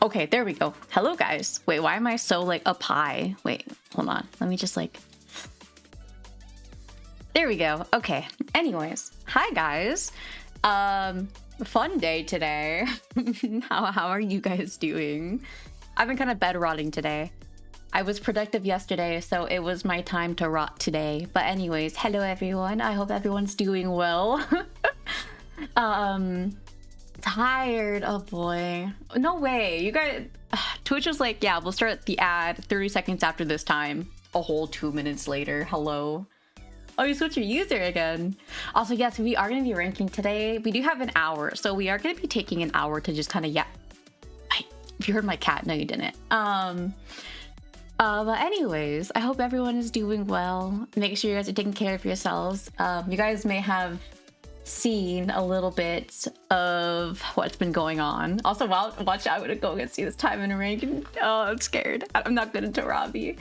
Okay, there we go. Hello, guys. Wait, why am I so like up high? Wait, hold on. Let me just like... There we go. Okay. Anyways, hi, guys. Fun day today. How are you guys doing? I've been kind of bed rotting today. I was productive yesterday, so it was my time to rot today. But anyways, hello, everyone. I hope everyone's doing well. Tired. Oh boy, no way. You guys, Twitch was like, yeah, we'll start the ad 30 seconds after this time. A whole 2 minutes later. Hello. Oh, you switched your user again. Also, yes, we are going to be ranking today. We do have an hour, so we are going to be taking an hour to just kind of, if you heard my cat, no, you didn't. But anyways, I hope everyone is doing well. Make sure you guys are taking care of yourselves. You guys may have seen a little bit of what's been going on. Also, watch out, I'm gonna go and see this time in a rank. Oh, I'm scared. I'm not good into Robbie.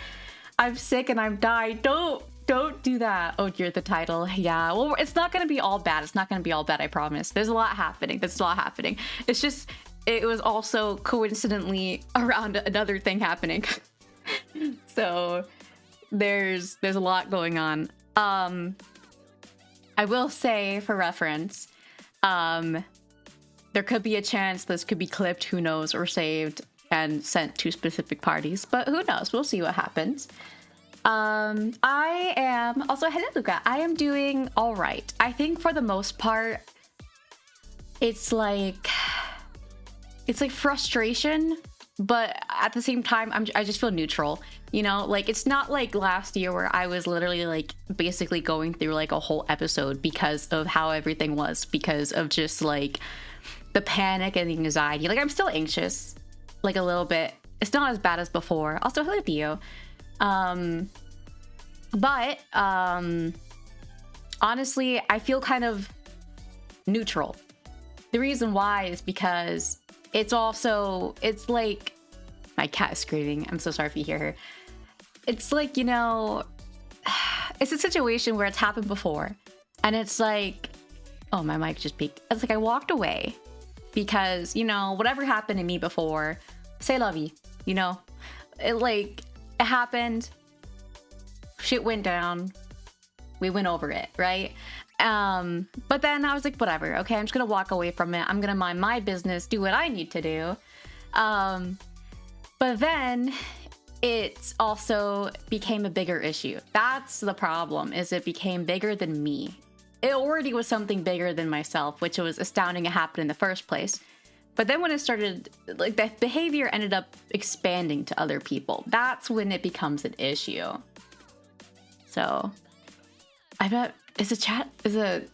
I'm sick and I've died. Don't do that. Oh, you're the title. Yeah, well, it's not gonna be all bad. It's not gonna be all bad, I promise. There's a lot happening. It's just, it was also coincidentally around another thing happening. So there's a lot going on. I will say, for reference, there could be a chance this could be clipped, who knows, or saved and sent to specific parties, but who knows? We'll see what happens. I am also, hello, Luca. I am doing all right. I think for the most part, it's like frustration, but at the same time, I just feel neutral. You know, like, it's not like last year where I was literally like basically going through like a whole episode because of how everything was, because of just like the panic and the anxiety. Like, I'm still anxious, like a little bit. It's not as bad as before. Also, hello, Theo. But honestly, I feel kind of neutral. The reason why is because it's like, my cat is screaming. I'm so sorry if you hear her. It's like, you know, it's a situation where it's happened before. And it's like, oh, my mic just peaked. It's like I walked away because, you know, whatever happened to me before, say lovey, you know, it happened. Shit went down. We went over it, right? But then I was like, whatever. Okay, I'm just going to walk away from it. I'm going to mind my business, do what I need to do. But then it also became a bigger issue. That's the problem, is it became bigger than me. It already was something bigger than myself, which was astounding it happened in the first place. But then when it started, like, the behavior ended up expanding to other people. That's when it becomes an issue. So, I bet, I thought the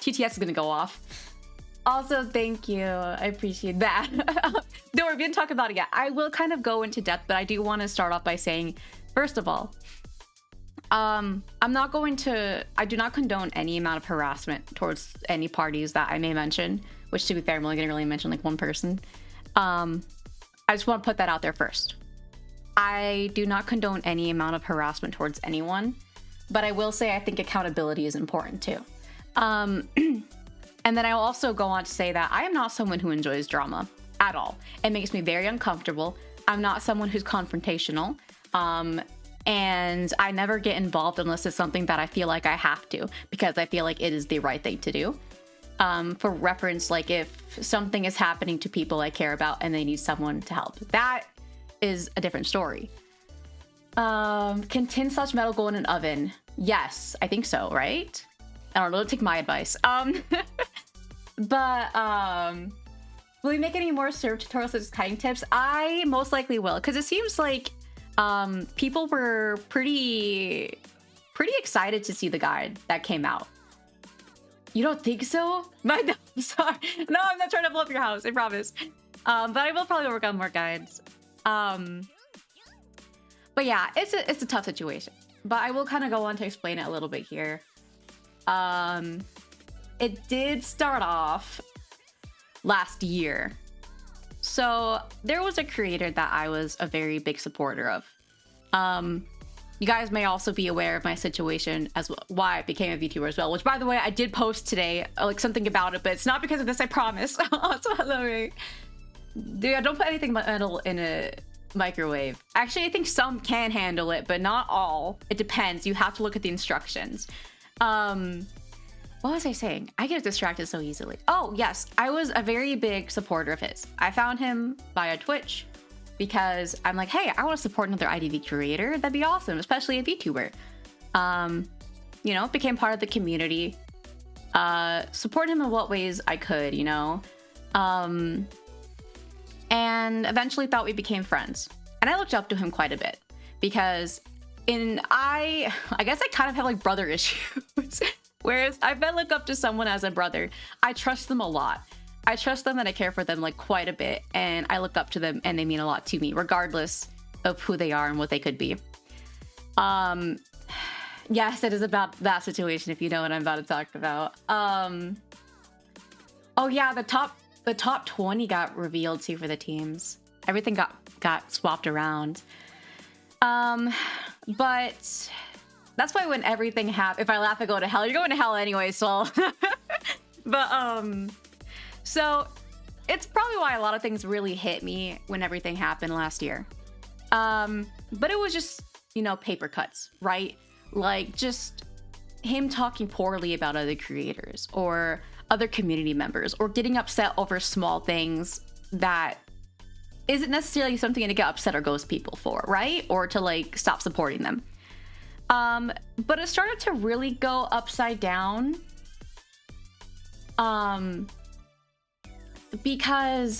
TTS is gonna go off. Also, thank you. I appreciate that. No, we didn't talk about it yet. I will kind of go into depth, but I do want to start off by saying, first of all, I do not condone any amount of harassment towards any parties that I may mention, which, to be fair, I'm only going to really mention like one person. I just want to put that out there first. I do not condone any amount of harassment towards anyone, but I will say I think accountability is important too. And then I will also go on to say that I am not someone who enjoys drama at all. It makes me very uncomfortable. I'm not someone who's confrontational. And I never get involved unless it's something that I feel like I have to, because I feel like it is the right thing to do. For reference, like if something is happening to people I care about and they need someone to help, that is a different story. Can tin/metal go in an oven? Yes, I think so, right? I don't know, don't take my advice. But will we make any more serve tutorials such as cutting tips? I most likely will, because it seems like people were pretty excited to see the guide that came out. You don't think so? I'm sorry. No, I'm not trying to blow up your house, I promise. But I will probably work on more guides. But yeah, it's a tough situation. But I will kind of go on to explain it a little bit here. It did start off last year. So there was a creator that I was a very big supporter of. you guys may also be aware of my situation as well, why I became a VTuber as well, which by the way, I did post today, like something about it, but it's not because of this, I promise. Also, hello. Dude, don't put anything metal in a microwave. Actually, I think some can handle it, but not all. It depends. You have to look at the instructions. What was I saying? I get distracted so easily. Oh, yes. I was a very big supporter of his. I found him via Twitch because I'm like, hey, I want to support another IDV creator. That'd be awesome, especially a VTuber. You know, became part of the community. Support him in what ways I could, you know? And eventually thought we became friends. And I looked up to him quite a bit because I guess I kind of have like brother issues. Whereas if I look up to someone as a brother, I trust them a lot. I trust them and I care for them like quite a bit. And I look up to them and they mean a lot to me, regardless of who they are and what they could be. Yes, it is about that situation, if you know what I'm about to talk about. Oh yeah, the top 20 got revealed too for the teams. Everything got swapped around. But that's why when everything happens, if I laugh, I go to hell. You're going to hell anyway, so. But so it's probably why a lot of things really hit me when everything happened last year. But it was just, you know, paper cuts, right? Like just him talking poorly about other creators or other community members or getting upset over small things that isn't necessarily something to get upset or ghost people for, right? Or to like stop supporting them. But it started to really go upside down. Because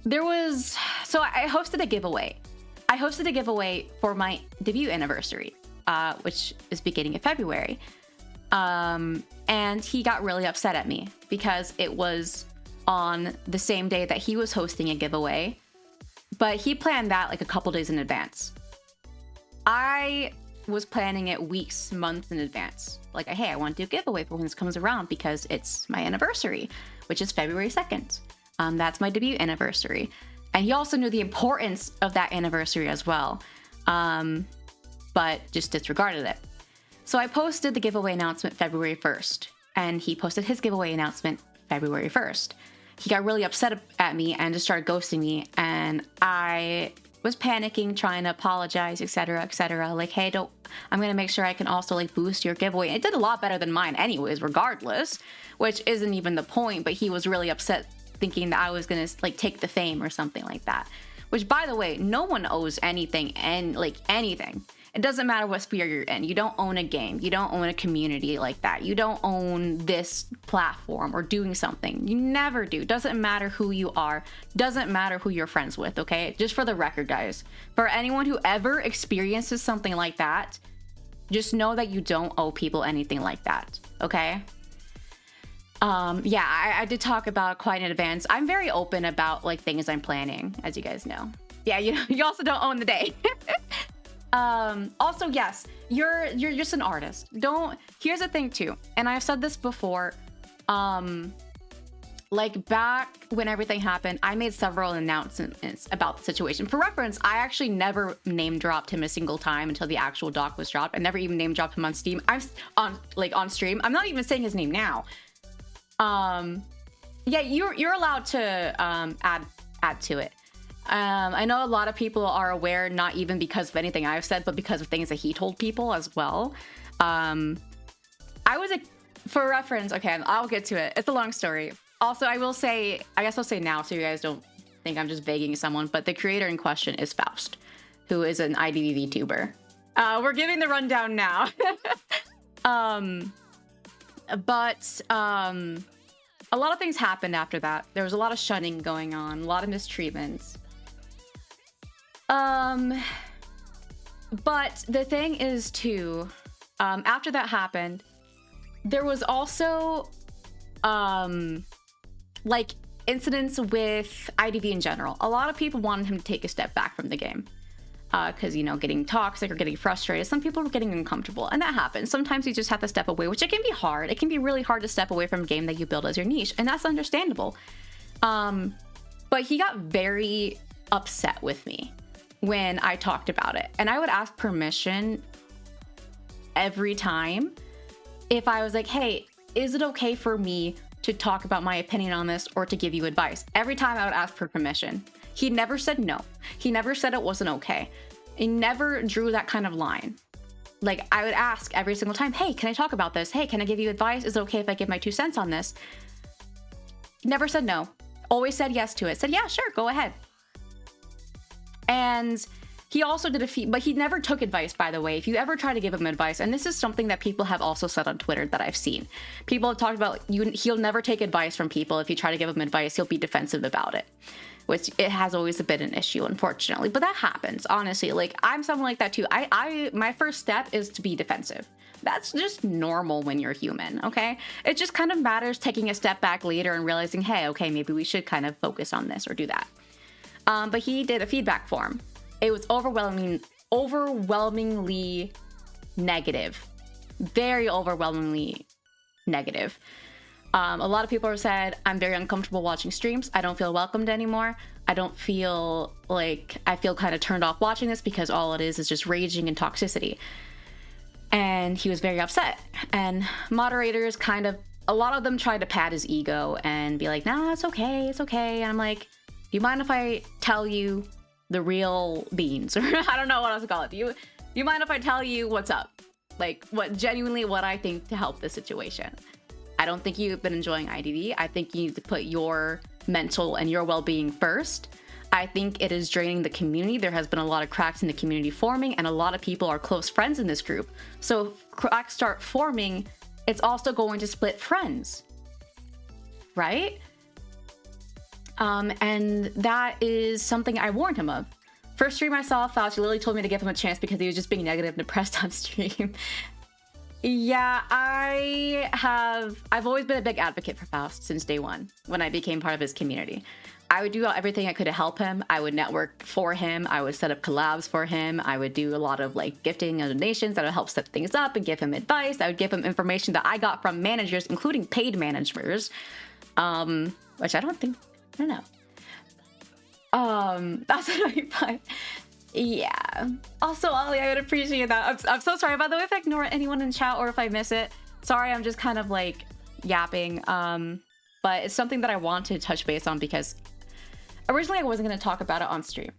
there was, so I hosted a giveaway. I hosted a giveaway for my debut anniversary, which is beginning of February. And he got really upset at me because it was on the same day that he was hosting a giveaway, but he planned that like a couple days in advance. I was planning it weeks, months in advance. Like, hey, I want to do a giveaway for when this comes around because it's my anniversary, which is February 2nd. That's my debut anniversary. And he also knew the importance of that anniversary as well, but just disregarded it. So I posted the giveaway announcement February 1st, and he posted his giveaway announcement February 1st. He got really upset at me and just started ghosting me, and I was panicking, trying to apologize, etc., etc. Like, hey, I'm gonna make sure I can also like boost your giveaway. It did a lot better than mine anyways, regardless, which isn't even the point, but he was really upset thinking that I was gonna like take the fame or something like that. Which, by the way, no one owes anything and like anything. It doesn't matter what sphere you're in. You don't own a game. You don't own a community like that. You don't own this platform or doing something. You never do. Doesn't matter who you are. Doesn't matter who you're friends with, okay? Just for the record, guys. For anyone who ever experiences something like that, just know that you don't owe people anything like that, okay? Yeah, I did talk about quite in advance. I'm very open about like things I'm planning, as you guys know. Yeah, you also don't own the day. Also, yes, you're just an artist. Here's the thing too, and I've said this before, like back when everything happened, I made several announcements about the situation. For reference, I actually never name dropped him a single time until the actual doc was dropped. I never even name dropped him on Steam. on stream. I'm not even saying his name now. Yeah, you're allowed to add to it. I know a lot of people are aware, not even because of anything I've said, but because of things that he told people as well. For reference, okay, I'll get to it. It's a long story. Also, I guess I'll say now so you guys don't think I'm just begging someone, but the creator in question is Faust, who is an IDV VTuber. We're giving the rundown now. But a lot of things happened after that. There was a lot of shunning going on, a lot of mistreatments. But the thing is too, after that happened, there was also like incidents with IDV in general. A lot of people wanted him to take a step back from the game. Because, you know, getting toxic or getting frustrated. Some people were getting uncomfortable, and that happens. Sometimes you just have to step away, which it can be hard. It can be really hard to step away from a game that you build as your niche, and that's understandable. But he got very upset with me. when I talked about it. And I would ask permission every time if I was like, hey, is it okay for me to talk about my opinion on this or to give you advice? Every time I would ask for permission. He never said no. He never said it wasn't okay. He never drew that kind of line. Like, I would ask every single time, hey, can I talk about this? Hey, can I give you advice? Is it okay if I give my 2 cents on this? He never said no. Always said yes to it. Said, yeah, sure, go ahead. And he also did but he never took advice, by the way. If you ever try to give him advice, and this is something that people have also said on Twitter that I've seen. People have talked about, he'll never take advice from people. If you try to give him advice, he'll be defensive about it. Which it has always been an issue, unfortunately. But that happens, honestly. Like, I'm someone like that too. My first step is to be defensive. That's just normal when you're human, okay? It just kind of matters taking a step back later and realizing, hey, okay, maybe we should kind of focus on this or do that. But he did a feedback form. It was overwhelmingly negative. Very overwhelmingly negative. A lot of people have said, I'm very uncomfortable watching streams. I don't feel welcomed anymore. I don't feel like, I feel kind of turned off watching this because all it is just raging and toxicity. And he was very upset. And moderators kind of, a lot of them tried to pat his ego and be like, nah, it's okay, it's okay. And I'm like, do you mind if I tell you the real beans? Or I don't know what else to call it. Do you mind if I tell you what's up? Like, what I think to help the situation? I don't think you've been enjoying IDV. I think you need to put your mental and your well-being first. I think it is draining the community. There has been a lot of cracks in the community forming, and a lot of people are close friends in this group. So if cracks start forming, it's also going to split friends, right? And that is something I warned him of. First stream I saw, Fauci literally told me to give him a chance because he was just being negative and depressed on stream. Yeah, I've always been a big advocate for Faust since day one when I became part of his community. I would do everything I could to help him. I would network for him. I would set up collabs for him. I would do a lot of like gifting and donations that would help set things up and give him advice. I would give him information that I got from managers, including paid managers, which I don't know. That's annoying, but yeah. Also, Ollie, I would appreciate that. I'm so sorry, by the way, if I ignore anyone in chat or if I miss it. Sorry, I'm just kind of like yapping. But it's something that I want to touch base on because originally I wasn't going to talk about it on stream.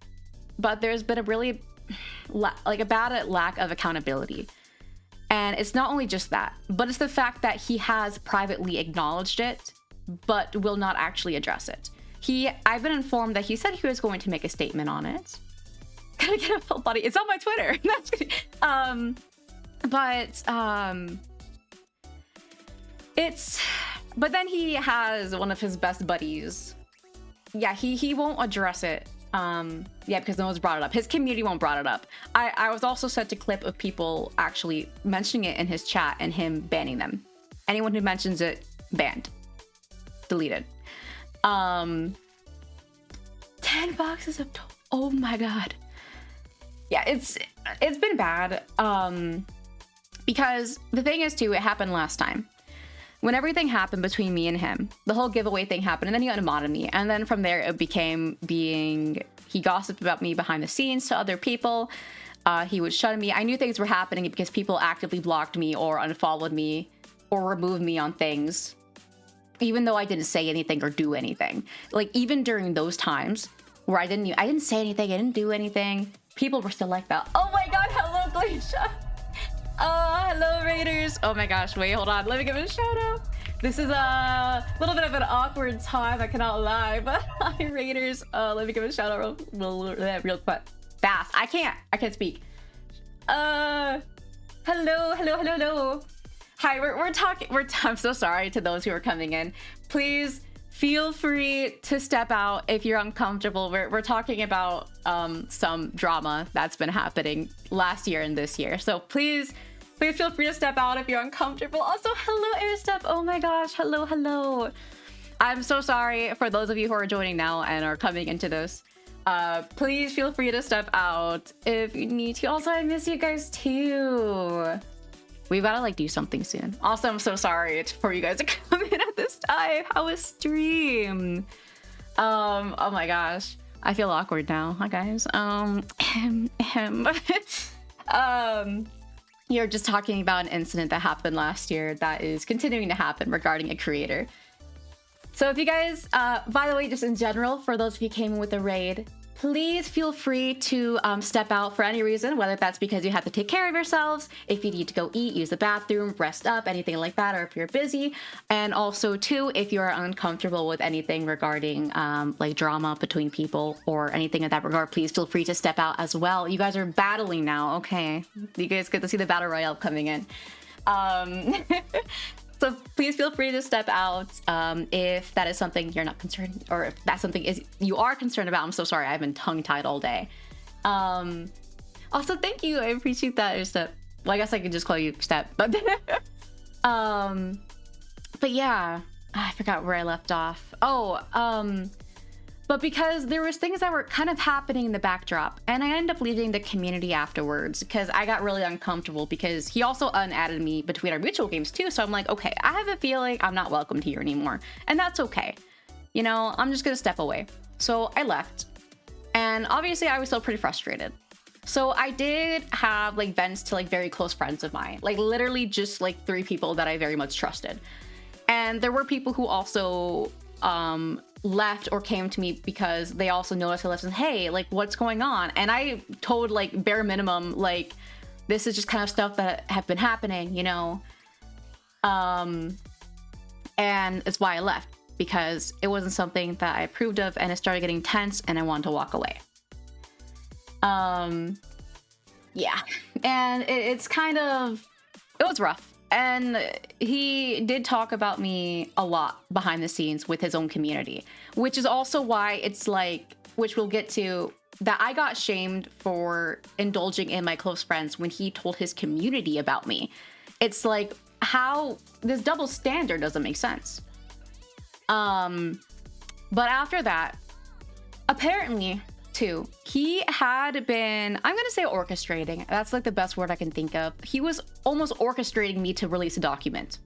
But there's been a really a bad lack of accountability. And it's not only just that, but it's the fact that he has privately acknowledged it, but will not actually address it. I've been informed that he said he was going to make a statement on it. Gotta get a full body. It's on my Twitter. But then he has one of his best buddies. Yeah, he won't address it. Yeah, because no one's brought it up. His community won't brought it up. I was also sent a clip of people actually mentioning it in his chat and him banning them. Anyone who mentions it, banned. Deleted. 10 boxes of oh my god. Yeah, it's been bad. Because the thing is too, it happened last time. When everything happened between me and him, the whole giveaway thing happened, and then he unmodded me. And then from there, it became he gossiped about me behind the scenes to other people. He would shun me. I knew things were happening because people actively blocked me or unfollowed me or removed me on things, even though I didn't say anything or do anything. Like, even during those times where I didn't say anything, I didn't do anything, people were still like that. Oh my god, hello, Glacia. Hello, Raiders. Oh my gosh, wait, hold on. Let me give it a shout out. This is a little bit of an awkward time, I cannot lie, but hi, Raiders. Let me give it a shout out real quick. Fast. I can't speak. Hello. Hi, we're talking. I'm so sorry to those who are coming in. Please feel free to step out if you're uncomfortable. We're talking about some drama that's been happening last year and this year. So please feel free to step out if you're uncomfortable. Also, hello, Airstep. Oh my gosh, hello. I'm so sorry for those of you who are joining now and are coming into this. Please feel free to step out if you need to. Also, I miss you guys too. We gotta like do something soon. Also, I'm so sorry for you guys to come in at this time. How was stream? Oh my gosh. I feel awkward now. Hi guys. You're just talking about an incident that happened last year that is continuing to happen regarding a creator. So if you guys, by the way, just in general, for those of you who came in with a raid, please feel free to step out for any reason, whether that's because you have to take care of yourselves, if you need to go eat, use the bathroom, rest up, anything like that, or if you're busy. And also, too, if you're uncomfortable with anything regarding like drama between people or anything in that regard, please feel free to step out as well. You guys are battling now, okay? You guys get to see the battle royale coming in. So please feel free to step out if that is something you're not concerned, or if that's something you are concerned about. I'm so sorry, I've been tongue-tied all day. Also, thank you, I appreciate that. Step. Well, I guess I could just call you Step, but but yeah, I forgot where I left off. But because there was things that were kind of happening in the backdrop, and I ended up leaving the community afterwards because I got really uncomfortable because he also unadded me between our mutual games too. So I'm like, okay, I have a feeling I'm not welcomed here anymore. And that's okay. You know, I'm just gonna step away. So I left. And obviously I was still pretty frustrated. So I did have like vents to like very close friends of mine, like literally just like 3 people that I very much trusted. And there were people who also left or came to me because they also noticed I left and hey, like what's going on? And I told like bare minimum, like this is just kind of stuff that have been happening, you know? And it's why I left, because it wasn't something that I approved of and it started getting tense and I wanted to walk away. Yeah, and it's kind of, it was rough. And he did talk about me a lot behind the scenes with his own community, which is also why it's like, which we'll get to, that I got shamed for indulging in my close friends when he told his community about me. It's like, how this double standard doesn't make sense. But after that, apparently too, he had been, I'm gonna say orchestrating, that's like the best word I can think of. He was almost orchestrating me to release a document.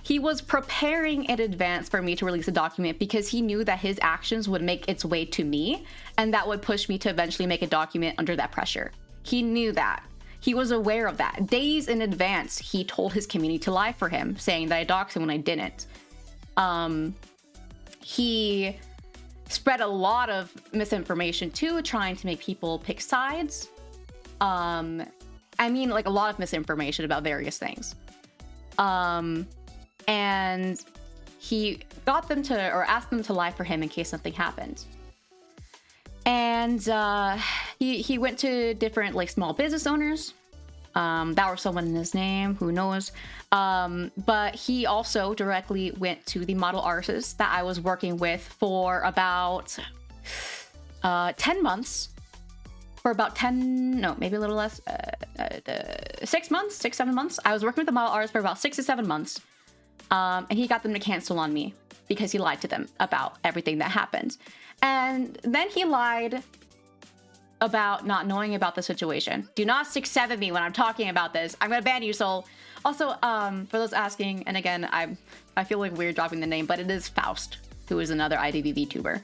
He was preparing in advance for me to release a document because he knew that his actions would make its way to me and that would push me to eventually make a document under that pressure. He knew that. He was aware of that. Days in advance, he told his community to lie for him, saying that I doxed him when I didn't. He spread a lot of misinformation too, trying to make people pick sides. I mean, like a lot of misinformation about various things. And he got them to, or asked them to lie for him in case something happened. And he went to different like small business owners. That was someone in his name, who knows. But he also directly went to the model artists that I was working with for about 10 months. For about 10, no, maybe a little less, 6 months, 7 months. I was working with the model artists for about 6 to 7 months. And he got them to cancel on me because he lied to them about everything that happened. And then he lied about not knowing about the situation. Do not 6-7 me when I'm talking about this. I'm gonna ban you, Soul. Also, for those asking, and again, I feel like weird dropping the name, but it is Faust, who is another IDV VTuber.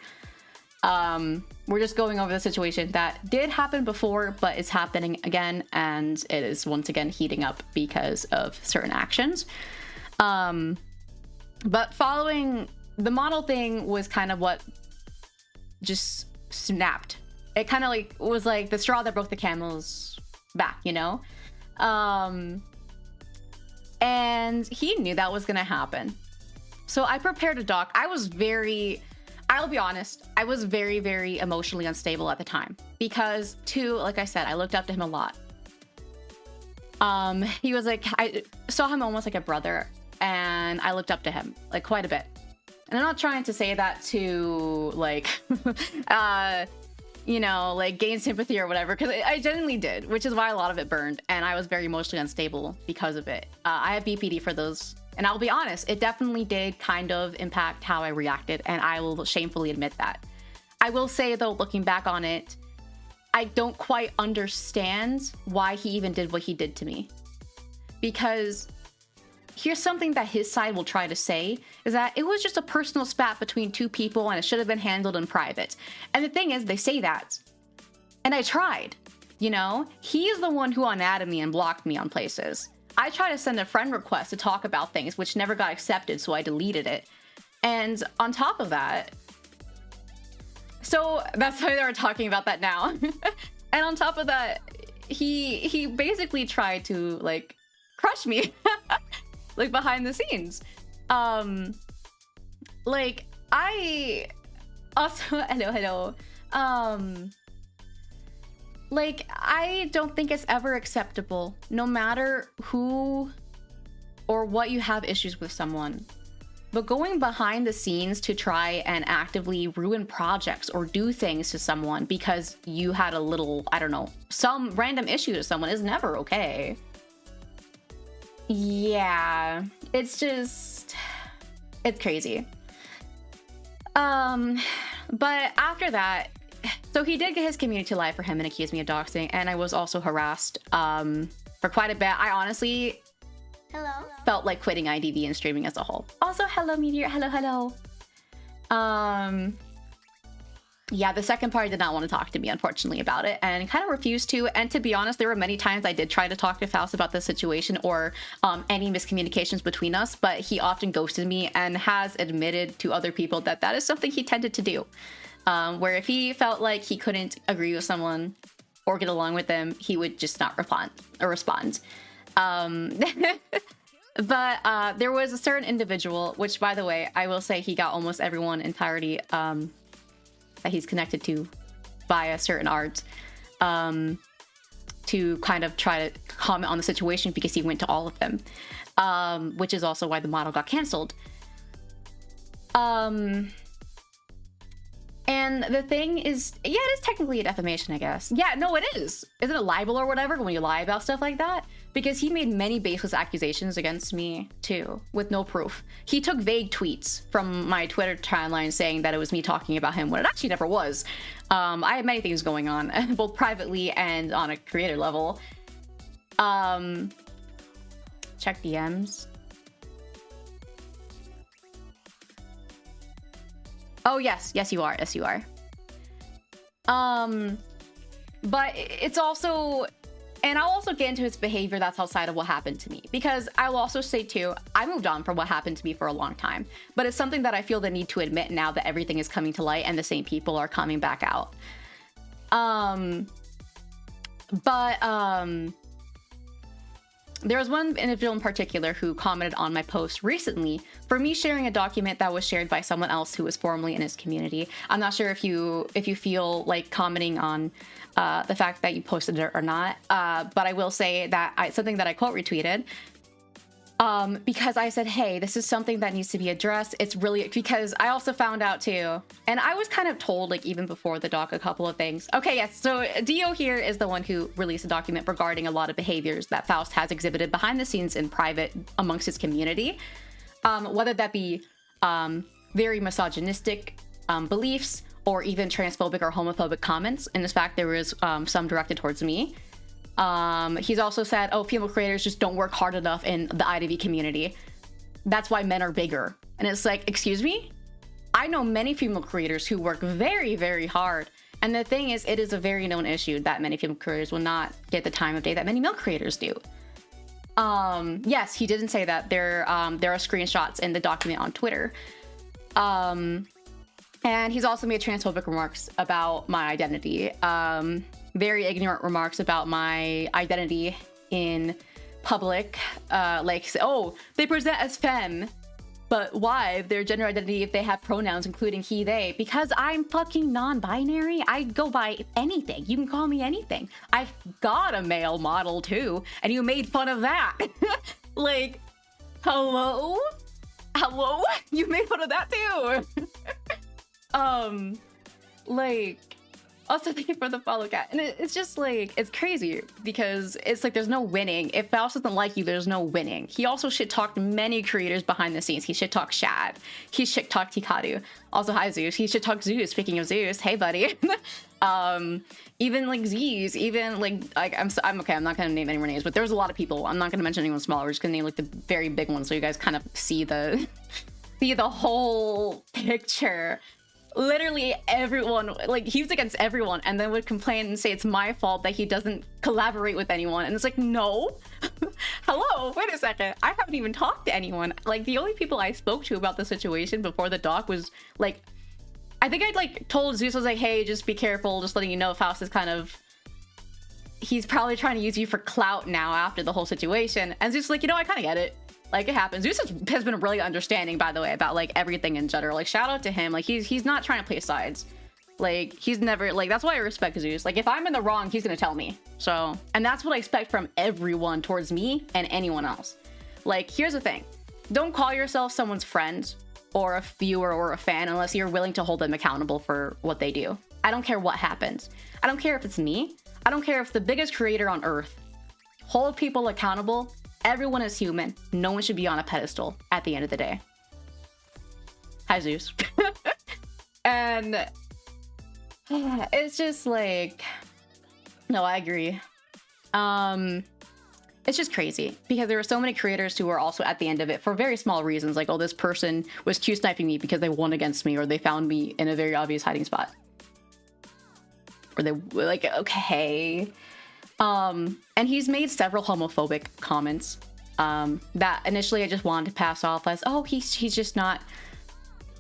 We're just going over the situation that did happen before, but it's happening again, and it is once again heating up because of certain actions. But following the model thing was kind of what just snapped. It kind of like was like the straw that broke the camel's back, you know? And he knew that was gonna happen. So I prepared a doc. I'll be honest, I was very, very emotionally unstable at the time because like I said, I looked up to him a lot. He was like, I saw him almost like a brother, and I looked up to him like quite a bit. And I'm not trying to say that to like, you know, like gain sympathy or whatever, because I genuinely did, which is why a lot of it burned, and I was very emotionally unstable because of it. I have BPD for those, and I'll be honest, it definitely did kind of impact how I reacted, and I will shamefully admit that. I will say though, looking back on it, I don't quite understand why he even did what he did to me. Because here's something that his side will try to say, is that it was just a personal spat between two people and it should have been handled in private. And the thing is, they say that. And I tried, you know? He's the one who unadded me and blocked me on places. I tried to send a friend request to talk about things, which never got accepted, so I deleted it. And on top of that... So that's why they were talking about that now. And on top of that, he basically tried to, like, crush me. Like, behind the scenes. Like, I... Also, hello. Like, I don't think it's ever acceptable, no matter who or what you have issues with someone. But going behind the scenes to try and actively ruin projects or do things to someone because you had a little, I don't know, some random issue to someone is never okay. Yeah, it's just... it's crazy. But after that, so he did get his community live for him and accused me of doxing, and I was also harassed for quite a bit. I honestly felt like quitting IDV and streaming as a whole. Also, hello Meteor, hello. Yeah, the second party did not want to talk to me, unfortunately, about it, and kind of refused to. And to be honest, there were many times I did try to talk to Faust about the situation or any miscommunications between us, but he often ghosted me and has admitted to other people that that is something he tended to do. Where if he felt like he couldn't agree with someone or get along with them, he would just not respond. But there was a certain individual, which, by the way, I will say he got almost everyone entirety that he's connected to via certain art, to kind of try to comment on the situation because he went to all of them, which is also why the model got canceled. And the thing is, yeah, it is technically a defamation, I guess. Yeah, no, it is. Isn't it libel or whatever when you lie about stuff like that? Because he made many baseless accusations against me, too, with no proof. He took vague tweets from my Twitter timeline saying that it was me talking about him when it actually never was. I had many things going on, both privately and on a creator level. Check DMs. Oh, yes, you are. Yes, you are. But it's also, and I'll also get into his behavior that's outside of what happened to me, because I'll also say too, I moved on from what happened to me for a long time, but it's something that I feel the need to admit now that everything is coming to light and the same people are coming back out. There was one individual in particular who commented on my post recently for me sharing a document that was shared by someone else who was formerly in his community. I'm not sure if you feel like commenting on the fact that you posted it or not, but I will say that it's something that I quote retweeted. Because I said, hey, this is something that needs to be addressed. It's really, because I also found out too, and I was kind of told, like, even before the doc, a couple of things. Okay, yes, so Dio here is the one who released a document regarding a lot of behaviors that Faust has exhibited behind the scenes in private amongst his community. Whether that be very misogynistic beliefs or even transphobic or homophobic comments. And in fact, there was some directed towards me. He's also said, oh, female creators just don't work hard enough in the IDV community. That's why men are bigger. And it's like, excuse me? I know many female creators who work very, very hard. And the thing is, it is a very known issue that many female creators will not get the time of day that many male creators do. Yes, he didn't say that. There are screenshots in the document on Twitter. And he's also made transphobic remarks about my identity. Very ignorant remarks about my identity in public. Like, oh, they present as femme, but why their gender identity if they have pronouns including he, they? Because I'm fucking non-binary. I go by anything. You can call me anything. I've got a male model too, and you made fun of that. Like, hello? Hello? You made fun of that too. Like, Also, thank you for the follow, cat. And it's just like, it's crazy because it's like there's no winning. If Faust doesn't like you, there's no winning. He also shit talked many creators behind the scenes. He shit talked Shad. He shit talked Hikaru. Also, hi Zeus. He shit talked Zeus. Speaking of Zeus, hey buddy. Even like Z's, even like I'm okay. I'm not gonna name any more names, but there's a lot of people. I'm not gonna mention anyone smaller. We're just gonna name like the very big ones so you guys kind of see the whole picture. Literally everyone, like, he's against everyone and then would complain and say it's my fault that he doesn't collaborate with anyone. And it's like, no. Hello, wait a second. I haven't even talked to anyone. Like, the only people I spoke to about the situation before the doc was like, I think I'd like told Zeus, I was like, hey, just be careful, just letting you know Faust is kind of, he's probably trying to use you for clout now after the whole situation. And Zeus was like, you know, I kind of get it. Like, it happens. Zeus has been really understanding, by the way, about like everything in general. Like, shout out to him. Like, he's not trying to play sides. Like, he's never, like, that's why I respect Zeus. Like, if I'm in the wrong, he's gonna tell me. So, and that's what I expect from everyone towards me and anyone else. Like, here's the thing. Don't call yourself someone's friend or a viewer or a fan unless you're willing to hold them accountable for what they do. I don't care what happens. I don't care if it's me. I don't care if the biggest creator on earth. Hold people accountable. Everyone is human. No one should be on a pedestal at the end of the day. Hi, Zeus. And it's just like, no, I agree. It's just crazy because there were so many creators who were also at the end of it for very small reasons. Like, oh, this person was Q sniping me because they won against me or they found me in a very obvious hiding spot. Or they were like, okay. And he's made several homophobic comments that initially I just wanted to pass off as, oh, he's just not,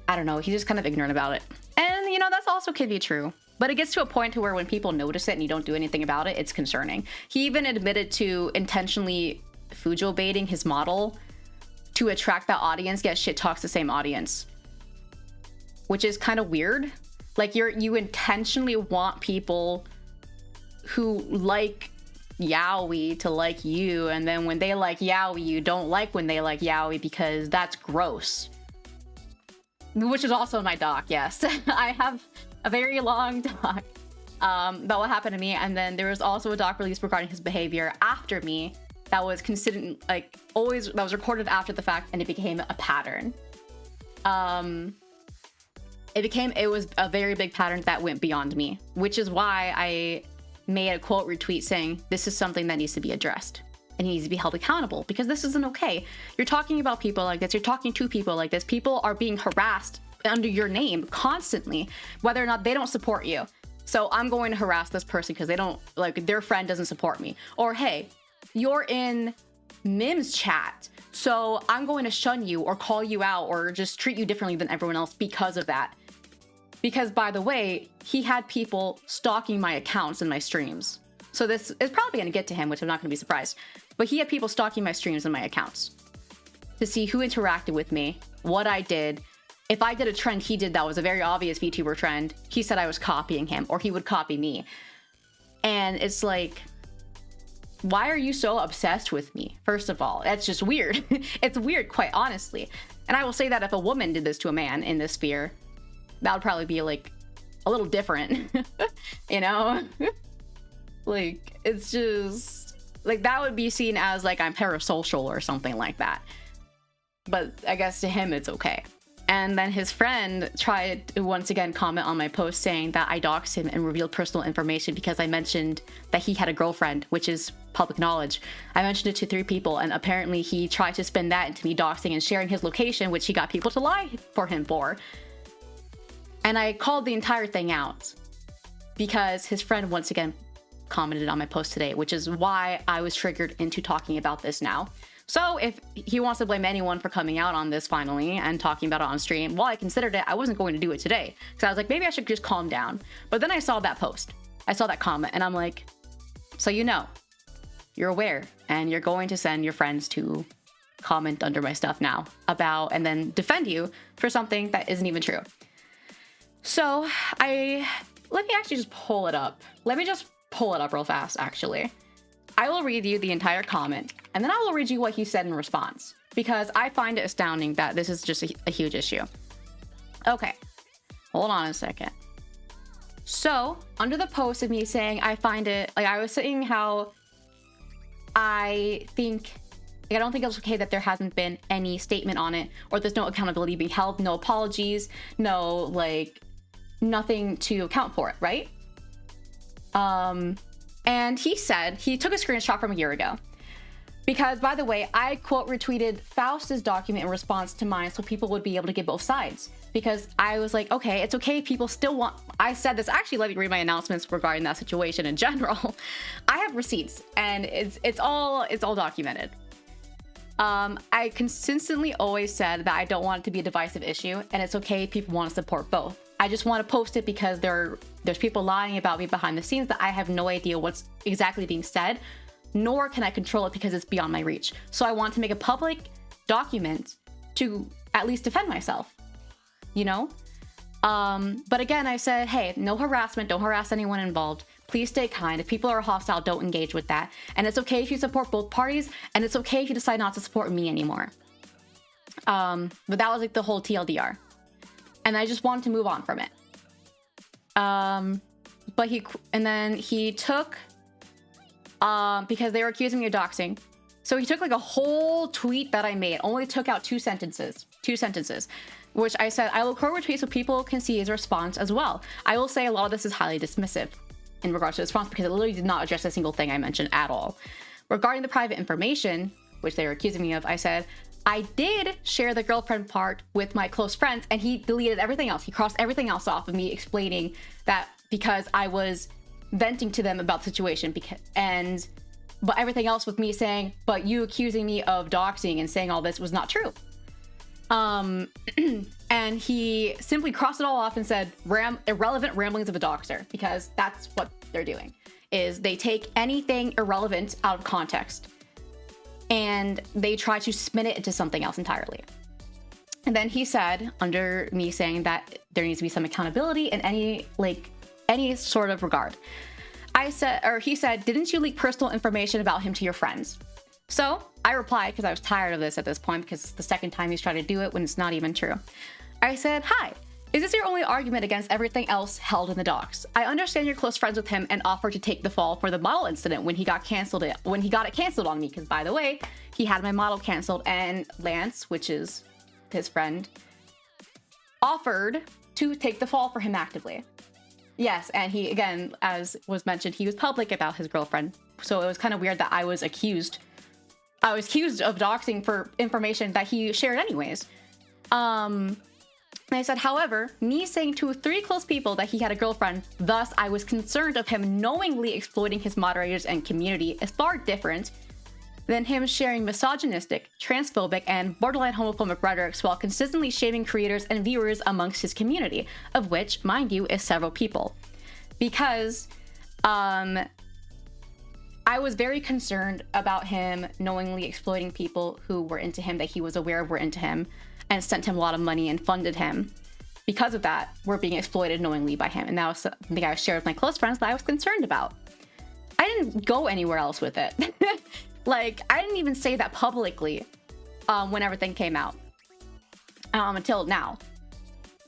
I don't know, he's just kind of ignorant about it. And, you know, that's also could be true. But it gets to a point to where when people notice it and you don't do anything about it, it's concerning. He even admitted to intentionally Fujo baiting his model to attract that audience, yet shit talks the same audience. Which is kind of weird. Like, you intentionally want people who like yaoi to like you, and then when they like yaoi, you don't like when they like yaoi because that's gross. Which is also my doc, yes. I have a very long doc about what happened to me, and then there was also a doc released regarding his behavior after me that was considered, like, always, that was recorded after the fact, and it became a pattern. It was a very big pattern that went beyond me, which is why I made a quote retweet saying, this is something that needs to be addressed and he needs to be held accountable because this isn't okay. You're talking about people like this. You're talking to people like this. People are being harassed under your name constantly, whether or not they don't support you. So I'm going to harass this person because they don't, like, their friend doesn't support me. Or, hey, you're in Mim's chat, so I'm going to shun you or call you out or just treat you differently than everyone else because of that. Because, by the way, he had people stalking my accounts and my streams. So this is probably going to get to him, which I'm not going to be surprised. But he had people stalking my streams and my accounts to see who interacted with me, what I did. If I did a trend he did that was a very obvious VTuber trend, he said I was copying him, or he would copy me. And it's like, why are you so obsessed with me? First of all, that's just weird. It's weird, quite honestly. And I will say that if a woman did this to a man in this sphere, that would probably be, like, a little different, you know? Like, it's just, like, that would be seen as, like, I'm parasocial or something like that. But I guess to him, it's okay. And then his friend tried to once again comment on my post saying that I doxed him and revealed personal information because I mentioned that he had a girlfriend, which is public knowledge. I mentioned it to 3 people, and apparently he tried to spin that into me doxing and sharing his location, which he got people to lie for him for. And I called the entire thing out because his friend once again commented on my post today, which is why I was triggered into talking about this now. So if he wants to blame anyone for coming out on this finally and talking about it on stream, while I considered it, I wasn't going to do it today. Because I was like, maybe I should just calm down. But then I saw that post. I saw that comment and I'm like, so you know, you're aware and you're going to send your friends to comment under my stuff now about and then defend you for something that isn't even true. So let me actually just pull it up. Let me just pull it up real fast, actually. I will read you the entire comment, and then I will read you what he said in response, because I find it astounding that this is just a huge issue. Okay, hold on a second. So under the post of me saying I find it, like I was saying how I don't think it's okay that there hasn't been any statement on it, or there's no accountability being held, no apologies, no like nothing to account for it, right? And he said he took a screenshot from a year ago. Because, by the way, I quote retweeted Faust's document in response to mine so people would be able to get both sides. Because I was like, okay, it's okay if people still want... I said this, actually, let me read my announcements regarding that situation in general. I have receipts, and it's all documented. I consistently always said that I don't want it to be a divisive issue, and it's okay if people want to support both. I just want to post it because there's people lying about me behind the scenes that I have no idea what's exactly being said, nor can I control it because it's beyond my reach. So I want to make a public document to at least defend myself, you know? But again, I said, hey, no harassment, don't harass anyone involved. Please stay kind. If people are hostile, don't engage with that. And it's okay if you support both parties, and it's okay if you decide not to support me anymore. But that was like the whole TLDR. And I just wanted to move on from it. But he took... because they were accusing me of doxing. So he took like a whole tweet that I made, only took out two sentences, which I said, I will quote retweet so people can see his response as well. I will say a lot of this is highly dismissive in regards to the response because it literally did not address a single thing I mentioned at all. Regarding the private information, which they were accusing me of, I said, I did share the girlfriend part with my close friends and he deleted everything else. He crossed everything else off of me explaining that because I was venting to them about the situation but everything else with me saying, but you accusing me of doxing and saying all this was not true. And he simply crossed it all off and said irrelevant ramblings of a doxer, because that's what they're doing, is they take anything irrelevant out of context and they try to spin it into something else entirely. And then he said, under me saying that there needs to be some accountability in any sort of regard. He said, didn't you leak personal information about him to your friends? So I replied, because I was tired of this at this point, because it's the second time he's trying to do it when it's not even true. I said, hi, is this your only argument against everything else held in the docs? I understand you're close friends with him and offered to take the fall for the model incident when he got it canceled on me, because by the way, he had my model canceled, and Lance, which is his friend, offered to take the fall for him actively. Yes, and he, again, as was mentioned, he was public about his girlfriend. So it was kind of weird that I was accused of doxing for information that he shared anyways. And I said, however, me saying to 3 close people that he had a girlfriend, thus I was concerned of him knowingly exploiting his moderators and community, is far different than him sharing misogynistic, transphobic, and borderline homophobic rhetorics while consistently shaming creators and viewers amongst his community, of which, mind you, is several people. Because I was very concerned about him knowingly exploiting people who were into him, that he was aware of were into him, and sent him a lot of money and funded him. Because of that, we're being exploited knowingly by him. And that was something I shared with my close friends that I was concerned about. I didn't go anywhere else with it. Like, I didn't even say that publicly when everything came out. Until now.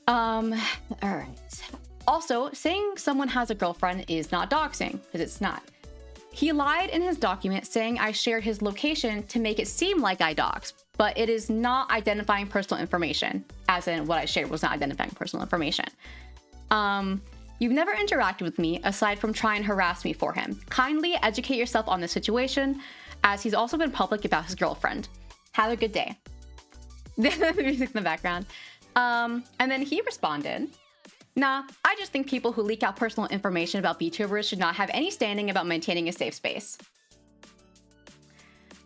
All right. Also, saying someone has a girlfriend is not doxing, because it's not. He lied in his document saying I shared his location to make it seem like I doxed, but it is not identifying personal information, as in what I shared was not identifying personal information. You've never interacted with me aside from trying to harass me for him. Kindly educate yourself on the situation, as he's also been public about his girlfriend. Have a good day. The music in the background. And then he responded, nah, I just think people who leak out personal information about VTubers should not have any standing about maintaining a safe space.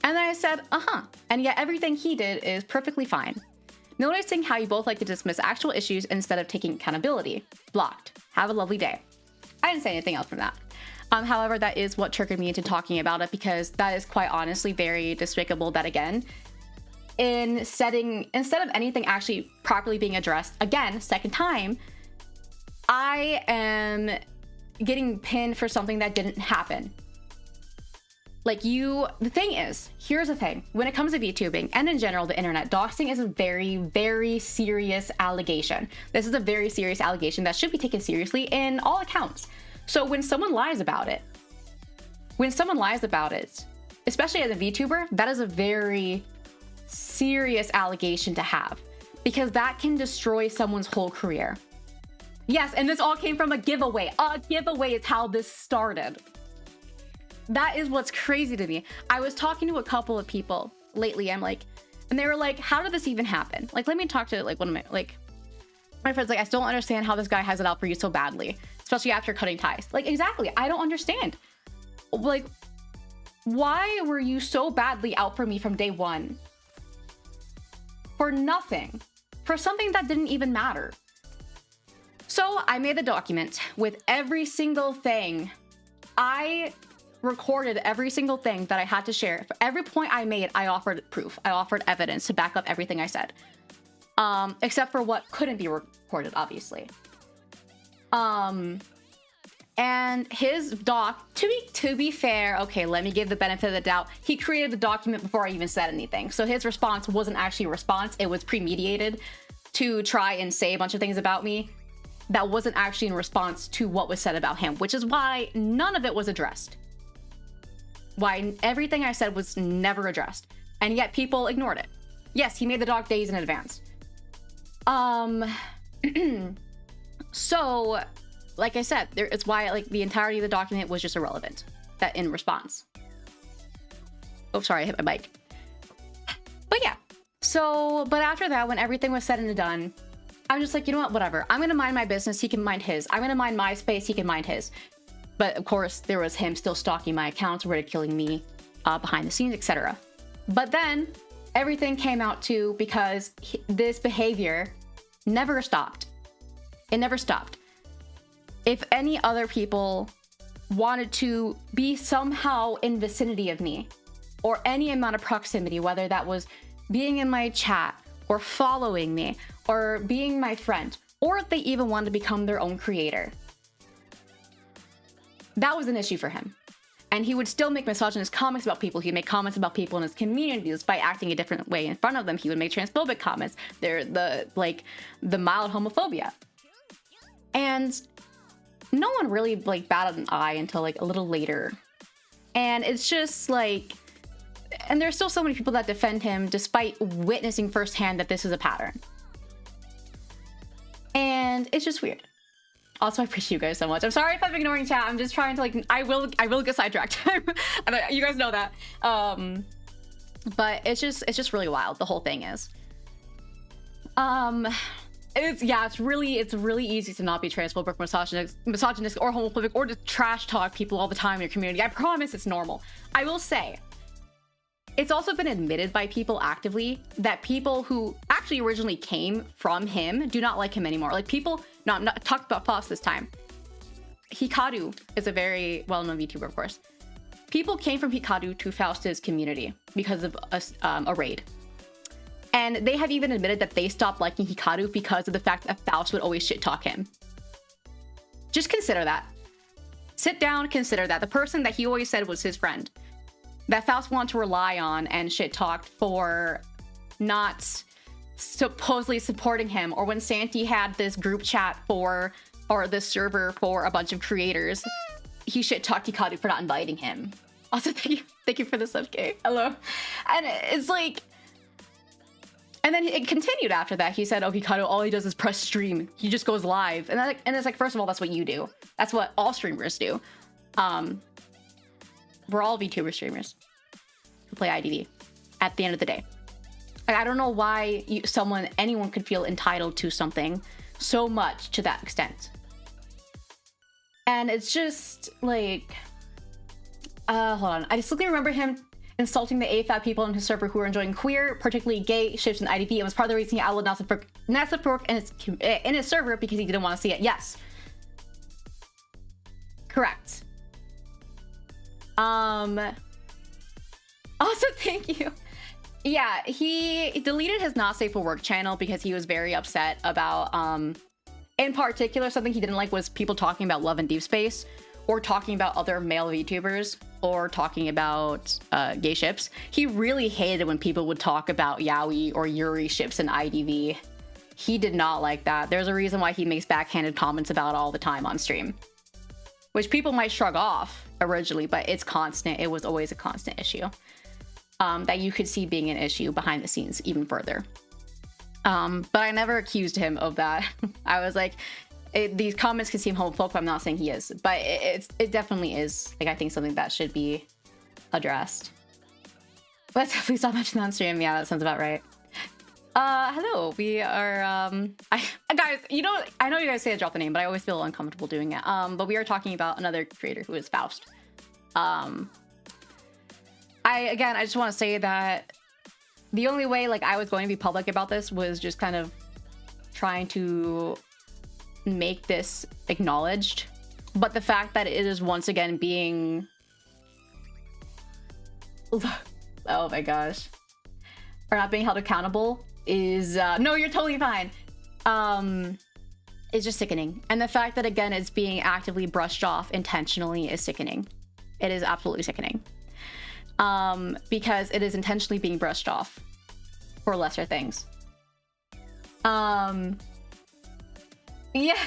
And then I said, and yet everything he did is perfectly fine. Noticing how you both like to dismiss actual issues instead of taking accountability. Blocked. Have a lovely day. I didn't say anything else from that. However, that is what triggered me into talking about it, because that is quite honestly very despicable that, again, instead of anything actually properly being addressed, again, second time, I am getting pinned for something that didn't happen. Like the thing is, here's the thing. When it comes to VTubing and in general, the internet, doxing is a very, very serious allegation. This is a very serious allegation that should be taken seriously in all accounts. So when someone lies about it, especially as a VTuber, that is a very serious allegation to have, because that can destroy someone's whole career. Yes, and this all came from a giveaway. A giveaway is how this started. That is what's crazy to me. I was talking to a couple of people lately. And they were like, how did this even happen? Like, let me talk to like one of my friends. Like, I still don't understand how this guy has it out for you so badly, especially after cutting ties. Like, exactly. I don't understand. Like, why were you so badly out for me from day one? For nothing. For something that didn't even matter. So I made the document with every single thing. I recorded every single thing that I had to share. For every point I made, I offered proof. I offered evidence to back up everything I said. Except for what couldn't be recorded, obviously. And his doc, to be fair, okay, let me give the benefit of the doubt. He created the document before I even said anything. So his response wasn't actually a response. It was premeditated to try and say a bunch of things about me that wasn't actually in response to what was said about him, which is why none of it was addressed. Why everything I said was never addressed. And yet people ignored it. Yes, he made the doc days in advance. So, like I said, it's why like the entirety of the document was just irrelevant. That in response. Oh, sorry, I hit my mic. But yeah. So, but after that, when everything was said and done, I was just like, you know what, whatever. I'm gonna mind my business, he can mind his. I'm gonna mind my space, he can mind his. But of course, there was him still stalking my accounts, ridiculing me behind the scenes, etc. But then everything came out too because this behavior never stopped. It never stopped. If any other people wanted to be somehow in vicinity of me or any amount of proximity, whether that was being in my chat or following me or being my friend, or if they even wanted to become their own creator, that was an issue for him. And he would still make misogynist comments about people. He'd make comments about people in his community despite acting a different way in front of them. He would make transphobic comments. They're the mild homophobia. And no one really batted an eye until a little later. And it's just and there's still so many people that defend him despite witnessing firsthand that this is a pattern. And it's just weird. Also, I appreciate you guys so much. I'm sorry if I'm ignoring chat. I'm just trying to I will get sidetracked. And you guys know that. But it's just really wild. The whole thing is. It's really easy to not be transphobic, misogynist, or homophobic, or to trash talk people all the time in your community. I promise it's normal. I will say, it's also been admitted by people actively that people who actually originally came from him do not like him anymore. I'm not talking about Faust this time. Hikaru is a very well-known VTuber, of course. People came from Hikaru to Faust's community because of a raid. And they have even admitted that they stopped liking Hikaru because of the fact that Faust would always shit-talk him. Just consider that. Sit down, consider that. The person that he always said was his friend, that Faust wanted to rely on and shit-talked for not supposedly supporting him, or when Santi had this group chat or this server for a bunch of creators, he shit-talked Hikaru for not inviting him. Also, thank you for the sub, K. Hello. And it's and then it continued after that. He said, oh, Hikaru, all he does is press stream. He just goes live. And it's first of all, that's what you do. That's what all streamers do. We're all VTuber streamers who play IDV at the end of the day. I don't know why anyone could feel entitled to something so much to that extent. And it's just hold on. I distinctly remember him insulting the AFAB people in his server who were enjoying queer, particularly gay, ships in IDV. It was part of the reason he outlawed Nasafork in his server because he didn't want to see it. Yes. Correct. Also, thank you. Yeah, he deleted his Not Safe for Work channel because he was very upset about, in particular, something he didn't like was people talking about love in deep space, or talking about other male VTubers or talking about gay ships. He really hated when people would talk about yaoi or yuri ships in IDV. He did not like that. There's a reason why he makes backhanded comments about it all the time on stream, which people might shrug off originally, but it's constant. It was always a constant issue that you could see being an issue behind the scenes even further. But I never accused him of that. I was like, these comments can seem homophobic, but I'm not saying he is. But it definitely is, like, I think something that should be addressed. But please stop mentioning that on stream. Yeah, that sounds about right. Hello, we are, guys, you know, I know you guys say I drop the name, but I always feel uncomfortable doing it. But we are talking about another creator who is Faust. I just want to say that the only way, like, I was going to be public about this was just kind of trying to make this acknowledged. But the fact that it is once again being... oh my gosh. Or not being held accountable is... no, you're totally fine. It's just sickening. And the fact that, again, it's being actively brushed off intentionally is sickening. It is absolutely sickening. Because it is intentionally being brushed off for lesser things. Yeah,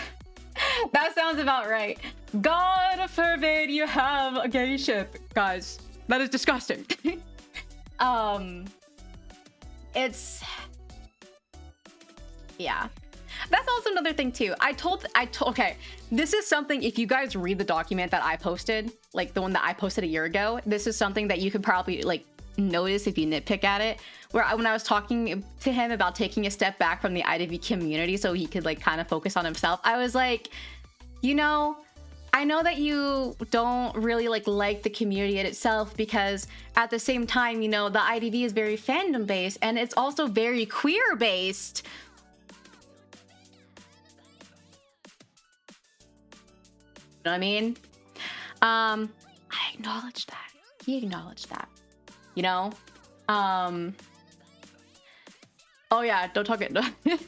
that sounds about right. God forbid you have a gay ship, guys. That is disgusting. It's... yeah. That's also another thing too. Okay, this is something, if you guys read the document that I posted, like the one that I posted a year ago, this is something that you could probably like notice if you nitpick at it, where when I was talking to him about taking a step back from the IDV community so he could like kind of focus on himself, I was like, you know, I know that you don't really like the community in itself, because at the same time, you know, the IDV is very fandom based and it's also very queer based. You know what I mean? I acknowledge that. He acknowledged that. You know? Oh yeah, don't talk it.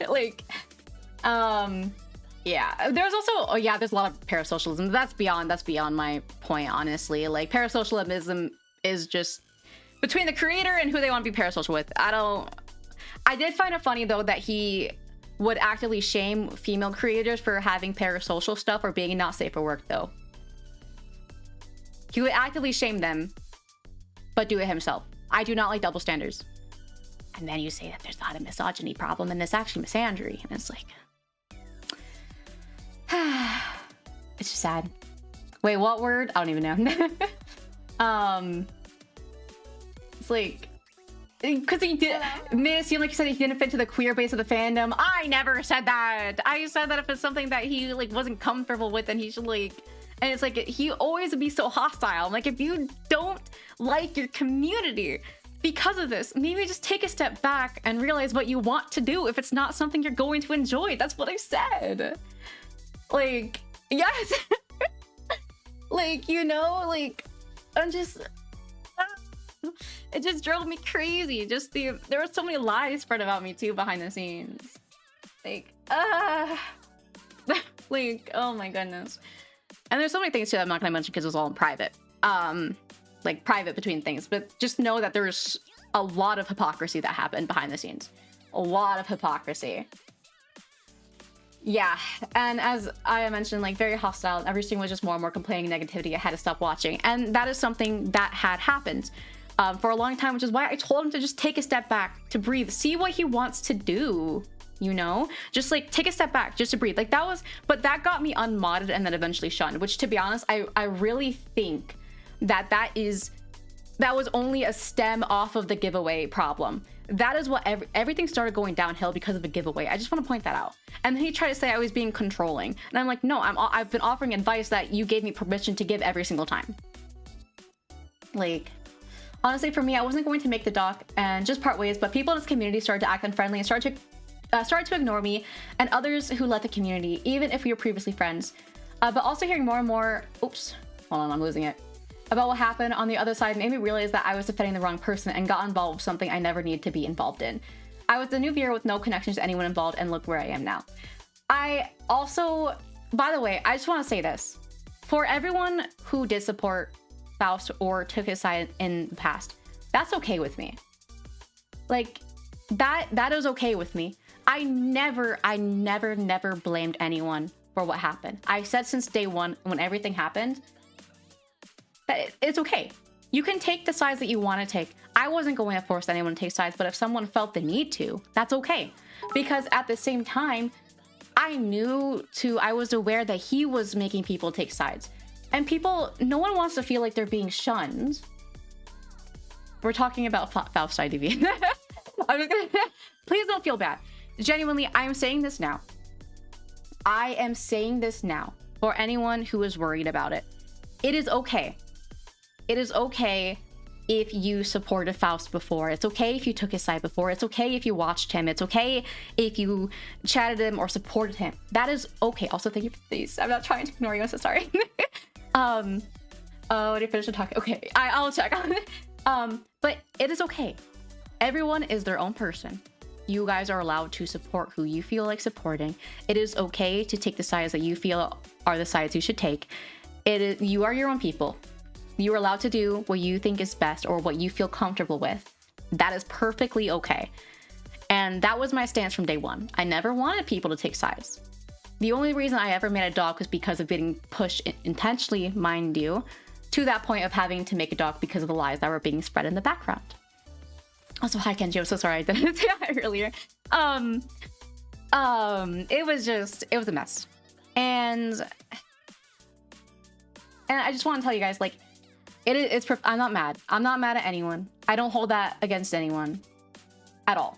Like, yeah. There's also, oh yeah, there's a lot of parasocialism. That's beyond my point, honestly. Like, parasocialism is just between the creator and who they want to be parasocial with. I did find it funny though that he would actively shame female creators for having parasocial stuff or being not safe for work though. He would actively shame them, but do it himself. I do not like double standards. And then you say that there's not a misogyny problem and it's actually misandry. And it's like... it's just sad. Wait, what word? I don't even know. It's like... because he did made it seem like he said he didn't fit to the queer base of the fandom. I never said that. I said that if it's something that he like wasn't comfortable with, then he should like... and it's like, he always would be so hostile. I'm like, if you don't like your community because of this, maybe just take a step back and realize what you want to do if it's not something you're going to enjoy. That's what I said. Like, yes. Like, you know, like, I'm just... it just drove me crazy. Just there were so many lies spread about me too behind the scenes. Like, like, oh my goodness. And there's so many things too that I'm not gonna mention because it was all in private. Like private between things. But just know that there's a lot of hypocrisy that happened behind the scenes. A lot of hypocrisy. Yeah, and as I mentioned, like, very hostile. Every stream was just more and more complaining negativity. I had to stop watching. And that is something that had happened for a long time, which is why I told him to just take a step back, to breathe, see what he wants to do, you know? Just, like, take a step back, just to breathe. Like, that was... but that got me unmodded and then eventually shunned, which, to be honest, I really think that that was only a stem off of the giveaway problem. That is what everything started going downhill because of a giveaway. I just want to point that out. And then he tried to say I was being controlling. And I'm like, no, I've been offering advice that you gave me permission to give every single time. Like, honestly, for me, I wasn't going to make the doc and just part ways, but people in this community started to act unfriendly and started to ignore me and others who left the community, even if we were previously friends. But also hearing more and more, oops, hold on, I'm losing it, about what happened on the other side made me realize that I was defending the wrong person and got involved with something I never needed to be involved in. I was a new viewer with no connections to anyone involved, and look where I am now. I also, by the way, I just want to say this. for everyone who did support Faust or took his side in the past, that's okay with me. Like, that is okay with me. I never blamed anyone for what happened. I said since day one, when everything happened, that it's okay. You can take the sides that you want to take. I wasn't going to force anyone to take sides, but if someone felt the need to, that's okay. Because at the same time, I was aware that he was making people take sides. And no one wants to feel like they're being shunned. We're talking about Faust IDV. Please don't feel bad. Genuinely, I am saying this now. I am saying this now for anyone who is worried about it. It is okay. It is okay if you supported Faust before. It's okay if you took his side before. It's okay if you watched him. It's okay if you chatted him or supported him. That is okay. Also, thank you for these. I'm not trying to ignore you. I'm so sorry. Oh, did you finish the talk? Okay, I'll check. But it is okay. Everyone is their own person. You guys are allowed to support who you feel like supporting. It is okay to take the sides that you feel are the sides you should take. You are your own people. You are allowed to do what you think is best or what you feel comfortable with. That is perfectly okay. And that was my stance from day one. I never wanted people to take sides. The only reason I ever made a dog was because of getting pushed intentionally, mind you, to that point of having to make a dog because of the lies that were being spread in the background. Also, hi Kenji, I'm so sorry I didn't say that earlier. It was a mess. And I just want to tell you guys, like, I'm not mad. I'm not mad at anyone. I don't hold that against anyone at all.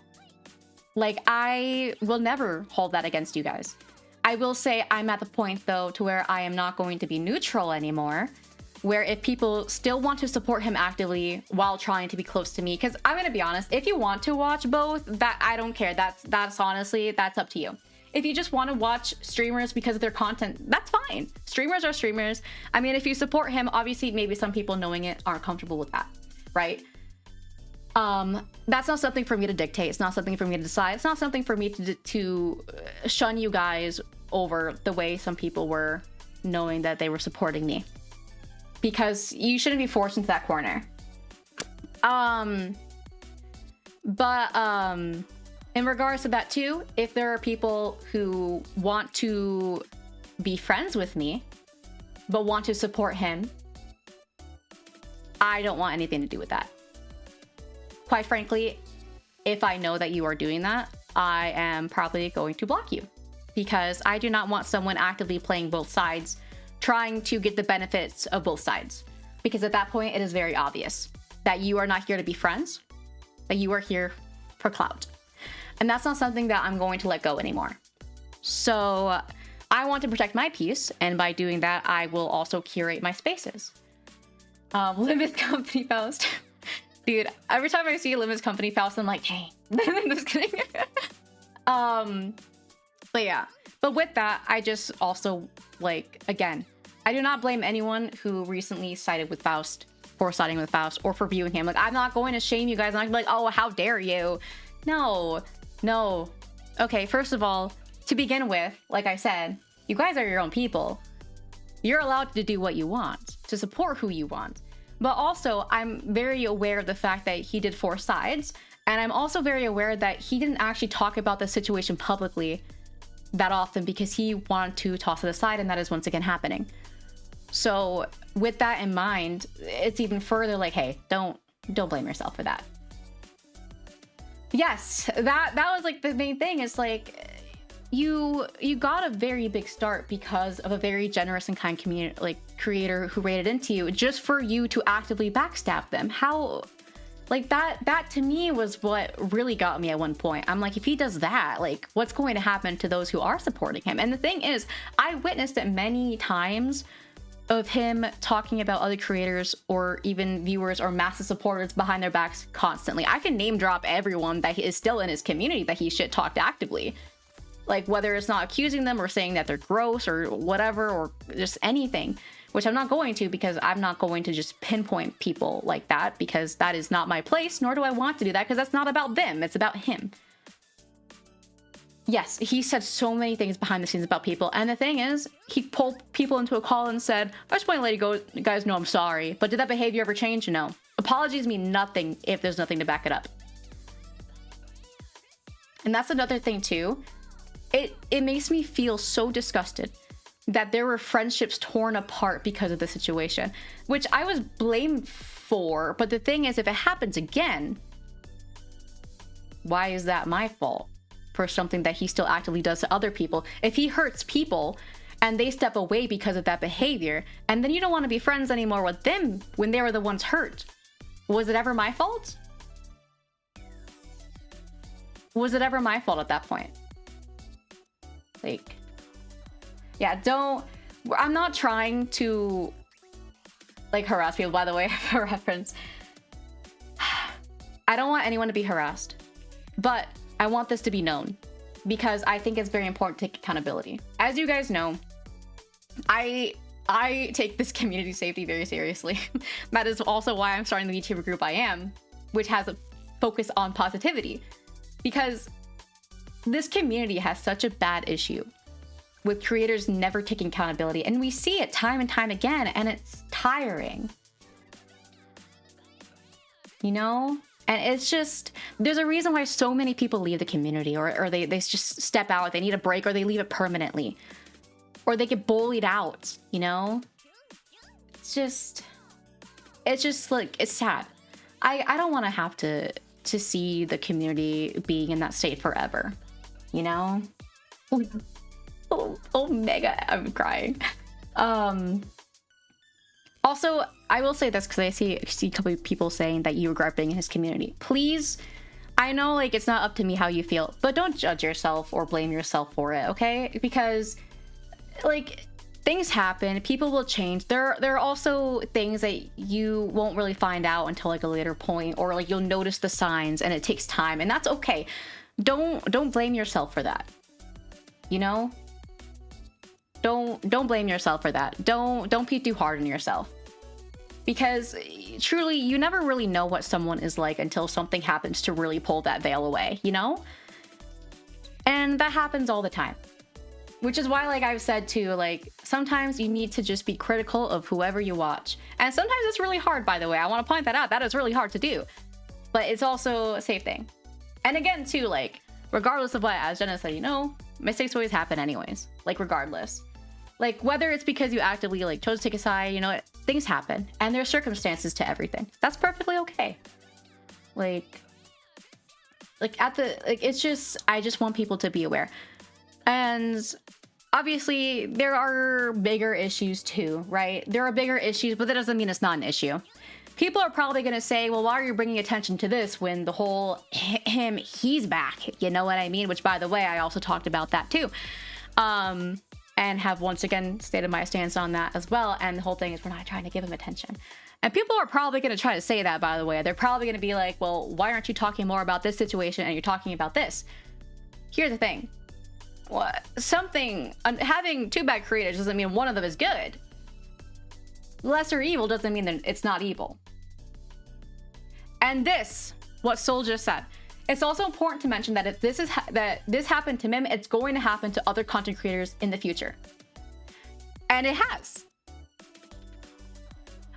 Like, I will never hold that against you guys. I will say I'm at the point, though, to where I am not going to be neutral anymore, where if people still want to support him actively while trying to be close to me, because I'm going to be honest, if you want to watch both, that I don't care. That's honestly, that's up to you. If you just want to watch streamers because of their content, that's fine. Streamers are streamers. I mean, if you support him, obviously, maybe some people knowing it aren't comfortable with that, right? That's not something for me to dictate. It's not something for me to decide. It's not something for me to shun you guys over the way some people were knowing that they were supporting me. Because you shouldn't be forced into that corner. In regards to that too, if there are people who want to be friends with me, but want to support him, I don't want anything to do with that. Quite frankly, if I know that you are doing that, I am probably going to block you. Because I do not want someone actively playing both sides, trying to get the benefits of both sides. Because at that point, it is very obvious that you are not here to be friends, that you are here for clout. And that's not something that I'm going to let go anymore. So I want to protect my peace, and by doing that, I will also curate my spaces. Limit Company Faust. Dude, every time I see Limit Company Faust, I'm like, hey. I'm just kidding. But yeah. But with that, I just also, like, again, I do not blame anyone who recently sided with Faust for siding with Faust or for viewing him. Like, I'm not going to shame you guys. I'm not like, oh, how dare you? No. Okay, first of all, to begin with, like I said, you guys are your own people. You're allowed to do what you want, to support who you want. But also, I'm very aware of the fact that he did 4 sides. And I'm also very aware that he didn't actually talk about the situation publicly that often because he wanted to toss it aside, and that is once again happening. So with that in mind, it's even further like, hey, don't blame yourself for that. Yes, that was like the main thing. Is like you got a very big start because of a very generous and kind community, like, creator who rated into you, just for you to actively backstab them. How, like, that to me was what really got me at one point. I'm like, if he does that, like, what's going to happen to those who are supporting him? And the thing is, I witnessed it many times of him talking about other creators or even viewers or massive supporters behind their backs constantly. I can name drop everyone that is still in his community that he shit talked actively. Like, whether it's not accusing them or saying that they're gross or whatever, or just anything, which I'm not going to, because I'm not going to just pinpoint people like that, because that is not my place, nor do I want to do that, because that's not about them, it's about him. yes, he said so many things behind the scenes about people. And the thing is, he pulled people into a call and said, I just want to let you guys know I'm sorry. But did that behavior ever change? No. Apologies mean nothing if there's nothing to back it up. And that's another thing too. It makes me feel so disgusted that there were friendships torn apart because of the situation, which I was blamed for. But the thing is, if it happens again, why is that my fault for something that he still actively does to other people? If he hurts people and they step away because of that behavior, and then you don't want to be friends anymore with them when they were the ones hurt, was it ever my fault? Was it ever my fault at that point? Like, yeah, I'm not trying to like harass people, by the way, for reference. I don't want anyone to be harassed, but I want this to be known because I think it's very important to take accountability. As you guys know, I take this community safety very seriously. That is also why I'm starting the VTuber group I am, which has a focus on positivity, because this community has such a bad issue with creators never taking accountability, and we see it time and time again, and it's tiring. You know? And it's just, there's a reason why so many people leave the community, or they just step out, they need a break, or they leave it permanently. Or they get bullied out, you know? It's just like, it's sad. I don't want to have to see the community being in that state forever, you know? Oh, mega, I'm crying. Also, I will say this because I see a couple of people saying that you regret being in his community. Please, I know like it's not up to me how you feel, but don't judge yourself or blame yourself for it, okay? Because like things happen, people will change. There are also things that you won't really find out until like a later point, or like you'll notice the signs and it takes time, and that's okay. Don't blame yourself for that. You know? Don't blame yourself for that. Don't be too hard on yourself. Because truly, you never really know what someone is like until something happens to really pull that veil away, you know? And that happens all the time. Which is why, like I've said too, like sometimes you need to just be critical of whoever you watch. And sometimes it's really hard, by the way. I want to point that out. That is really hard to do. But it's also a safe thing. And again, too, like, regardless of what, as Jenna said, you know, mistakes always happen anyways. Like, regardless. Like, whether it's because you actively, like, chose to take a side, you know, things happen. And there's circumstances to everything. That's perfectly okay. It's just, I just want people to be aware. And obviously, there are bigger issues too, right? There are bigger issues, but that doesn't mean it's not an issue. People are probably going to say, well, why are you bringing attention to this when the whole he's back? You know what I mean? Which, by the way, I also talked about that too. And have once again stated my stance on that as well. And the whole thing is we're not trying to give him attention. And people are probably going to try to say that, by the way. They're probably going to be like, well, why aren't you talking more about this situation and you're talking about this? Here's the thing. Having two bad creators doesn't mean one of them is good. Lesser evil doesn't mean that it's not evil. And this, what Soul just said, it's also important to mention that if this happened to Mim, it's going to happen to other content creators in the future. And it has.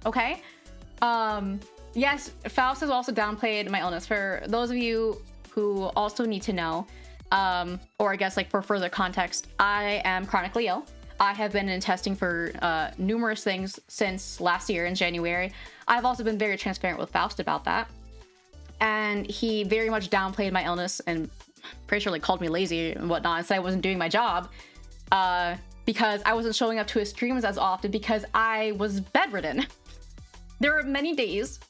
Okay? Yes, Faust has also downplayed my illness. For those of you who also need to know, or I guess like for further context, I am chronically ill. I have been in testing for numerous things since last year in January. I've also been very transparent with Faust about that. And he very much downplayed my illness and pretty sure like called me lazy and whatnot and said I wasn't doing my job because I wasn't showing up to his streams as often because I was bedridden. There were many days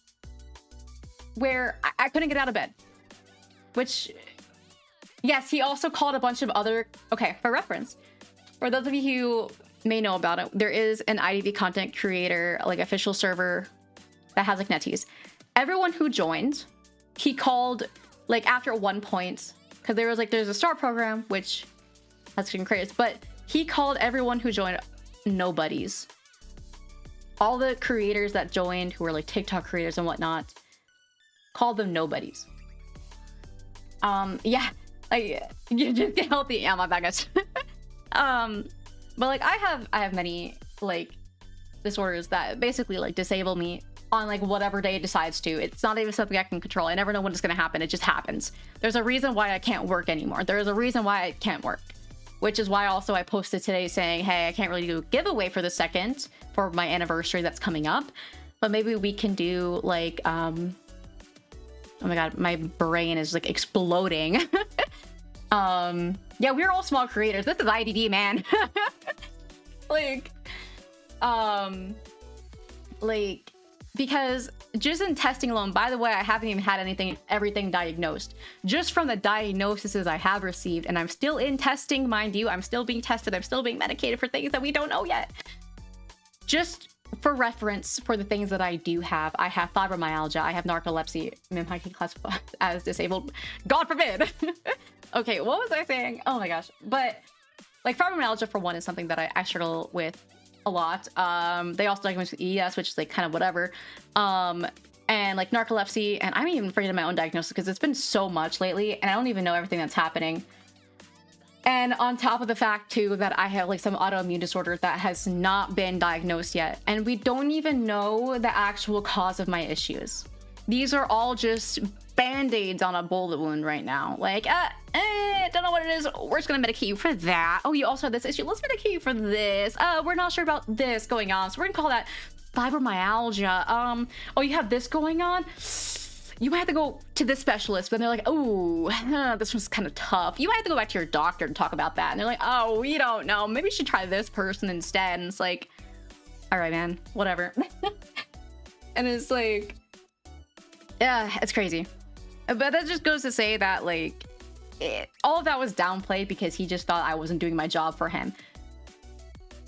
where I couldn't get out of bed, which, yes, he also called a bunch of other, okay, for reference, for those of you who may know about it, there is an IDV content creator, like official server that has like NetEase. Everyone who joined, he called, like after one point, because there's a star program, which has been created, but he called everyone who joined nobodies. All the creators that joined who were like TikTok creators and whatnot, called them nobodies. Yeah, Like, you just get healthy. Yeah, my bad, guys. But like I have many like disorders that basically like disable me on like whatever day it decides to. It's not even something I can control. I never know when it's gonna happen. It just happens. There's a reason why I can't work anymore. There's a reason why I can't work, which is why also I posted today saying, hey, I can't really do a giveaway for the 2nd for my anniversary that's coming up, but maybe we can do like oh my god, my brain is like exploding. Yeah, we're all small creators. This is IDV, man. like because just in testing alone, by the way, I haven't even had everything diagnosed. Just from the diagnoses I have received, and I'm still in testing, mind you, I'm still being tested, I'm still being medicated for things that we don't know yet. Just for reference, for the things that I do have, I have fibromyalgia, I have narcolepsy, I can classify as disabled. God forbid! Okay, what was I saying? Oh my gosh. But like fibromyalgia for one is something that I struggle with a lot. They also diagnosed with ES, which is like kind of whatever. And like narcolepsy, and I'm even afraid of my own diagnosis because it's been so much lately and I don't even know everything that's happening. And on top of the fact too that I have like some autoimmune disorder that has not been diagnosed yet, and we don't even know the actual cause of my issues. These are all just band-aids on a bullet wound right now. Like, don't know what it is. We're just gonna medicate you for that. Oh, you also have this issue. Let's medicate you for this. We're not sure about this going on, so we're gonna call that fibromyalgia. Oh, you have this going on? You might have to go to this specialist. But they're like, oh, this was kind of tough. You might have to go back to your doctor and talk about that. And they're like, oh, we don't know. Maybe you should try this person instead. And it's like, all right, man, whatever. And it's like, yeah, it's crazy. But that just goes to say that like all of that was downplayed because he just thought I wasn't doing my job for him.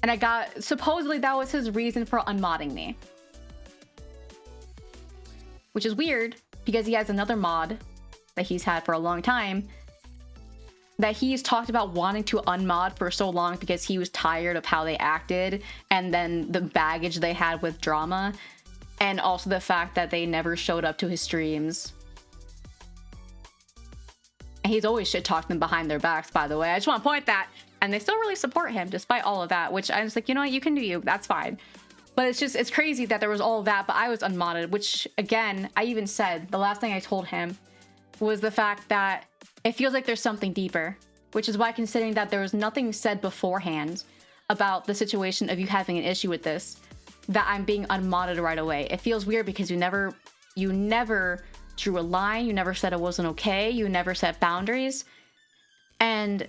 And I got, supposedly that was his reason for unmodding me. Which is weird because he has another mod that he's had for a long time that he's talked about wanting to unmod for so long because he was tired of how they acted and then the baggage they had with drama, and also the fact that they never showed up to his streams. And he's always shit-talked them behind their backs, by the way. I just want to point that. And they still really support him despite all of that, which I was like, you know what, you can do you, that's fine. But it's crazy that there was all of that, but I was unmodded, which again, I even said, the last thing I told him was the fact that it feels like there's something deeper, which is why, considering that there was nothing said beforehand about the situation of you having an issue with this, that I'm being unmodded right away. It feels weird because you never drew a line, you never said it wasn't okay, you never set boundaries, and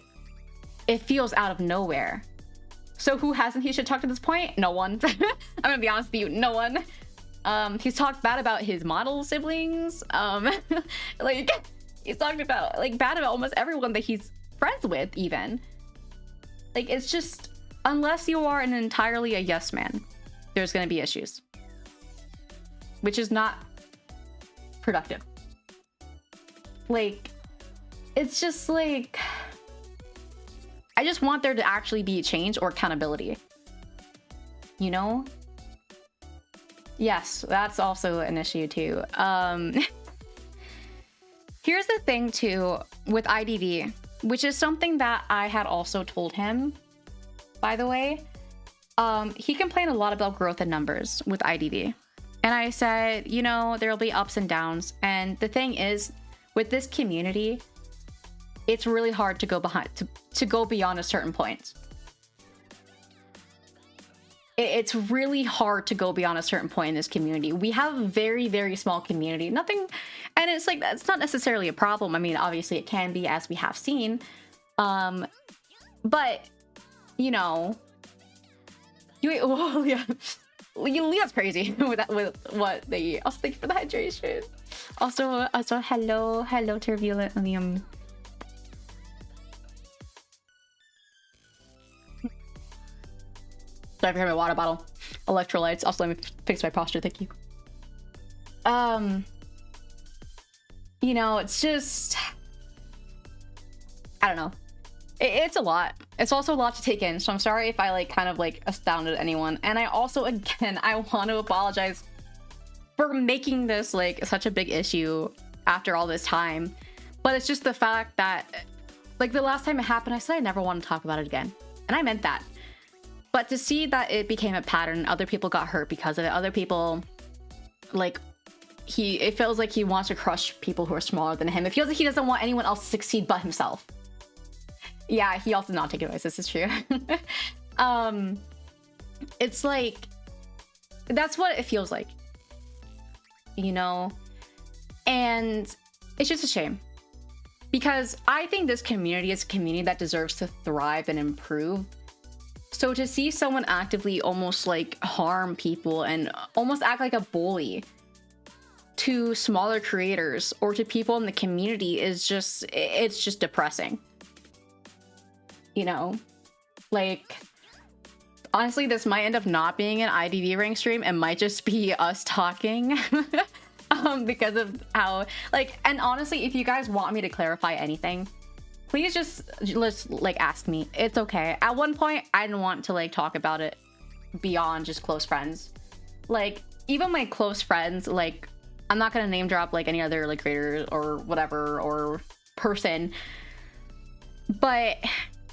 it feels out of nowhere. So who hasn't he should talk to this point? No one. I'm gonna be honest with you, no one. He's talked bad about his model siblings. Like he's talked about like bad about almost everyone that he's friends with even. Like it's just, unless you are an entirely a yes man, there's gonna be issues. Which is not productive. Like, it's just like, I just want there to actually be change or accountability. You know? Yes, that's also an issue too. Here's the thing too with IDV, which is something that I had also told him, by the way. He complained a lot about growth in numbers with IDV. And I said, you know, there'll be ups and downs. And the thing is, with this community, it's really hard to go beyond a certain point. It's really hard to go beyond a certain point in this community. We have a very, very small community. Nothing, and it's like, that's not necessarily a problem. I mean, obviously it can be, as we have seen. But, you know, Leah's crazy with what they eat. Also, thank you for the hydration. Also, hello, turbulent Liam. Sorry for my water bottle. Electrolytes. Also, let me fix my posture. Thank you. You know, it's just, I don't know. It's a lot. It's also a lot to take in. So I'm sorry if I like kind of like astounded anyone. And I also, again, I want to apologize for making this like such a big issue after all this time. But it's just the fact that Like the last time it happened, I said I never want to talk about it again. And I meant that. But to see that it became a pattern, other people got hurt because of it. Other people, like, it feels like he wants to crush people who are smaller than him. It feels like he doesn't want anyone else to succeed but himself. Yeah, he also did not take advice. This is true. It's like, that's what it feels like, you know? And it's just a shame. Because I think this community is a community that deserves to thrive and improve. So to see someone actively almost like harm people and almost act like a bully to smaller creators or to people in the community is just, it's just depressing. You know, like, honestly, this might end up not being an IDV rank stream. It might just be us talking because of how, like, and honestly, if you guys want me to clarify anything, please just like ask me. It's okay. At one point, I didn't want to like talk about it beyond just close friends. Like, even my close friends, like, I'm not gonna name drop like any other like creator or whatever or person, but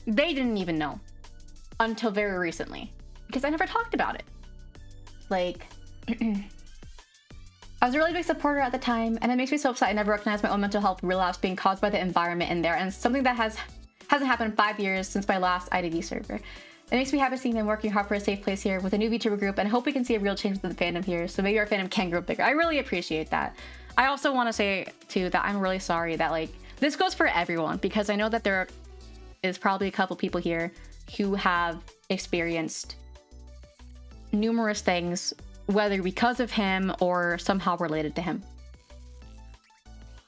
they didn't even know until very recently because I never talked about it. Like, I was a really big supporter at the time, and it makes me so upset I never recognized my own mental health relapse being caused by the environment in there, and something that hasn't happened in 5 years since my last IDV server. It makes me happy seeing them working hard for a safe place here with a new VTuber group, and I hope we can see a real change with the fandom here, so maybe our fandom can grow bigger. I really appreciate that. I also want to say, too, that I'm really sorry that, like, this goes for everyone, because I know that there is probably a couple people here who have experienced numerous things, whether because of him or somehow related to him.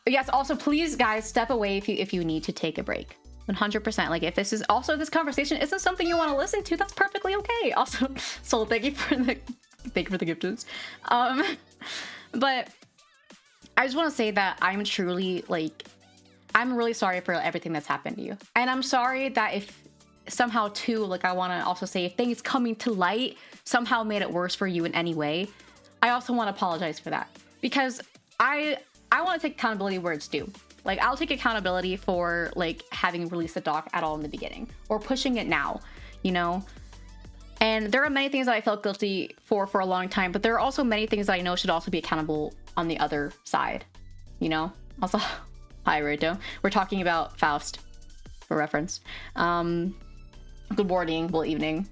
But yes, also, please, guys, step away if you need to take a break. 100%. Like, if this conversation isn't something you want to listen to, that's perfectly okay. Also, Soul, thank you for the gifts. But I just want to say that I'm truly, like, I'm really sorry for everything that's happened to you. And I'm sorry that if somehow too, like, I want to also say if things coming to light somehow made it worse for you in any way, I also want to apologize for that, because I want to take accountability where it's due. Like, I'll take accountability for like having released the doc at all in the beginning or pushing it now, you know? And there are many things that I felt guilty for a long time, but there are also many things that I know should also be accountable on the other side, you know? Also, hi, Rito. We're talking about Faust, for reference. Good morning, well, evening.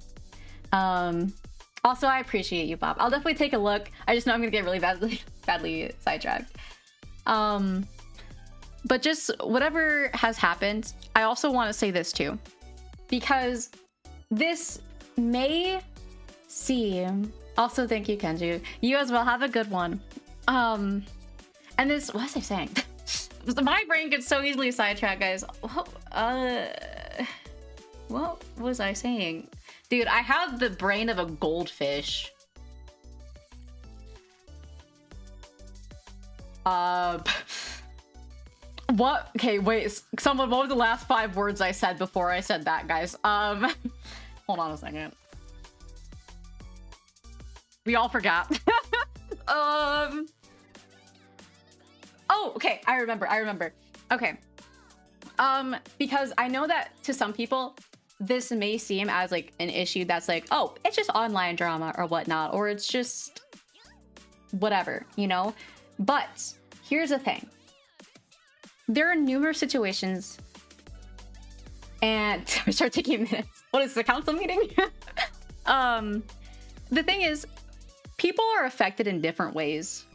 Also, I appreciate you, Bob. I'll definitely take a look. I just know I'm gonna get really badly sidetracked. But just whatever has happened, I also want to say this too, because this may seem, also thank you, Kenju, you as well, have a good one. And this, what was I saying? My brain gets so easily sidetracked, guys. What was I saying? Dude, I have the brain of a goldfish. What? Okay, wait. Someone, what were the last 5 words I said before I said that, guys? Hold on a second. We all forgot. Oh, okay. I remember. Okay. Because I know that to some people, this may seem as like an issue that's like, oh, it's just online drama or whatnot, or it's just whatever, you know? But here's the thing. There are numerous situations, and we start taking minutes. What is the council meeting? The thing is, people are affected in different ways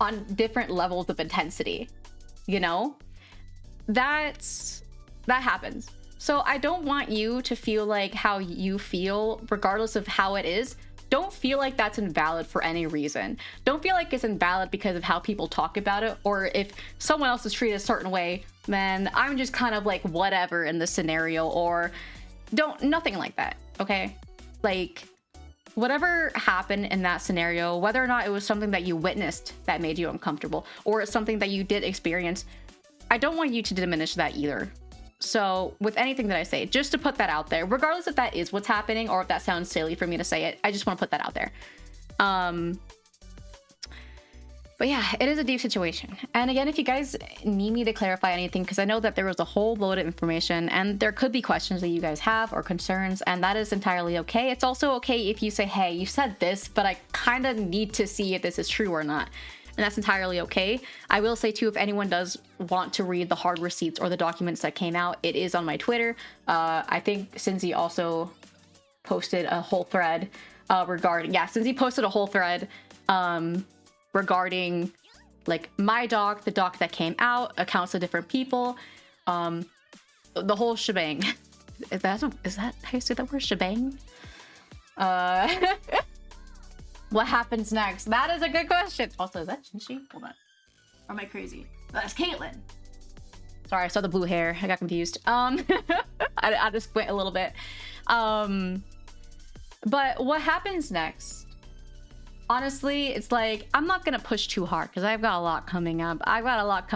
on different levels of intensity, you know? That happens. So I don't want you to feel like how you feel, regardless of how it is. Don't feel like that's invalid for any reason. Don't feel like it's invalid because of how people talk about it, or if someone else is treated a certain way, then I'm just kind of like whatever in this scenario, or nothing like that, okay? Like, whatever happened in that scenario, whether or not it was something that you witnessed that made you uncomfortable, or it's something that you did experience, I don't want you to diminish that either. So with anything that I say, just to put that out there, regardless if that is what's happening or if that sounds silly for me to say it, I just want to put that out there. But yeah, it is a deep situation. And again, if you guys need me to clarify anything, because I know that there was a whole load of information and there could be questions that you guys have or concerns, and that is entirely okay. It's also okay if you say, hey, you said this, but I kind of need to see if this is true or not. And that's entirely okay. I will say too, if anyone does want to read the hard receipts or the documents that came out, it is on my Twitter. I think Cincy also posted a whole thread regarding, Cincy posted a whole thread regarding like my doc, the doc that came out, accounts of different people, the whole shebang. Is that how you say that word, shebang? What happens next? That is a good question. Also, is that Shinshi? Hold on. Or am I crazy? That's Caitlyn. Sorry, I saw the blue hair. I got confused. I just went a little bit. But what happens next? Honestly, it's like, I'm not gonna push too hard because I've got a lot coming up. I got a lot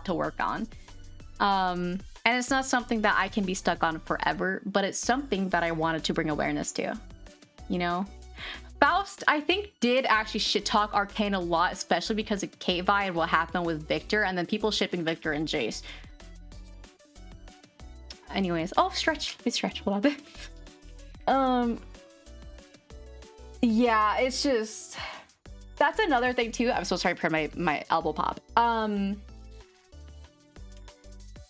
to work on. And it's not something that I can be stuck on forever, but it's something that I wanted to bring awareness to, you know? Faust, I think, did actually shit talk Arcane a lot, especially because of K-Vi and what happened with Victor, and then people shipping Victor and Jace. Anyways, oh, stretch. Let me stretch. Hold on. Yeah, it's just, that's another thing too. I'm so sorry for my elbow pop.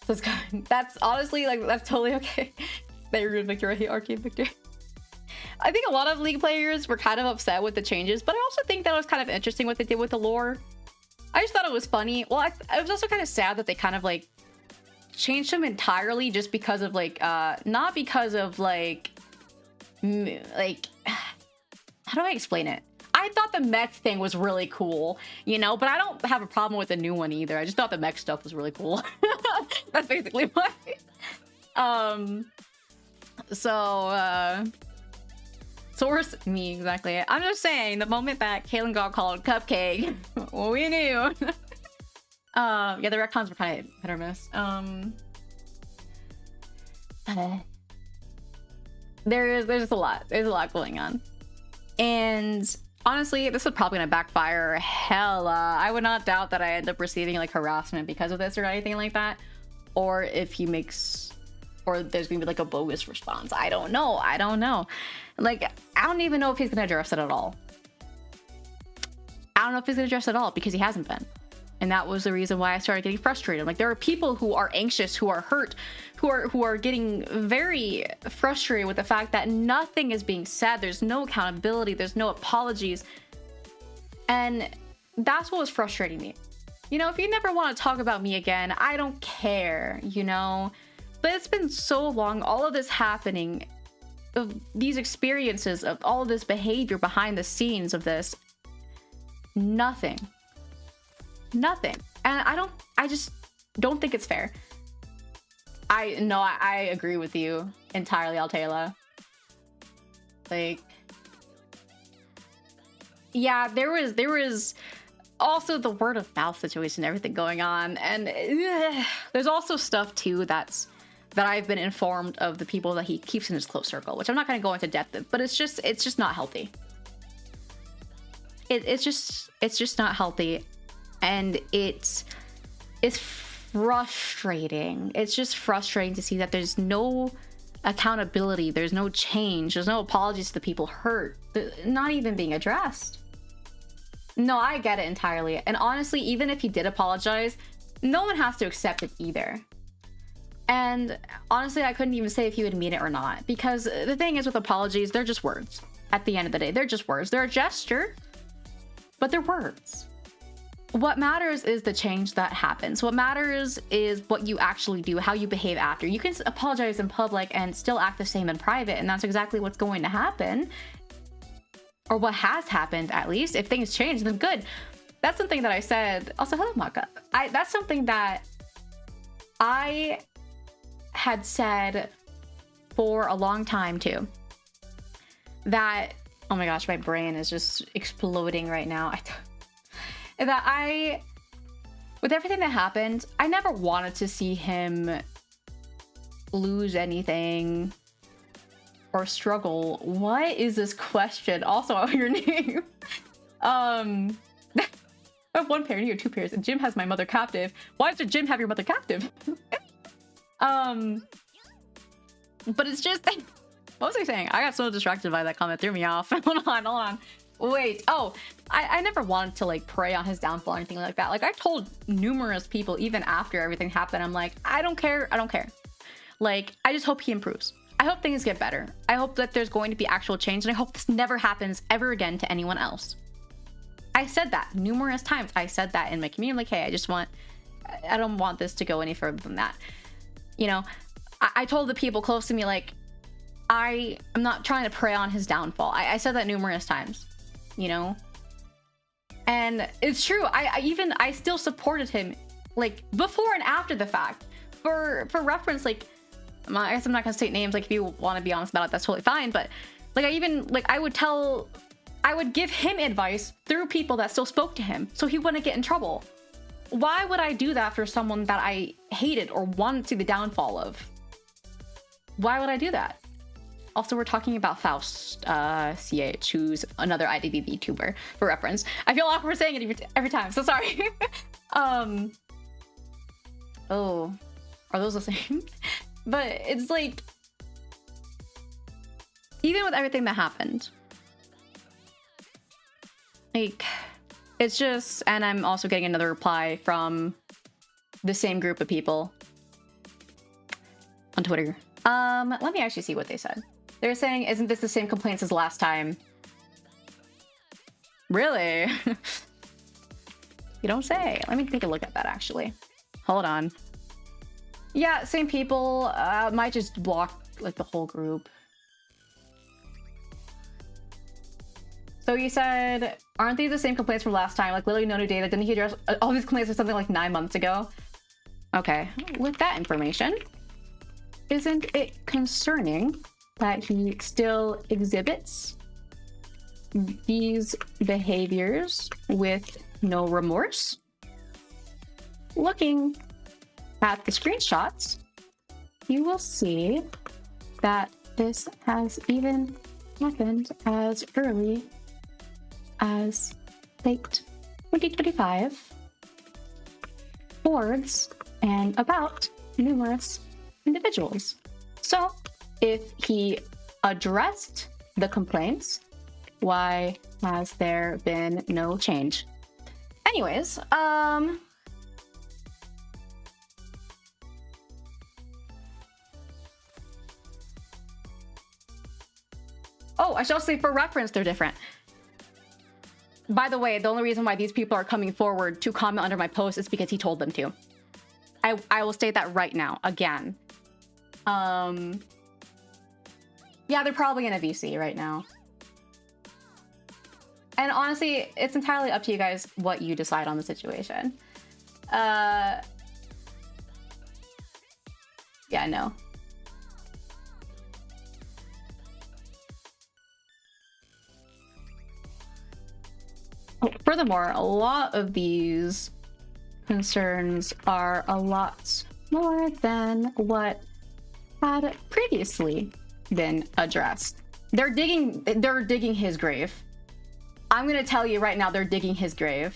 That's honestly, like, that's totally okay. That you're good, Victor. I hate Arcane Victor. I think a lot of League players were kind of upset with the changes, but I also think that was kind of interesting what they did with the lore. I just thought it was funny. Well, I was also kind of sad that they kind of like changed him entirely just because of like, not because of like, how do I explain it? I thought the mech thing was really cool, you know, but I don't have a problem with the new one either. I just thought the mech stuff was really cool. That's basically why. Source me, exactly. I'm just saying, the moment that Caitlyn got called Cupcake, we knew. Yeah, the retcons were kind of hit or miss. There's just a lot. There's a lot going on. And honestly, this is probably gonna backfire hella. I would not doubt that I end up receiving like harassment because of this or anything like that. Or if he makes, or there's gonna be like a bogus response. I don't know. Like, I don't even know if he's gonna address it at all. I don't know if he's gonna address it at all because he hasn't been. And that was the reason why I started getting frustrated. Like, there are people who are anxious, who are hurt, who are getting very frustrated with the fact that nothing is being said. There's no accountability. There's no apologies. And that's what was frustrating me. You know, if you never want to talk about me again, I don't care, you know? But it's been so long, all of this happening, of these experiences, of all of this behavior behind the scenes of this. Nothing. And I just don't think it's fair. I agree with you entirely, Altayla. Like, yeah, there was also the word of mouth situation, everything going on, and there's also stuff too that I've been informed of the people that he keeps in his close circle, which I'm not going to go into depth of, but it's just not healthy. It's just not healthy. And it's frustrating. It's just frustrating to see that there's no accountability, there's no change, there's no apologies to the people hurt, not even being addressed. No, I get it entirely. And honestly, even if he did apologize, no one has to accept it either. And honestly, I couldn't even say if he would mean it or not, because the thing is with apologies, they're just words. At the end of the day, they're just words. They're a gesture, but they're words. What matters is the change that happens. What matters is what you actually do, how you behave after. You can apologize in public and still act the same in private, and that's exactly what's going to happen. Or what has happened, at least. If things change, then good. That's something that I said. Also, hello, Maka. That's something that I had said for a long time, too. That, oh my gosh, my brain is just exploding right now. With everything that happened, I never wanted to see him lose anything or struggle. What is this question? Also, your name. I have one parent, you have two parents, and Jim has my mother captive. Why does Jim have your mother captive? But it's just, what was I saying? I got so distracted by that comment, threw me off. Hold on. Wait, oh, I never wanted to like prey on his downfall or anything like that. Like I told numerous people, even after everything happened, I'm like, I don't care. Like, I just hope he improves. I hope things get better. I hope that there's going to be actual change, and I hope this never happens ever again to anyone else. I said that numerous times. I said that in my community, like, hey, I don't want this to go any further than that. You know, I told the people close to me, like, I'm not trying to prey on his downfall. I said that numerous times, you know? And it's true. I still supported him, like, before and after the fact. For reference, like, I guess I'm not gonna state names, like, if you want to be honest about it, that's totally fine, but, like, I would give him advice through people that still spoke to him, so he wouldn't get in trouble. Why would I do that for someone that I hated or wanted to see the downfall of? Why would I do that? Also, we're talking about Faust, CH, who's another IDV VTuber, for reference. I feel awkward saying it every time, so sorry. Oh, are those the same? But it's like, even with everything that happened, like, it's just, and I'm also getting another reply from the same group of people on Twitter. Let me actually see what they said. They're saying, isn't this the same complaints as last time? Really? You don't say. Let me take a look at that, actually. Hold on. Yeah, same people. Might just block, like, the whole group. So you said, aren't these the same complaints from last time? Like, literally no new data. Didn't he address all these complaints or something like 9 months ago? Okay, with that information, isn't it concerning that he still exhibits these behaviors with no remorse? Looking at the screenshots, you will see that this has even happened as early as late 2025 towards and about numerous individuals. So if he addressed the complaints, why has there been no change? Anyways, oh, I shall say, for reference, they're different. By the way, the only reason why these people are coming forward to comment under my post is because he told them to. I will state that right now, again. Yeah, they're probably in a VC right now. And honestly, it's entirely up to you guys what you decide on the situation. Yeah, no. Furthermore, a lot of these concerns are a lot more than what had previously been addressed. They're digging his grave. I'm gonna tell you right now, they're digging his grave.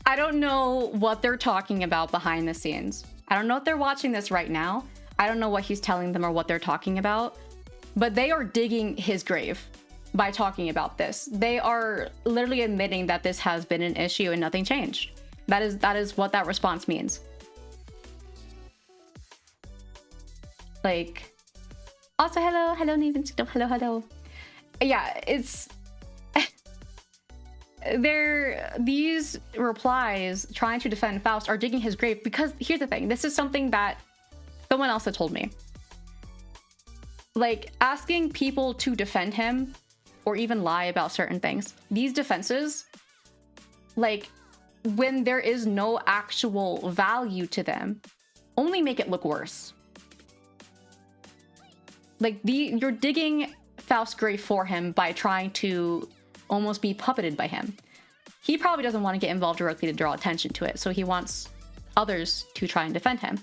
I don't know what they're talking about behind the scenes. I don't know if they're watching this right now. I don't know what he's telling them or what they're talking about, but they are digging his grave by talking about this. They are literally admitting that this has been an issue and nothing changed. That is what that response means. Like, also hello Nathan, hello. Yeah, it's these replies trying to defend Faust are digging his grave, because here's the thing, this is something that someone else had told me. Like, asking people to defend him or even lie about certain things, these defenses, like, when there is no actual value to them, only make it look worse. Like, you're digging Faust's grave for him by trying to almost be puppeted by him. He probably doesn't want to get involved directly to draw attention to it, so he wants others to try and defend him.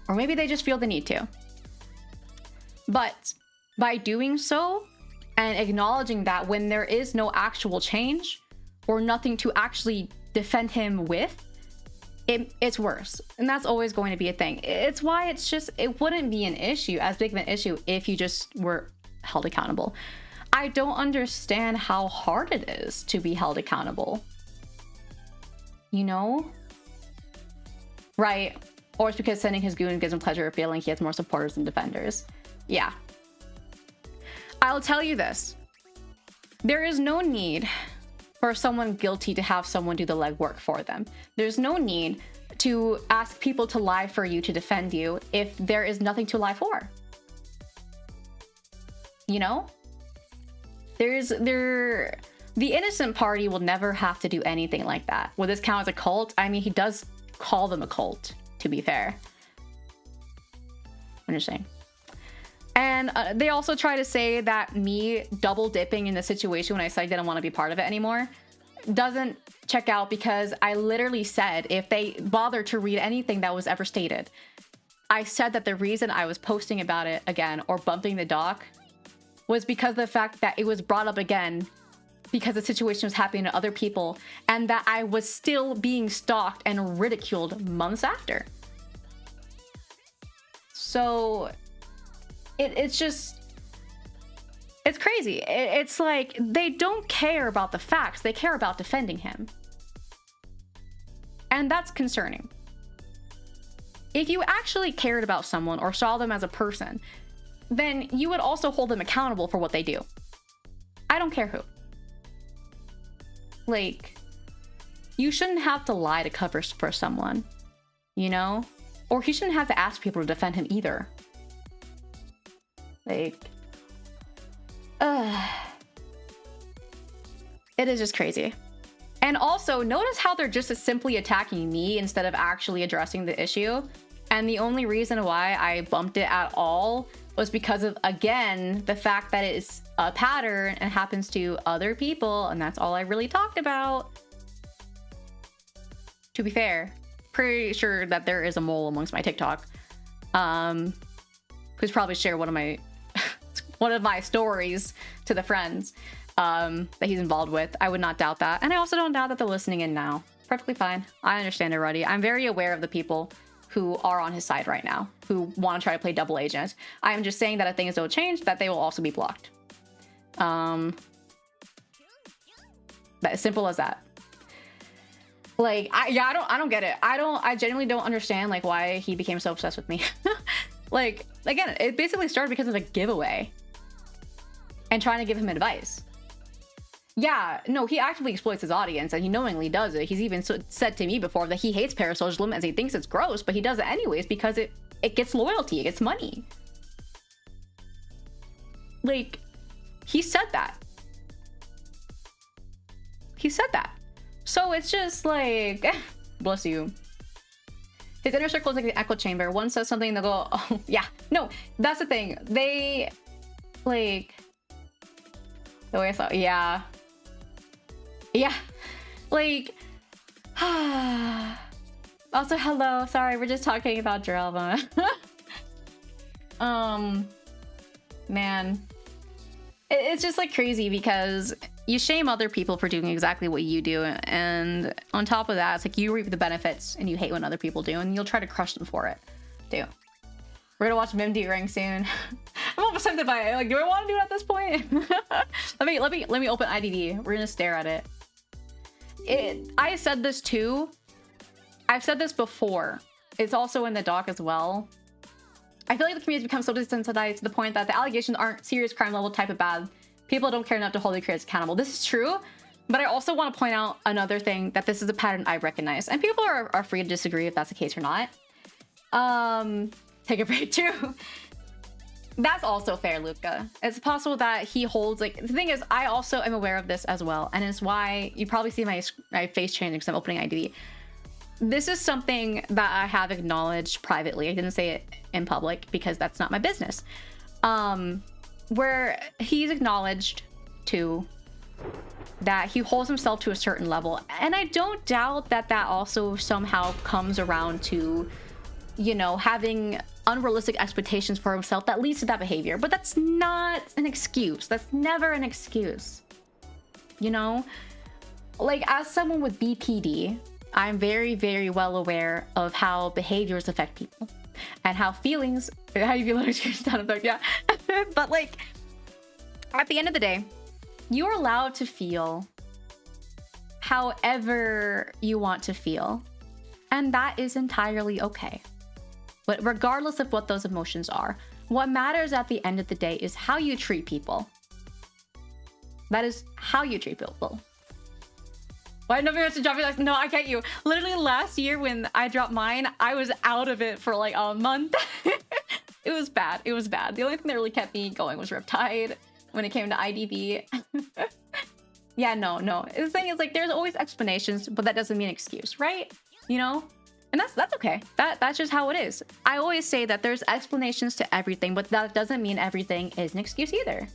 Or maybe they just feel the need to. But by doing so, and acknowledging that when there is no actual change or nothing to actually defend him with, it's worse. And that's always going to be a thing. It's why it's just, it wouldn't be an issue, as big of an issue, if you just were held accountable. I don't understand how hard it is to be held accountable. You know? Right. Or it's because sending his goon gives him pleasure of feeling he has more supporters than defenders. Yeah. I'll tell you this. There is no need for someone guilty to have someone do the legwork for them. There's no need to ask people to lie for you to defend you if there is nothing to lie for. You know? The innocent party will never have to do anything like that. Will this count as a cult? I mean, he does call them a cult, to be fair. Interesting. And they also try to say that me double dipping in the situation when I said I didn't want to be part of it anymore doesn't check out, because I literally said, if they bother to read anything that was ever stated, I said that the reason I was posting about it again or bumping the doc was because of the fact that it was brought up again because the situation was happening to other people, and that I was still being stalked and ridiculed months after. So it's just, it's crazy. It's like they don't care about the facts, they care about defending him. And that's concerning. If you actually cared about someone or saw them as a person, then you would also hold them accountable for what they do. I don't care who. Like, you shouldn't have to lie to cover for someone, you know? Or he shouldn't have to ask people to defend him either. Like, it is just crazy. And also, notice how they're just simply attacking me instead of actually addressing the issue. And the only reason why I bumped it at all was because of, again, the fact that it's a pattern and happens to other people, and that's all I really talked about. To be fair, pretty sure that there is a mole amongst my TikTok, who's probably shared one of my stories to the friends that he's involved with. I would not doubt that, and I also don't doubt that they're listening in now. Perfectly fine. I understand already. I'm very aware of the people who are on his side right now, who want to try to play double agent. I'm just saying that if things don't change, that they will also be blocked. That as simple as that. Like, I don't get it. I genuinely don't understand, like, why he became so obsessed with me. Like, again, it basically started because of a giveaway and trying to give him advice. Yeah, no, he actively exploits his audience, and he knowingly does it. He's even said to me before that he hates parasocialism as he thinks it's gross, but he does it anyways because it gets loyalty, it gets money. Like, he said that. He said that. So it's just like, bless you. His inner circle is like the echo chamber. One says something, they'll go, oh, yeah. No, that's the thing. They, like, the way I saw, yeah. Yeah. Like, also, hello. Sorry, we're just talking about drama. Man. It's just, like, crazy because you shame other people for doing exactly what you do, and on top of that, it's like you reap the benefits and you hate when other people do, and you'll try to crush them for it too. We're gonna watch Mimd Ring soon. I'm almost tempted by it. Like, do I want to do it at this point? let me open IDV. We're gonna stare at it. I said this too. I've said this before. It's also in the doc as well. I feel like the community has become so desensitized to the point that the allegations aren't serious crime level type of bad. People don't care enough to hold the creators accountable. This is true, but I also want to point out another thing, that this is a pattern I recognize, and people are free to disagree if that's the case or not. Take a break too. That's also fair, Luca. It's possible that he holds, like, the thing is, I also am aware of this as well, and it's why you probably see my face changing because I'm opening IDV. This is something that I have acknowledged privately. I didn't say it in public because that's not my business. Where he's acknowledged too that he holds himself to a certain level, and I don't doubt that that also somehow comes around to, you know, having unrealistic expectations for himself that leads to that behavior. But that's not an excuse. That's never an excuse. You know? Like, as someone with BPD, I'm very, very well aware of how behaviors affect people. And how feelings, how you feel like your sound effect, yeah. But like, at the end of the day, you're allowed to feel however you want to feel. And that is entirely okay. But regardless of what those emotions are, what matters at the end of the day is how you treat people. That is how you treat people. Why nobody wants to drop it? Like, no, I get you. Literally last year when I dropped mine, I was out of it for like a month. It was bad. It was bad. The only thing that really kept me going was Riptide when it came to IDV. Yeah, no. The thing is, like, there's always explanations, but that doesn't mean excuse, right? You know? And that's okay. That's just how it is. I always say that there's explanations to everything, but that doesn't mean everything is an excuse either.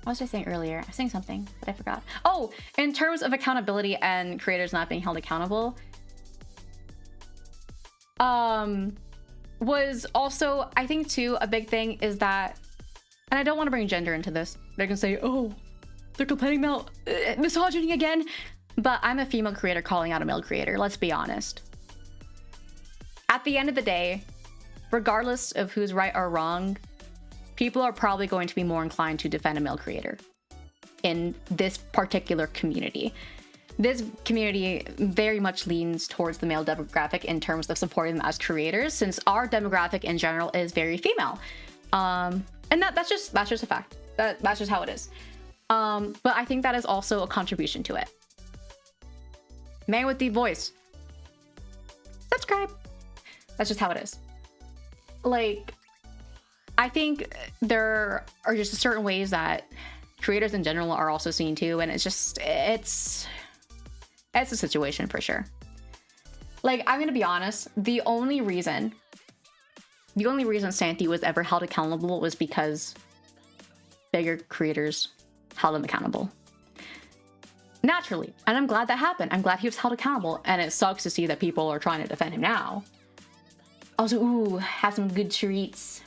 What was I saying earlier? I was saying something, but I forgot. Oh, in terms of accountability and creators not being held accountable, was also, I think too, a big thing is that, and I don't want to bring gender into this. They're gonna say, oh, they're complaining about misogyny again. But I'm a female creator calling out a male creator. Let's be honest. At the end of the day, regardless of who's right or wrong, people are probably going to be more inclined to defend a male creator in this particular community. This community very much leans towards the male demographic in terms of supporting them as creators, since our demographic in general is very female. And that's just a fact. That's just how it is. But I think that is also a contribution to it. Man with deep voice. Subscribe. That's just how it is. Like, I think there are just certain ways that creators in general are also seen too, and it's a situation for sure. Like, I'm gonna be honest, the only reason Santi was ever held accountable was because bigger creators held him accountable. Naturally, and I'm glad that happened. I'm glad he was held accountable, and it sucks to see that people are trying to defend him now. Also, ooh, have some good treats.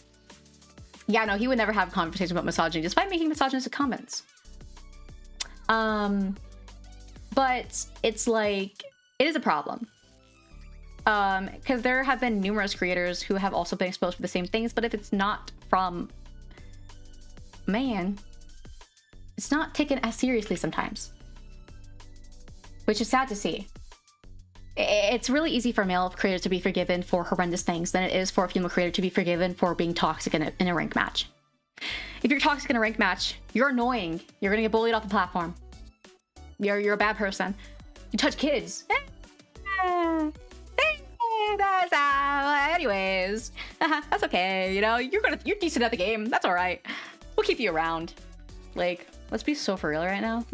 Yeah, no, he would never have a conversation about misogyny despite making misogynistic comments. But it's like, it is a problem. Because there have been numerous creators who have also been exposed for the same things, but if it's not from man, it's not taken as seriously sometimes. Which is sad to see. It's really easy for male creators to be forgiven for horrendous things than it is for a female creator to be forgiven for being toxic in a rank match. If you're toxic in a rank match, you're annoying. You're gonna get bullied off the platform. You're a bad person. You touch kids. Anyways, that's okay. You know, you're decent at the game. That's all right. We'll keep you around. Like, let's be so for real right now.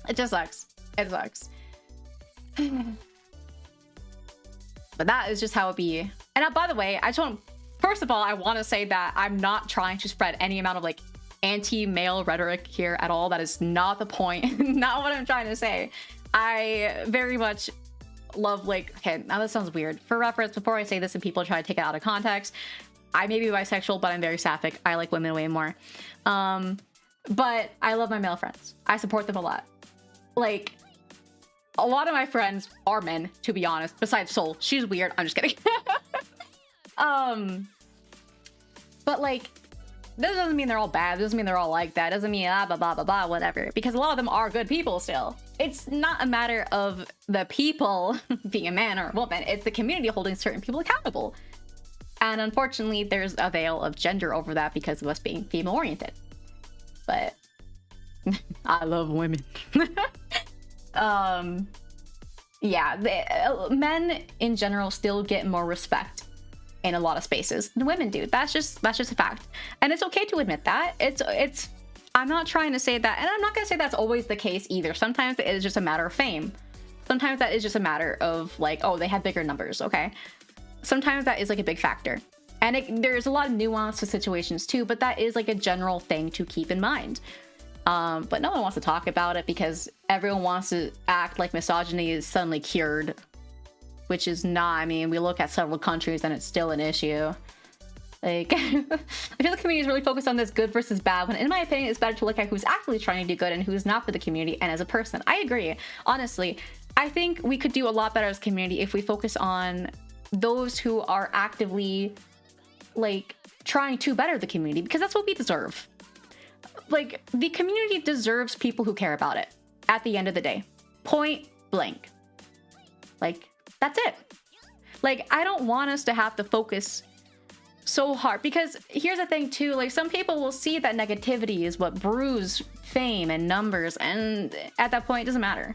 It just sucks. It sucks. But that is just how it be. And by the way, first of all, I want to say that I'm not trying to spread any amount of like anti-male rhetoric here at all. That is not the point. Not what I'm trying to say. I very much love, like, okay, now this sounds weird. For reference, before I say this and people try to take it out of context, I may be bisexual, but I'm very sapphic. I like women way more. But I love my male friends. I support them a lot. Like, a lot of my friends are men, to be honest, besides Soul. She's weird. I'm just kidding. But like, this doesn't mean they're all bad. It doesn't mean they're all like that. It doesn't mean blah, blah, blah, blah, whatever. Because a lot of them are good people still. It's not a matter of the people being a man or a woman. It's the community holding certain people accountable. And unfortunately, there's a veil of gender over that because of us being female-oriented. But I love women. Yeah, men in general still get more respect in a lot of spaces than women do. That's just a fact, and it's okay to admit that. It's I'm not trying to say that, and I'm not gonna say that's always the case either. Sometimes it is just a matter of fame. Sometimes that is just a matter of like, oh, they have bigger numbers. Okay, sometimes that is like a big factor, and there's a lot of nuance to situations too, but that is like a general thing to keep in mind. But no one wants to talk about it because everyone wants to act like misogyny is suddenly cured, which is not. I mean, we look at several countries and it's still an issue. Like, I feel the community is really focused on this good versus bad, when in my opinion, it's better to look at who's actually trying to do good and who's not for the community and as a person. I agree. Honestly, I think we could do a lot better as a community if we focus on those who are actively, like, trying to better the community, because that's what we deserve. Like, the community deserves people who care about it at the end of the day. Point blank. Like, that's it. Like, I don't want us to have to focus so hard, because here's the thing too, like, some people will see that negativity is what brews fame and numbers, and at that point it doesn't matter.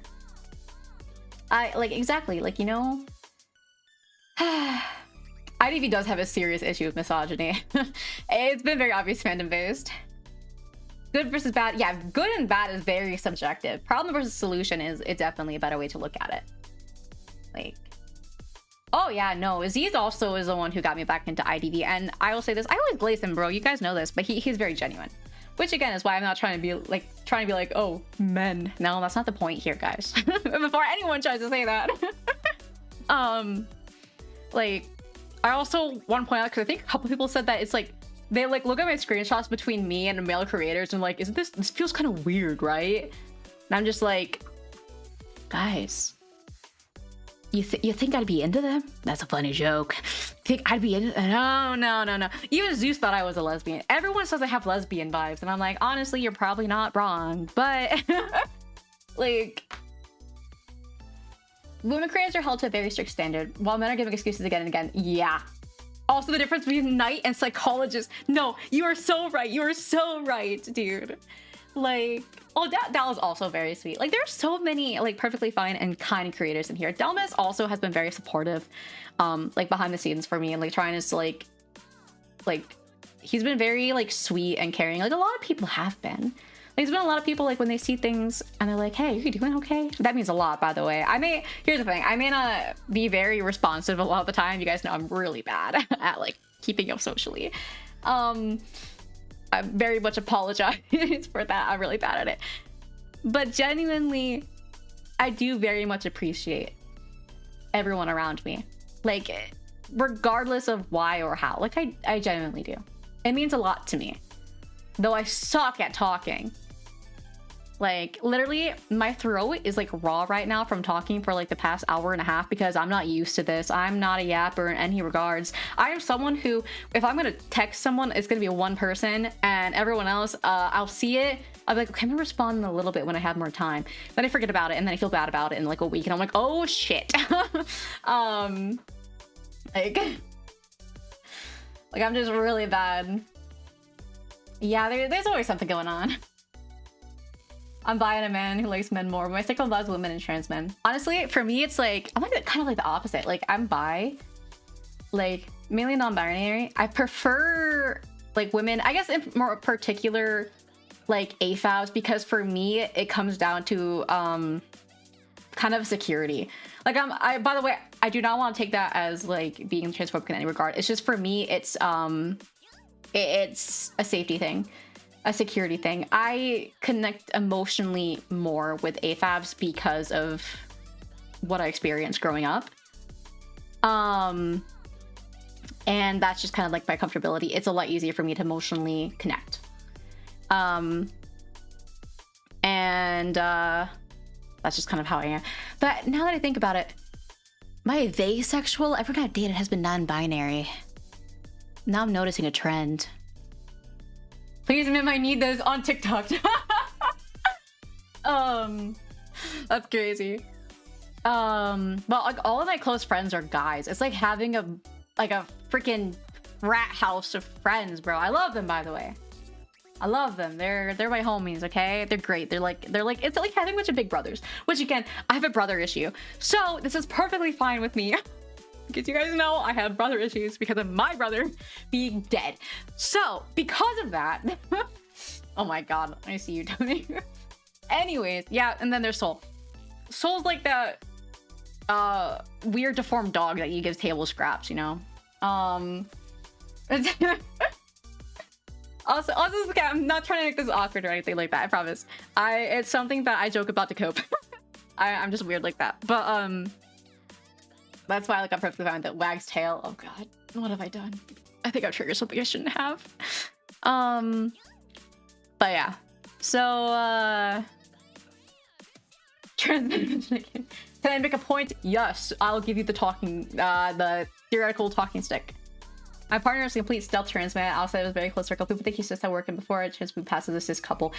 Exactly, like, you know, IDV does have a serious issue with misogyny. It's been very obvious fandom based. Good versus bad, yeah, good and bad is very subjective. Problem versus solution is definitely a better way to look at it. Like, oh yeah, no, Aziz also is the one who got me back into IDV, and I will say this, I always glaze him, bro, you guys know this, but he's very genuine. Which again is why I'm not trying to be like, oh, men. No, that's not the point here, guys. Before anyone tries to say that. Like, I also want to point out, because I think a couple people said that it's like, they like look at my screenshots between me and male creators and like, isn't this feels kind of weird, right? And I'm just like, guys, you think I'd be into them? That's a funny joke. Think I'd be into no. Even Zeus thought I was a lesbian. Everyone says I have lesbian vibes, and I'm like, honestly, you're probably not wrong, but like, women creators are held to a very strict standard, while men are giving excuses again and again. Yeah. Also, the difference between knight and psychologist. No, you are so right. You are so right, dude. Like, oh, that was also very sweet. Like, there's so many like perfectly fine and kind creators in here. Delmas also has been very supportive, like behind the scenes for me, and like trying to like he's been very like sweet and caring. Like, a lot of people have been. Like, there's been a lot of people like when they see things and they're like, hey, are you doing okay? That means a lot, by the way. Here's the thing, I may not be very responsive a lot of the time. You guys know I'm really bad at like keeping up socially. I very much apologize for that. I'm really bad at it. But genuinely, I do very much appreciate everyone around me. Like, regardless of why or how. Like, I genuinely do. It means a lot to me. Though I suck at talking. Like, literally, my throat is like raw right now from talking for like the past hour and a half, because I'm not used to this. I'm not a yapper in any regards. I am someone who, if I'm gonna text someone, it's gonna be one person, and everyone else, I'll see it. I'll be like, okay, I'm gonna respond in a little bit when I have more time. Then I forget about it, and then I feel bad about it in like a week, and I'm like, oh shit. Like I'm just really bad. Yeah, there's always something going on. I'm buying a man who likes men more, but my second loves women and trans men. Honestly, for me, it's like, I'm like kind of like the opposite. Like, I'm bi, like mainly non-binary. I prefer like women, I guess in more particular, like AFABs, because for me, it comes down to kind of security. Like, by the way, I do not want to take that as like being transphobic in any regard. It's just, for me, it's a safety thing, a security thing. I connect emotionally more with AFABs because of what I experienced growing up. And that's just kind of like my comfortability. It's a lot easier for me to emotionally connect. That's just kind of how I am. But now that I think about it, my asexual, everyone I've dated has been non-binary. Now I'm noticing a trend. Please admit I need this on TikTok. That's crazy. But like, all of my close friends are guys. It's like having a freaking rat house of friends, bro. I love them, by the way. I love them. They're my homies, okay? They're great. They're like it's like having a bunch of big brothers. Which, again, I have a brother issue, so this is perfectly fine with me. Because you guys know I have brother issues because of my brother being dead. So because of that, oh my god, I see you, Tony. Anyways, yeah, and then there's Soul. Soul's like that weird deformed dog that you give table scraps, you know? Also, okay, I'm not trying to make this awkward or anything like that. I promise. It's something that I joke about to cope. I'm just weird like that. But that's why like I'm perfectly fine with it. Wag's tail. Oh god, what have I done? I think I've triggered something I shouldn't have. But yeah. So can I make a point? Yes, I'll give you the the theoretical talking stick. My partner is a complete stealth transmat. Outside it was very close circle. People think he's just at work, and before it transmute passes this couple.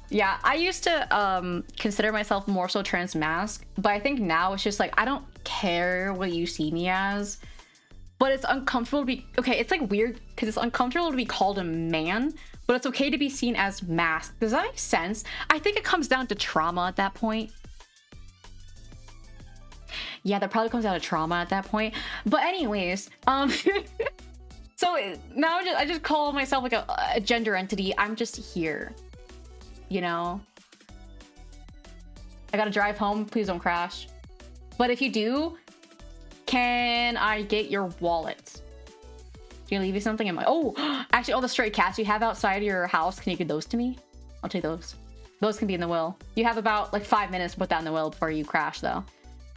Yeah, I used to consider myself more so transmask, but I think now it's just like I don't care what you see me as. But it's uncomfortable to be it's like weird because it's uncomfortable to be called a man, but it's okay to be seen as masked. Does that make sense? I think it comes down to trauma at that point. Yeah, that probably comes down to trauma at that point. But anyways, so now I just call myself like a gender entity. I'm just here, you know? I gotta drive home. Please don't crash. But if you do, can I get your wallet? Do you leave you something? I'm like, oh, actually, all the stray cats you have outside your house, can you give those to me? I'll take those. Those can be in the will. You have about like 5 minutes to put that in the will before you crash, though.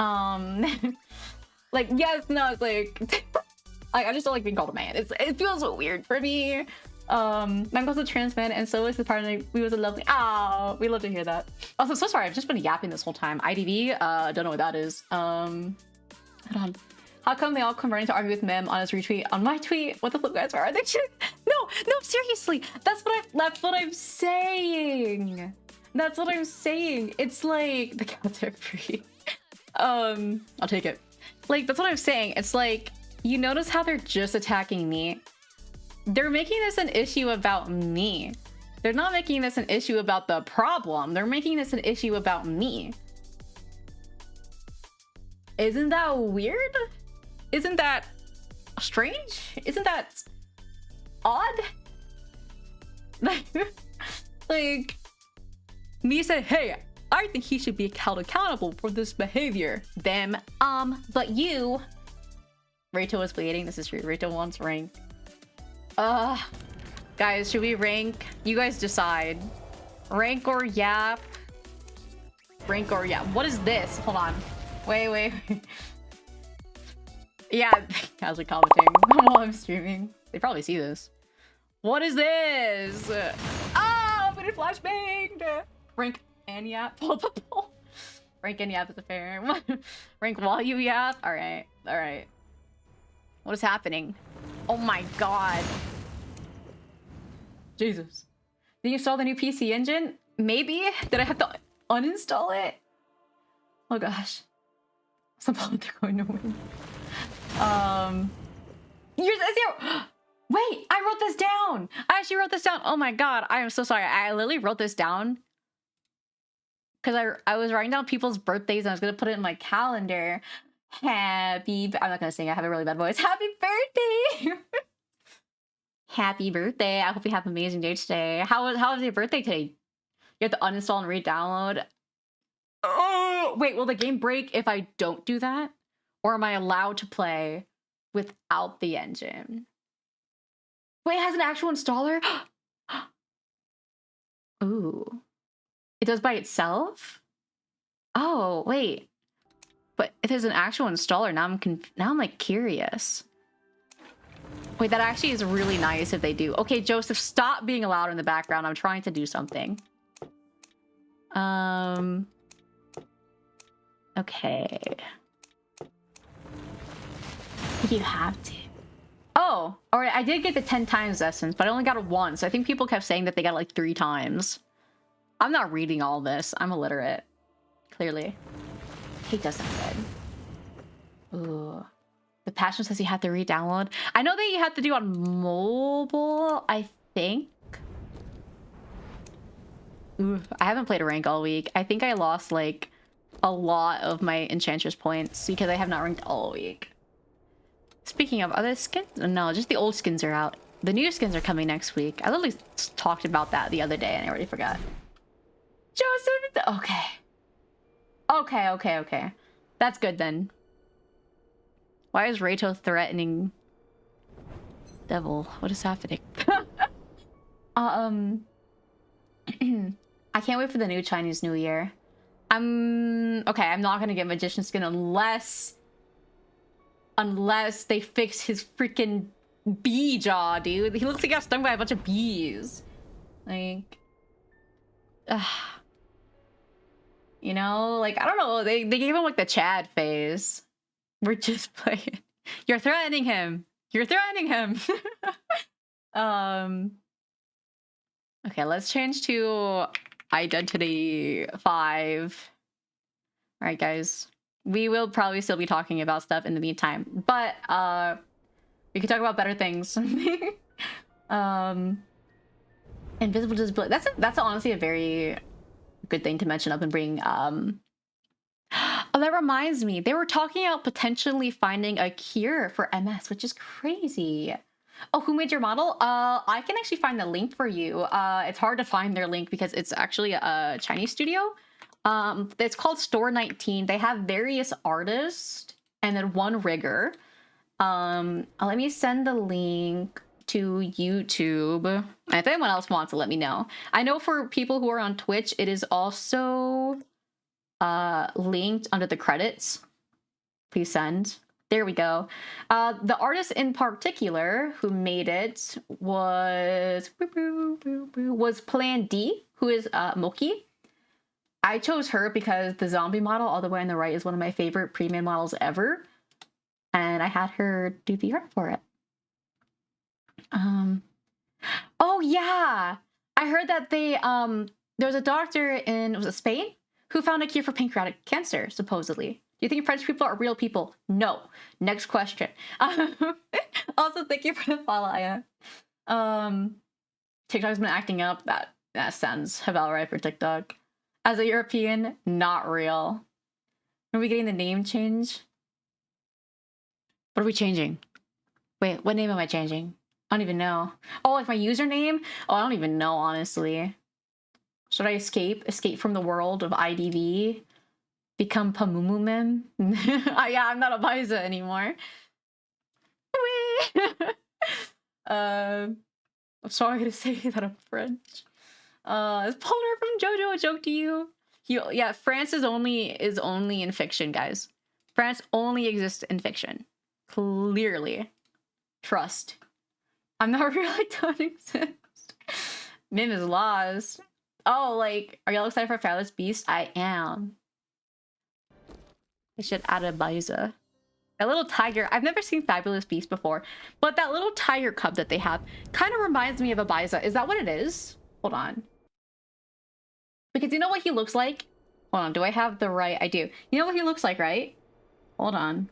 Like, yes, no, it's like... I just don't like being called a man. It feels so weird for me. Michael's a trans man, and so is his partner. We was a lovely. Oh, we love to hear that. Also, so sorry. I've just been yapping this whole time. IDV. Don't know what that is. Hold on. How come they all come running to argue with Mem on his retweet on my tweet? What the flip, guys? Are they? No, seriously. That's what I'm saying. That's what I'm saying. It's like the cats are free. I'll take it. Like that's what I'm saying. It's like. You notice how they're just attacking me? They're making this an issue about me. They're not making this an issue about the problem. They're making this an issue about me. Isn't that weird? Isn't that strange? Isn't that odd? Like, me said, hey, I think he should be held accountable for this behavior. Them, but you... Rachel was bleeding. This is true. Rachel wants rank. Guys, should we rank? You guys decide. Rank or yap? Rank or yap? What is this? Hold on. Wait. Yeah, guys are commenting while I'm streaming. They probably see this. What is this? Oh, but it flashbanged. Rank and yap. Rank and yap is a fair. Rank while you yap. All right. What is happening? Oh my god. Jesus. Did you install the new PC engine? Maybe? Did I have to uninstall it? Oh gosh. Somehow they're going to win. Wait, I wrote this down! I actually wrote this down. Oh my god, I am so sorry. I literally wrote this down. Because I was writing down people's birthdays and I was going to put it in my calendar. I'm not gonna sing, I have a really bad voice. Happy birthday! Happy birthday. I hope you have an amazing day today. How was your birthday today? You have to uninstall and re-download. Oh, wait, will the game break if I don't do that? Or am I allowed to play without the engine? Wait, it has an actual installer? Ooh. It does by itself? Oh, wait. But if there's an actual installer, now I'm like curious. Wait, that actually is really nice if they do. Okay, Joseph, stop being loud in the background. I'm trying to do something. Okay. You have to. Oh, all right. I did get the 10 times essence, but I only got it once. I think people kept saying that they got it like 3 times. I'm not reading all this. I'm illiterate. Clearly. He does that good. Ooh. The passion says you have to re-download. I know that you have to do on mobile, I think. Ooh, I haven't played a rank all week. I think I lost like a lot of my Enchantress points because I have not ranked all week. Speaking of other skins, no, just the old skins are out. The new skins are coming next week. I literally talked about that the other day and I already forgot. Joseph, okay. Okay. That's good then. Why is Rachel threatening Devil? What is happening? Um, I can't wait for the new Chinese New Year. Okay, I'm not gonna get magician skin unless they fix his freaking bee jaw, dude. He looks like he got stung by a bunch of bees. Like, you know, like, I don't know. They gave him like the Chad phase. We're just playing. You're threatening him. You're threatening him. Okay, let's change to identityv. All right, guys. We will probably still be talking about stuff in the meantime, but we could talk about better things. Invisible disability. That's honestly a very good thing to mention up and bring. Oh, that reminds me. They were talking about potentially finding a cure for MS, which is crazy. Oh, who made your model? I can actually find the link for you. It's hard to find their link because it's actually a Chinese studio. It's called Store 19. They have various artists and then one rigger. Let me send the link to YouTube. And if anyone else wants to, let me know. I know for people who are on Twitch, it is also linked under the credits. Please send. There we go. The artist in particular who made it was Plan D, who is Moki. I chose her because the zombie model all the way on the right is one of my favorite pre-made models ever. And I had her do the art for it. Oh yeah! I heard that there was a doctor in, was it Spain? Who found a cure for pancreatic cancer, supposedly. Do you think French people are real people? No. Next question. Also, thank you for the follow, Aya. TikTok's been acting up. That sounds about right for TikTok. As a European, not real. Are we getting the name change? What are we changing? Wait, what name am I changing? I don't even know. Oh, like my username? Oh, I don't even know, honestly. Should I escape? Escape from the world of IDV? Become Pamumumem? Yeah, I'm not a Biza anymore. I'm sorry to say that I'm French. Is Polar from JoJo a joke to you? Yeah, France is only in fiction, guys. France only exists in fiction. Clearly. Trust. I'm not really don't exist. Mim is lost. Oh, like, are y'all excited for Fabulous Beast? I am. I should add a Biza. That little tiger, I've never seen Fabulous Beast before, but that little tiger cub that they have kind of reminds me of a Biza. Is that what it is? Hold on. Because you know what he looks like? Hold on, do I have the right? I do. You know what he looks like, right? Hold on.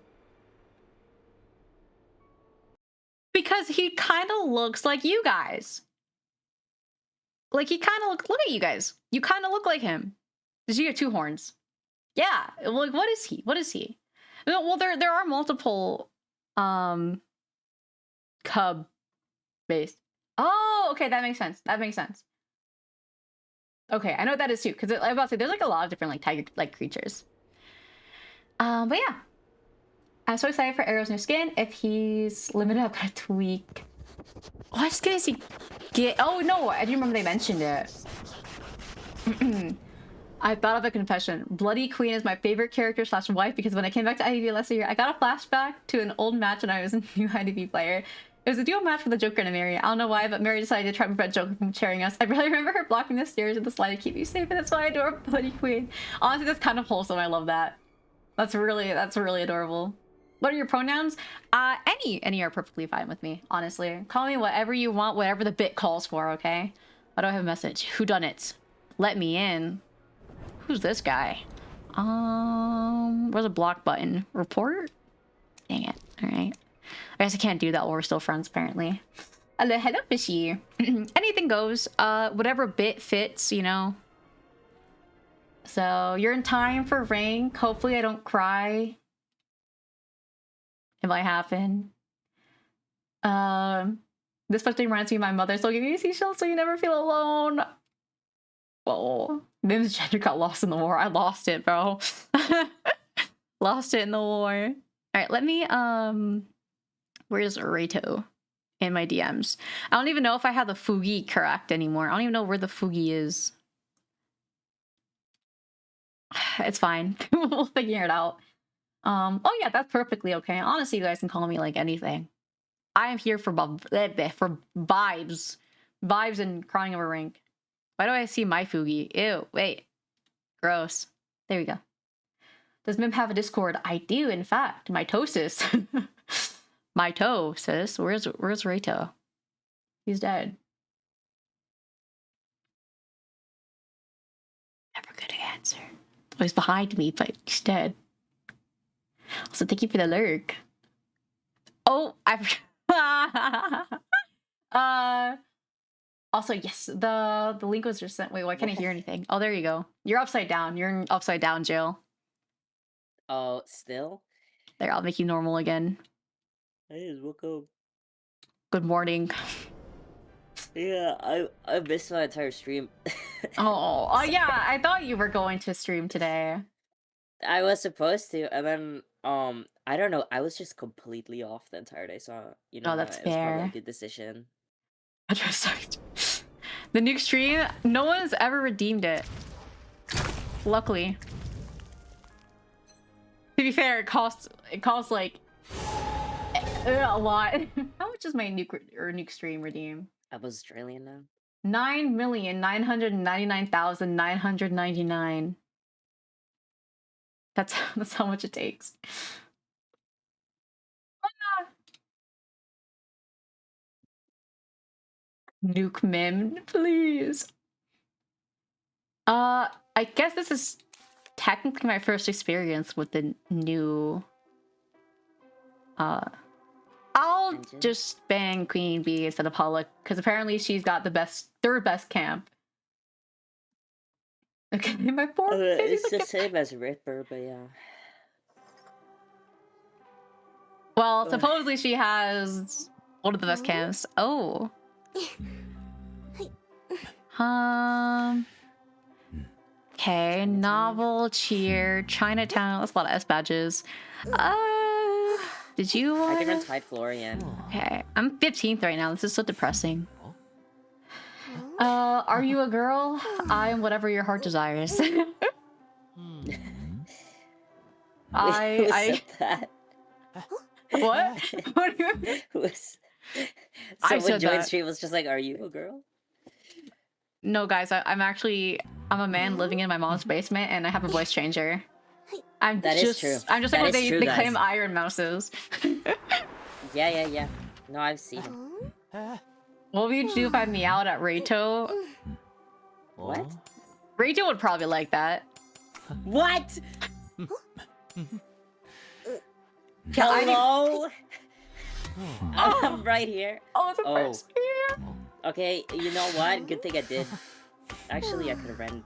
Because he kind of looks like you guys. Like, he kind of look at you guys. You kind of look like him. Does he have two horns? Yeah. Like, what is he? What is he? Well, there are multiple cub based. Oh, okay, that makes sense. That makes sense. Okay, I know what that is too, because I'm about to say there's like a lot of different like tiger-like creatures. But yeah. I'm so excited for Arrow's new skin. If he's limited, I'm gonna tweak. Oh, I was gonna see oh no, I do remember they mentioned it. I thought of a confession. Bloody Queen is my favorite character slash wife because when I came back to IDV last year, I got a flashback to an old match when I was a new IDV player. It was a duo match with the Joker and Mary. I don't know why, but Mary decided to try to prevent Joker from sharing us. I really remember her blocking the stairs with the slide to keep me safe, and that's why I adore Bloody Queen. Honestly, that's kind of wholesome. I love that. That's really adorable. What are your pronouns? Any are perfectly fine with me, honestly. Call me whatever you want, whatever the bit calls for, okay? Why do I have a message? Who done it? Let me in. Who's this guy? Where's a block button? Report? Dang it. Alright. I guess I can't do that while we're still friends, apparently. Hello, fishy. Anything goes. Whatever bit fits, you know? So, you're in time for rank. Hopefully I don't cry. It might happen. This especially reminds me of my mother. So give me a seashell so you never feel alone. Oh, Mim's gender got lost in the war. I lost it, bro. Lost it in the war. All right, let me, where's Reto? in my DMs. I don't even know if I have the Fugi correct anymore. I don't even know where the Fugi is. It's fine. We'll figure it out. Oh yeah, that's perfectly okay. Honestly, you guys can call me like anything. I am here for vibes. Vibes and crying over rank. Why do I see my Fugi? Ew, wait. Gross. There we go. Does Mim have a Discord? I do, in fact. Mitosis. Mitosis? Where's Reito? He's dead. Never good answer. Oh, he's behind me, but he's dead. Also, thank you for the lurk. Oh, also, yes, the link was just sent. Wait, why can't I hear anything? Oh, there you go. You're upside down. You're in upside down jail. Oh, still? There, I'll make you normal again. I just woke up. Good morning. Yeah, I missed my entire stream. Oh yeah, I thought you were going to stream today. I was supposed to, and then I don't know. I was just completely off the entire day, so you know, that's it was probably a fair. good decision. The nuke stream, no one's ever redeemed it. Luckily. To be fair, it costs like a lot. How much is my nuke stream redeem? I was Australian now. 9,999,999. That's how much it takes. Nuke Mim, please. I guess this is technically my first experience with the new I'll just ban Queen Bee instead of Pollock, because apparently she's got the third best camp. Okay, my poor it's the same as Ripper, but yeah. Well, supposedly she has one of the best camps. Oh. Okay, novel, cheer, Chinatown. That's a lot of S badges. Did you? I can run Tide Florian. Okay, I'm 15th right now. This is so depressing. Are you a girl? I am whatever your heart desires. I said that? What? What do you mean? Someone joined stream was just like, "Are you a girl?" No, guys, I'm a man living in my mom's basement, and I have a voice changer. That is true. I'm just like what they claim Iron Mouse is. Yeah. No, I've seen him. What would you do if I meowed at Reito? What? Reito would probably like that. What? Hello? I'm right here. Oh, the first. Okay, you know what? Good thing I did. Actually, I could have ran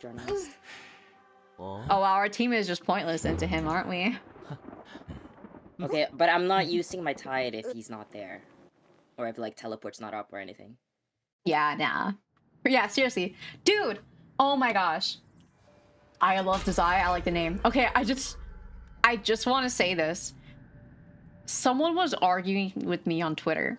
journalist. Oh wow, our team is just pointless into him, aren't we? Okay, but I'm not using my tide if he's not there. Or if, like, teleport's not up or anything. Yeah, nah. Yeah, seriously. Dude! Oh my gosh. I love Desai. I like the name. Okay, I just want to say this. Someone was arguing with me on Twitter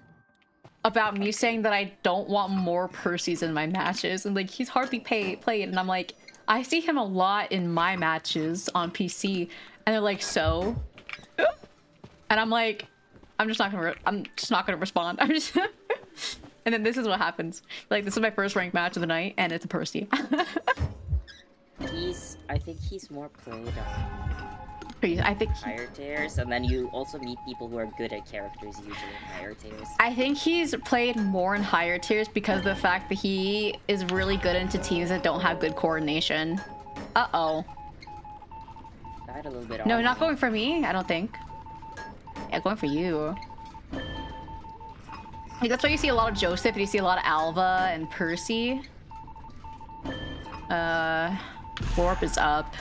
about me saying that I don't want more Percys in my matches. And, like, he's hardly played. And I'm like, I see him a lot in my matches on PC. And they're like, so? And I'm like, I'm just not gonna respond. I'm just and then this is what happens. Like, this is my first ranked match of the night, and it's a Percy. I think he's more played I think higher tiers, and then you also meet people who are good at characters usually in higher tiers. I think he's played more in higher tiers because of the fact that he is really good into teams that don't have good coordination. Uh-oh. Died a little bit. No, not going for me, I don't think. Yeah, going for you. Like, that's why you see a lot of Joseph and you see a lot of Alva and Percy. Warp is up.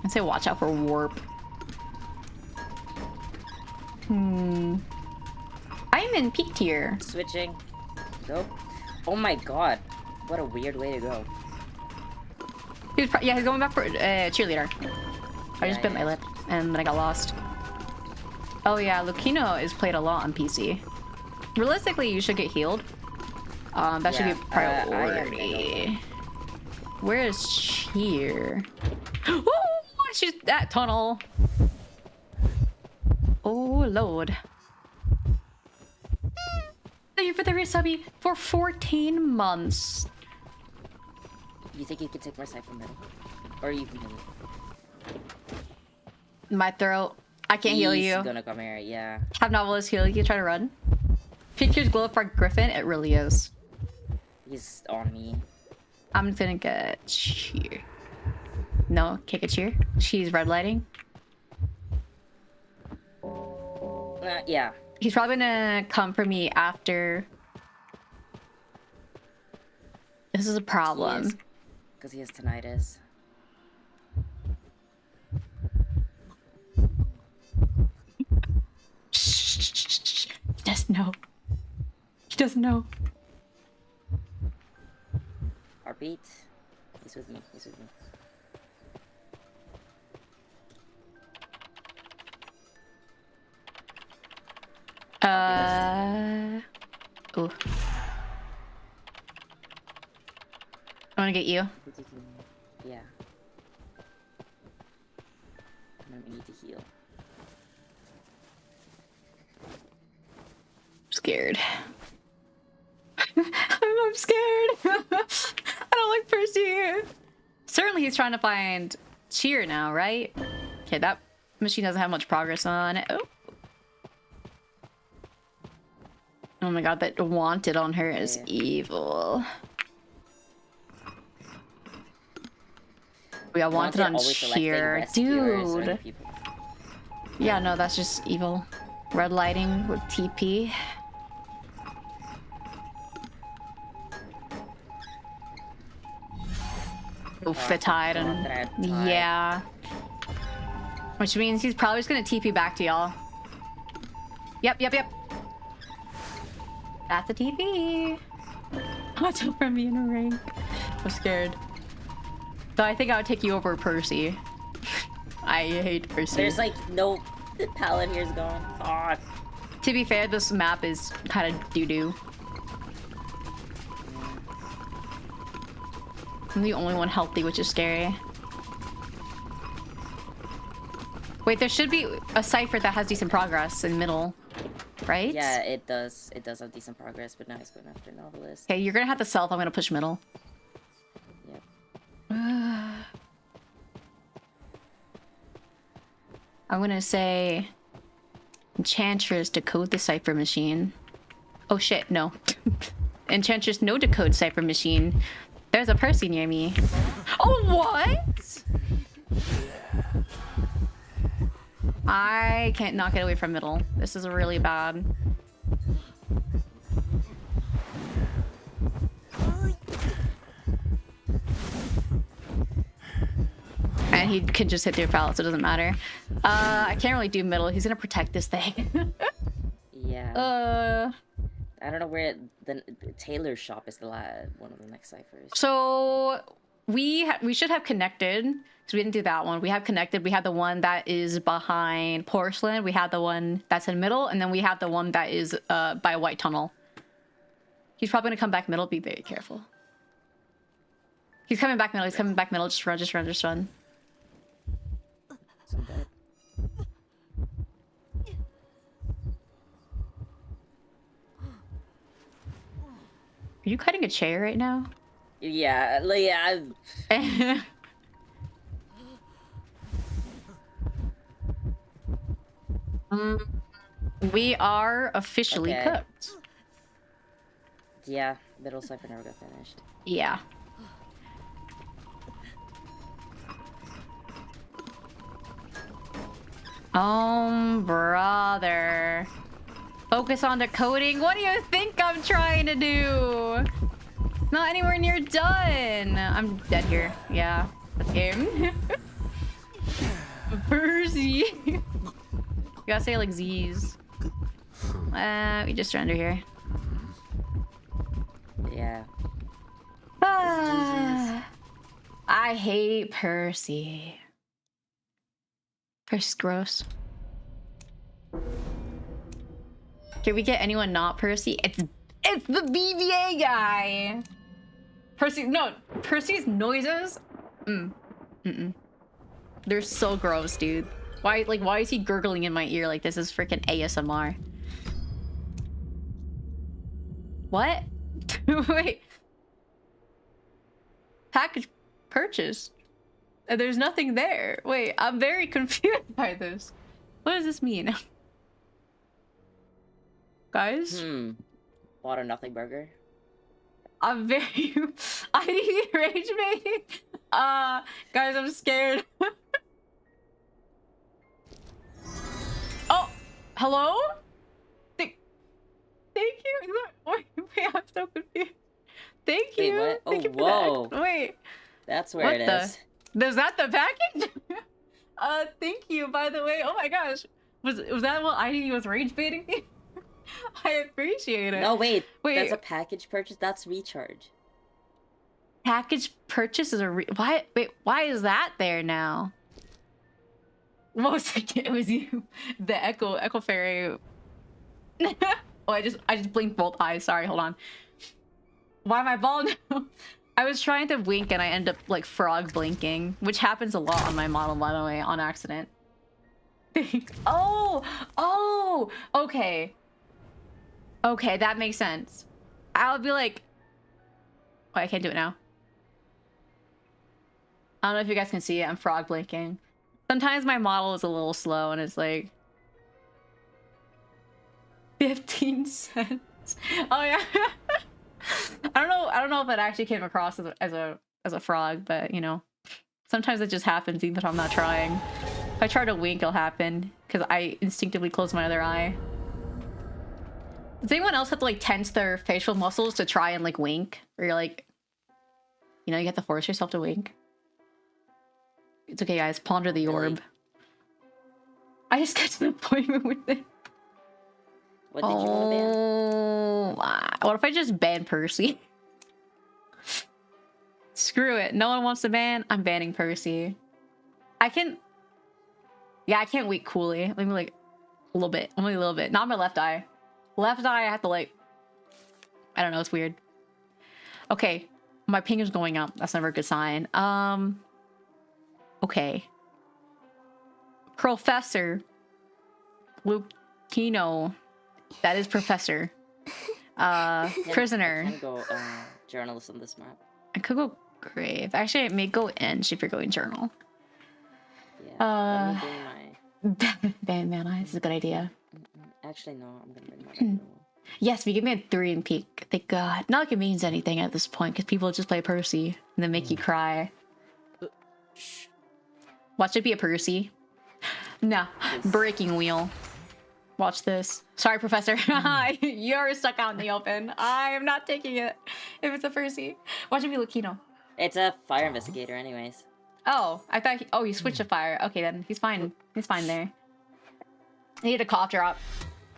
I'd say watch out for Warp. I'm in peak tier. Switching. Go. Oh my god. What a weird way to go. He's going back for cheerleader. I just bit my lip and then I got lost. Oh yeah, Lucino is played a lot on PC. Realistically, you should get healed. That should be priority. Where is Cheer? Oh, she's that tunnel. Oh lord. Thank you for the resubby for 14 months. You think you could take my side from middle? Or you can heal me? My throat. I can't heal you. He's gonna come here, yeah. Have Novelist heal you, try to run. Pictures Glow Park Griffin, it really is. He's on me. I'm gonna get Cheer. No, can't get Cheer. She's red lighting. Yeah. He's probably gonna come for me after. This is a problem. Because he has tinnitus. He doesn't know. He doesn't know. Heartbeat. He's with me. He's with me. Ooh. I wanna get you. Yeah. I need to heal. I'm scared. I'm scared. I don't like Percy. Certainly he's trying to find Cheer now, right? Okay, that machine doesn't have much progress on it. Oh. Oh my god, that wanted on her is evil. We got wanted on Cheer. Dude. Yeah, no, that's just evil. Red lighting with TP. Oof, it's hide and yeah. Which means he's probably just gonna TP back to y'all. Yep. That's a TP. Watch out for me in a ring. I'm scared. So I think I would take you over Percy. I hate Percy. There's like no... The palette here's gone. Oh. To be fair, this map is kind of doo-doo. I'm the only one healthy, which is scary. Wait, there should be a cipher that has decent progress in middle, right? Yeah, it does. It does have decent progress, but now he's going after Novelist. Okay, you're gonna have to self. I'm gonna push middle. Yep. I'm gonna say Enchantress decode the cipher machine. Oh shit, no. Enchantress no decode cipher machine. There's a Percy near me. Oh, what? I can't not get away from middle. This is really bad. And he can just hit through pallets, so it doesn't matter. I can't really do middle. He's gonna protect this thing. Yeah. I don't know where the Taylor's shop is. One of the next ciphers. So we should have connected because we didn't do that one. We have connected. We have the one that is behind Porcelain. We have the one that's in middle, and then we have the one that is by White Tunnel. He's probably gonna come back middle. Be very careful. He's coming back middle. He's coming back middle. Just run. Just run. Just run. I'm dead. Are you cutting a chair right now? Yeah, yeah. We are officially cooked. Yeah, middle cipher never got finished. Yeah. Brother. Focus on decoding. What do you think I'm trying to do? Not anywhere near done. I'm dead here. Yeah, that's game. Percy. You gotta say like Z's. We just surrender here. Yeah. I hate Percy. Percy's gross. Can we get anyone not Percy? It's the BBA guy. Percy, no, Percy's noises. They're so gross, dude. Why is he gurgling in my ear like this is freaking ASMR? What? Wait. Package purchased. And there's nothing there. Wait, I'm very confused by this. What does this mean? Guys? Bought a nothing burger. I'm very IDV rage baiting. Guys, I'm scared. Oh, hello? Thank you. Wait, I'm so confused. Thank you. Wait, what? Thank you for whoa. that. Wait. That's where it is. Was that the package? Thank you, by the way. Oh my gosh. Was that what IDV was rage baiting me? I appreciate it. No, wait. That's a package purchase. That's recharge. Package purchase is why? Wait, why is that there now? What was it? It was you, the Echo Fairy. Oh, I just blinked both eyes. Sorry, hold on. Why am I bald now? I was trying to wink and I end up like frog blinking, which happens a lot on my model, by the way, on accident. Oh, okay. Okay, that makes sense. I'll be like... Oh, I can't do it now. I don't know if you guys can see it. I'm frog blinking. Sometimes my model is a little slow and it's like... 15 cents. Oh, yeah. I don't know if it actually came across as a frog, but, you know. Sometimes it just happens even if I'm not trying. If I try to wink, it'll happen. Because I instinctively close my other eye. Does anyone else have to like tense their facial muscles to try and like wink? Or you're like, you know, you have to force yourself to wink. It's okay, guys. Ponder the orb. I just got to the appointment with it. What did you want to ban? What if I just ban Percy? Screw it. No one wants to ban. I'm banning Percy. I can... Yeah, I can't wait coolly. Let me like a little bit. Only a little bit. Not my left eye. Left eye, I have to like... I don't know, it's weird. Okay. My ping is going up. That's never a good sign. Okay. Professor. Lucino. That is professor. Prisoner. I can go journalist on this map. I could go grave. Actually, I may go inch if you're going journal. Yeah, let me bring my... Ban eye. This is a good idea. Actually, no. I'm gonna bring my regular one. Yes, we give me a 3 in peak. Thank God. Not like it means anything at this point, because people just play Percy and then make you cry. Watch it be a Percy. No. Yes. Breaking wheel. Watch this. Sorry, Professor. You're stuck out in the open. I am not taking it if it's a Percy. Watch it be Lucino. It's a fire investigator anyways. Oh, I thought he switched to fire. Okay, then he's fine. He's fine there. I need a cough drop.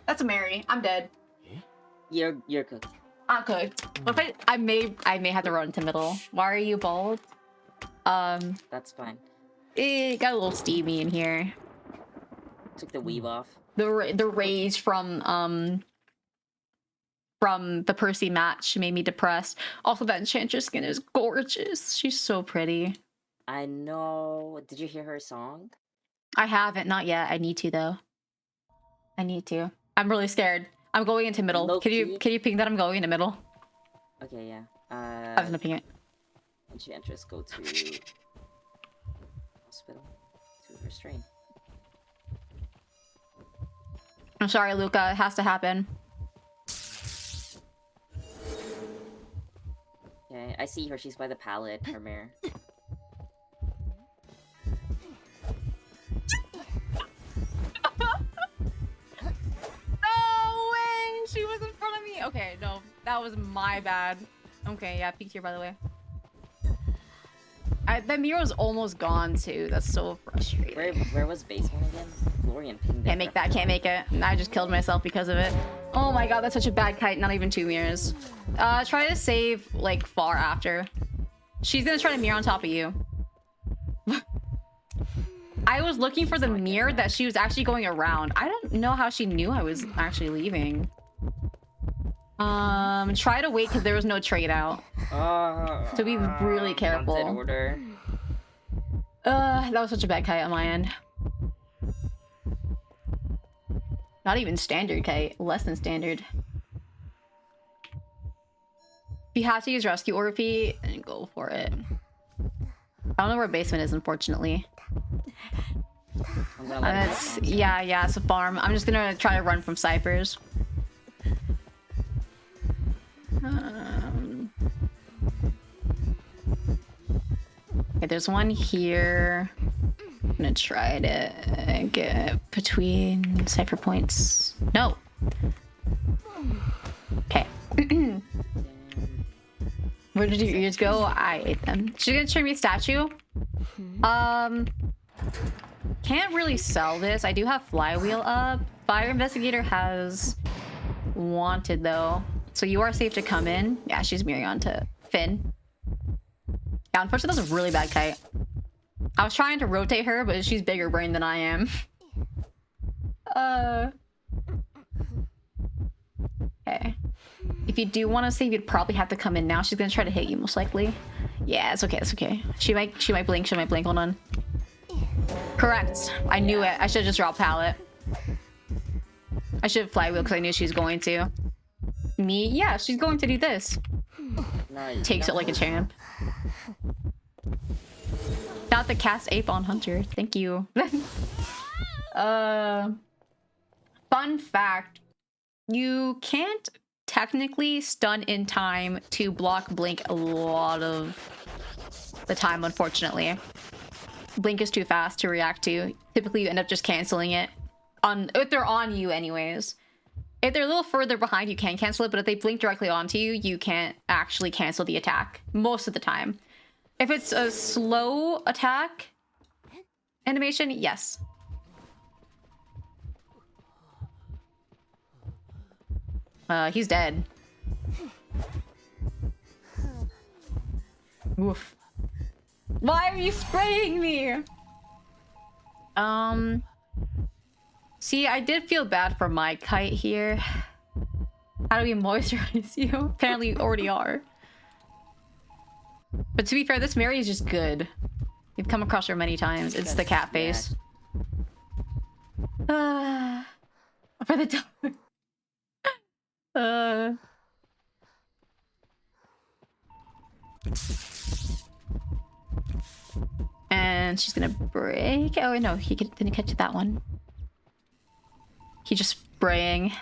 That's a Mary. I'm dead. You're cooked. I'm cooked. What if I may have to run into middle. Why are you bald? That's fine. It got a little steamy in here. Took the weave off. The rage from the Percy match made me depressed. Also, that Enchantress skin is gorgeous. She's so pretty. I know. Did you hear her song? I haven't, not yet. I need to though. I need to. I'm really scared. I'm going into middle. Can you ping that I'm going into middle? Okay, yeah. I was gonna ping it. Enchantress, go to hospital to restrain. I'm sorry, Luca. It has to happen. Okay, I see her. She's by the pallet. Her mirror. No way! She was in front of me. Okay, no, that was my bad. Okay, yeah, peeked here by the way. That mirror was almost gone too. That's so frustrating. Where was basement again? Florian pinged. Can't make that. Can't make it. I just killed myself because of it. Oh my god, that's such a bad kite. Not even 2 mirrors. Try to save like far after. She's gonna try to mirror on top of you. I was looking for the mirror that she was actually going around. I don't know how she knew I was actually leaving. Try to wait because there was no trade out. So be really careful. Order. That was such a bad kite on my end. Not even standard kite, less than standard. If you have to use rescue Orphe, then go for it. I don't know where basement is, unfortunately. Yeah, it's a farm. I'm just gonna try to run from ciphers. Okay, there's one here. I'm gonna try to get between cipher points. No. Okay. Where did your ears go? I ate them. She's gonna turn me a statue. Can't really sell this. I do have flywheel up. Fire investigator has wanted though, so you are safe to come in. Yeah, she's mirroring onto Finn. Yeah, unfortunately, that's a really bad kite. I was trying to rotate her, but she's bigger brain than I am. Okay. If you do want to save, you'd probably have to come in now. She's gonna try to hit you, most likely. Yeah, it's okay. It's okay. She might blink. She might blink. Hold on. Correct. I knew it. I should have just dropped pallet. I should have flywheel because I knew she was going to. Me? Yeah, she's going to do this. Takes it like a champ. Not the cast ape on Hunter. Thank you. Fun fact. You can't technically stun in time to block blink a lot of the time, unfortunately. Blink is too fast to react to. Typically, you end up just canceling it. If they're on you anyways. If they're a little further behind, you can cancel it, but if they blink directly onto you, you can't actually cancel the attack most of the time. If it's a slow attack animation, yes. He's dead. Woof. Why are you spraying me? See, I did feel bad for my kite here. How do we moisturize you? Apparently you already are. But to be fair, this Mary is just good. You've come across her many times. It's the cat face. For the dog. And she's gonna break. Oh no, he didn't catch that one. He just spraying.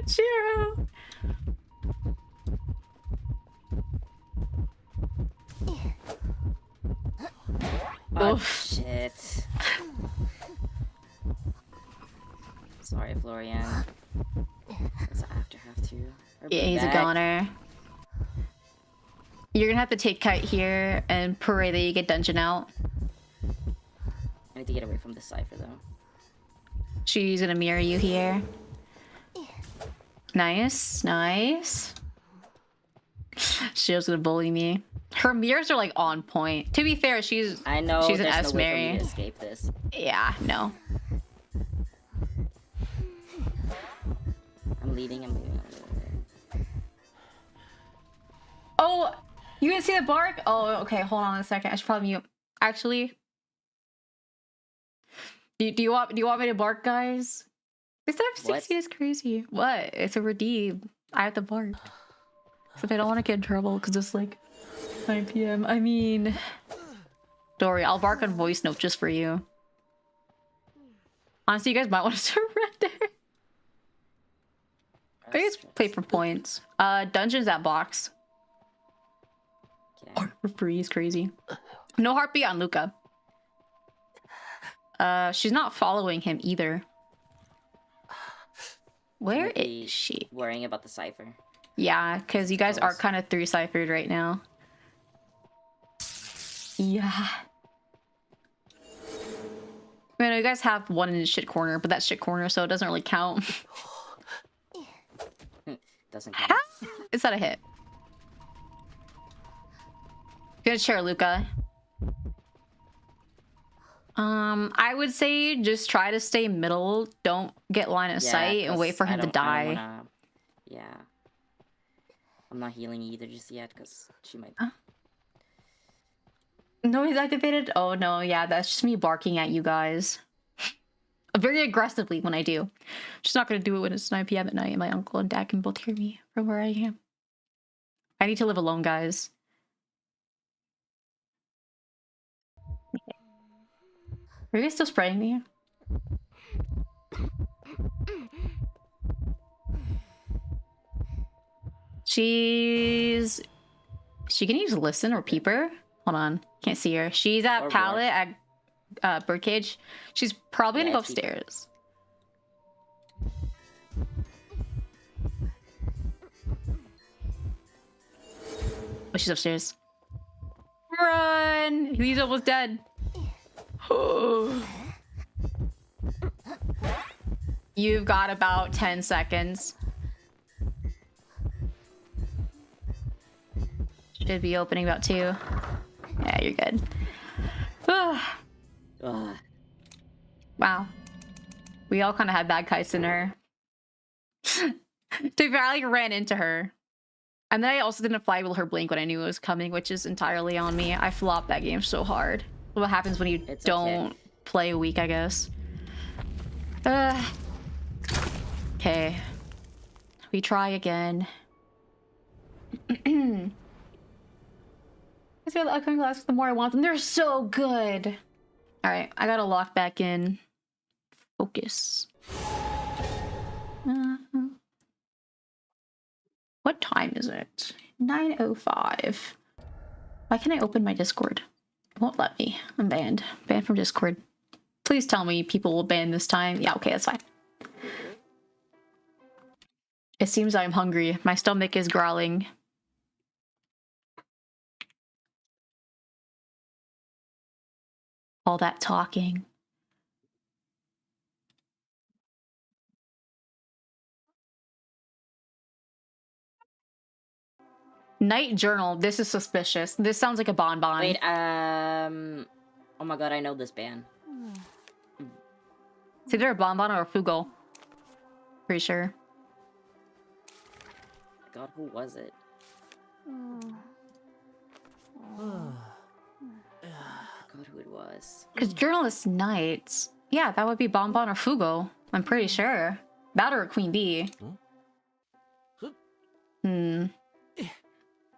Chiro. Oh shit. Sorry, Florian. It's after half two. Yeah, he's a goner. You're gonna have to take kite here and pray that you get dungeon out. I need to get away from the cipher though. She's gonna mirror you here. Nice, nice. She's gonna bully me. Her mirrors are like on point. To be fair, she's an S Mary. No way for me to escape this. Yeah, no. I'm leaving. Oh, you didn't see the bark? Oh, okay. Hold on a second. I should probably mute. Actually, do you want me to bark, guys? This time 60 is crazy. What? It's a redeem. I have to bark. Except I don't want to get in trouble because it's like 9 p.m. I mean, Dory, I'll bark on voice note just for you. Honestly, you guys might want to surrender. I guess play for points. Dungeons at box. Bark for free is crazy. No heartbeat on Luca. She's not following him either. Where is she? Worrying about the cipher. Yeah, because you guys are kind of 3-ciphered right now. Yeah. I mean, you guys have one in the shit corner, but that's shit corner, so it doesn't really count. Doesn't count. Is that a hit? Good share, Luca. I would say just try to stay middle. Don't get line of sight and wait for him to die. Yeah. I'm not healing either just yet because she might. Noise activated? Oh no, yeah, that's just me barking at you guys. Very aggressively when I do. Just not gonna do it when it's 9 p.m. at night and my uncle and dad can both hear me from where I am. I need to live alone, guys. Are you guys still spraying me? She can use listen or peeper. Hold on, can't see her. She's at Or pallet at birdcage. She's probably gonna go upstairs. Oh, she's upstairs. Run! He's almost dead. You've got about 10 seconds. Should be opening about 2. Yeah, you're good. Wow. We all kind of had bad kites in her. To be fair, I like ran into her. And then I also didn't fly with her blink when I knew it was coming, which is entirely on me. I flopped that game so hard. What happens when you don't play weak, I guess. Okay. We try again. I feel the upcoming classes, the more I want them. They're so good. All right, I gotta lock back in. Focus. What time is it? 9:05. Why can't I open my Discord? It won't let me. I'm banned. Banned from Discord. Please tell me people will ban this time. Yeah, okay, that's fine. It seems I'm hungry. My stomach is growling. All that talking. Night journal. This is suspicious. This sounds like a bonbon. Wait, oh my god, I know this band. It's either a bonbon or a fugal. Pretty sure. God, who was it? I forgot who it was. Because journalist nights. Yeah, that would be bonbon or fugal. I'm pretty sure. That or a queen bee.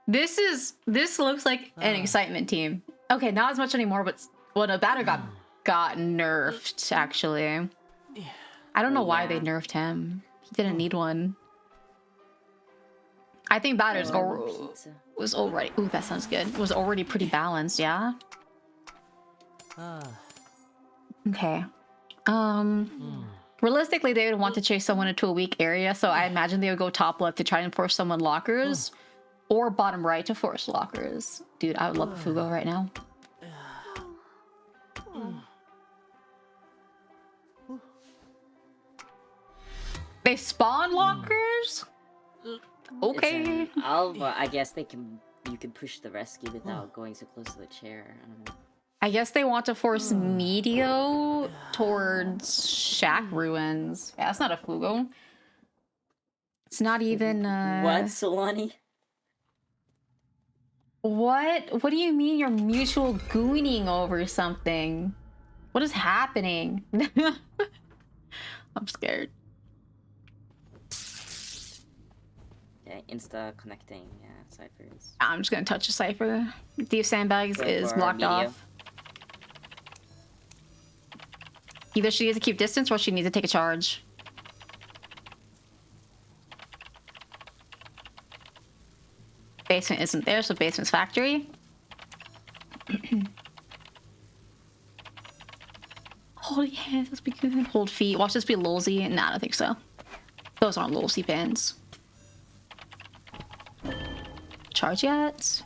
This looks like an excitement team. Okay, not as much anymore, but no, Batter got nerfed actually. I don't know why they nerfed him. He didn't need one. I think Batter's was already. Ooh, that sounds good. Was already pretty balanced, yeah. Okay. Realistically, they would want to chase someone into a weak area, so I imagine they would go top left to try and force someone lockers, or bottom right to force lockers. Dude, I would love a Fugo right now. They spawn lockers? Okay. Listen, I guess you can push the rescue without going so close to the chair. I don't know. I guess they want to force Medio towards Shack Ruins. Yeah, that's not a Fugo. It's not even, What, Solani? What? What do you mean you're mutual gooning over something? What is happening? I'm scared. Okay, insta connecting, yeah, ciphers. I'm just gonna touch a cipher. Thief Sandbags is blocked off. Either she needs to keep distance or she needs to take a charge. Basement isn't there, so basement's factory. Hold hands, let's be good. Hold feet. Watch this be Lolsy. Nah, I don't think so. Those aren't Lolsy bands. Charge yet?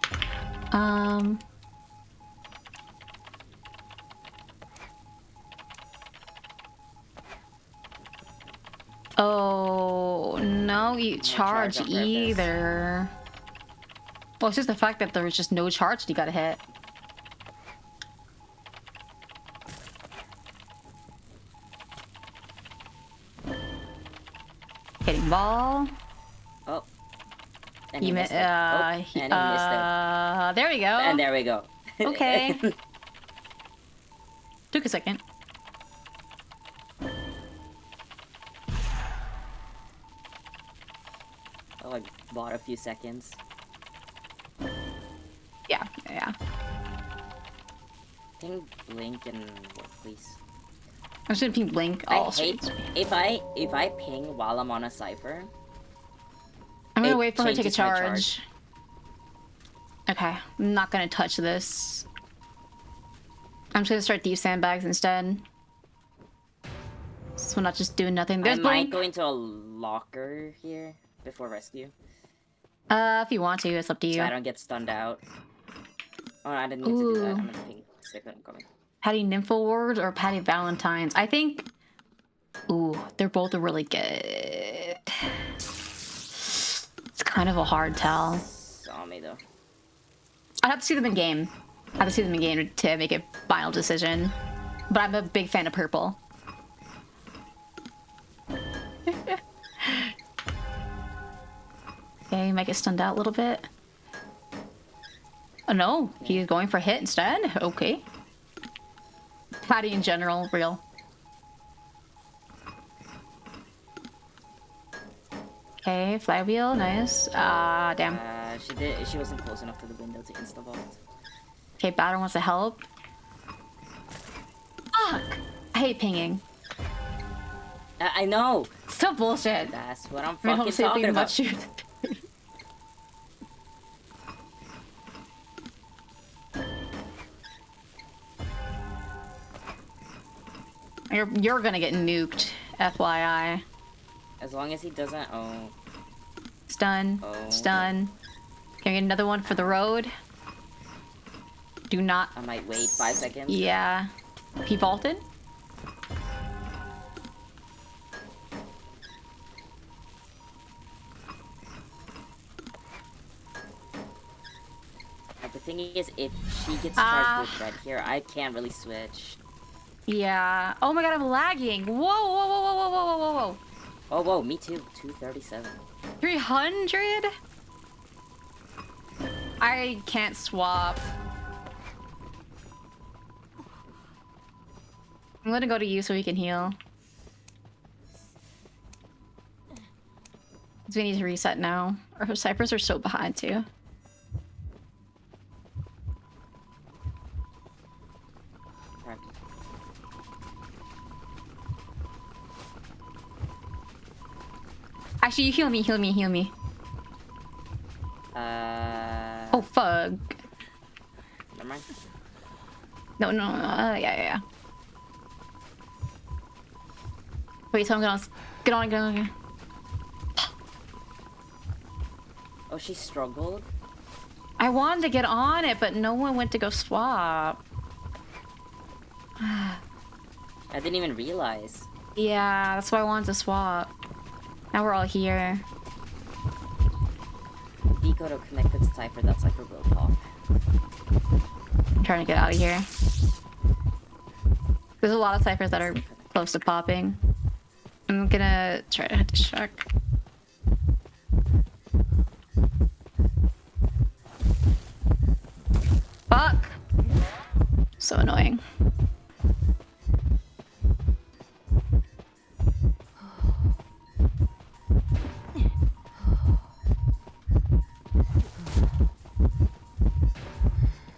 Oh, no, you charge either. Well, it's just the fact that there was just no charge and you got a hit. ball. Oh. And He he mi- missed it. And he missed it. There we go. And there we go. Okay. Took a second. Oh, I bought a few seconds. Yeah, yeah. Ping Blink and what, please? I'm just gonna ping Blink. I Oh, hate sweet. if I ping while I'm on a cipher. I'm gonna it wait for her to take a changes my charge. Okay, I'm not gonna touch this. I'm just gonna start these sandbags instead. So we're not just doing nothing. There's I might Blink. go into a locker here before rescue. If you want to, it's up to you. So I don't get stunned out. Oh, I didn't need to do that. I'm gonna ping stick that I'm coming. Patty Nympho Ward or Patty Valentine's? I think... Ooh, they're both really good. It's kind of a hard tell. Saw me though. I'd have to see them in game. I have to see them in game to make a final decision. But I'm a big fan of purple. Okay, you might get stunned out a little bit. Oh no, he's going for hit instead? Okay. Patty in general, real. Okay, flywheel, nice. Damn. She wasn't close enough to the window to insta-vault. Okay, batter wants to help. Fuck! I hate pinging. I know! So bullshit. That's what I'm I mean, fucking say talking anything about. you. You're gonna get nuked, FYI. As long as he doesn't... Oh. Stun. Oh. Stun. Can I get another one for the road? Do not... I might wait 5 seconds. Yeah. He vaulted? The thing is, if she gets charged with red here, I can't really switch. Yeah. Oh my god, I'm lagging. Whoa, whoa, whoa, whoa, whoa, whoa, whoa, whoa. Oh, whoa, me too. 237. 300? I can't swap. I'm gonna go to you so we can heal. 'Cause we need to reset now. Our ciphers are so behind too. Right. Actually, you heal me, heal me, heal me. Oh, fuck. Never mind. No, no, yeah, yeah, yeah. Wait, so I'm gonna get on, get on, get on. Oh, she struggled? I wanted to get on it, but no one went to go swap. I didn't even realize. Yeah, that's why I wanted to swap. Now we're all here. Deco to connect its cipher, that cipher will pop. I'm trying to get out of here. There's a lot of ciphers that are close to popping. I'm gonna try to check. Fuck! So annoying.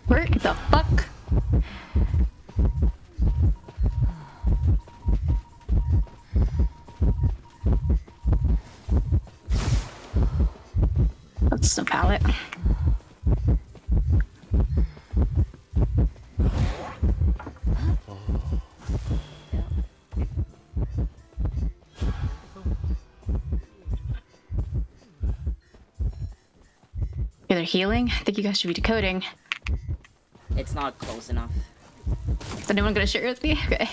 Where the fuck? That's the pallet. Yeah, they're healing. I think you guys should be decoding. It's not close enough. Is anyone gonna share with me? Okay.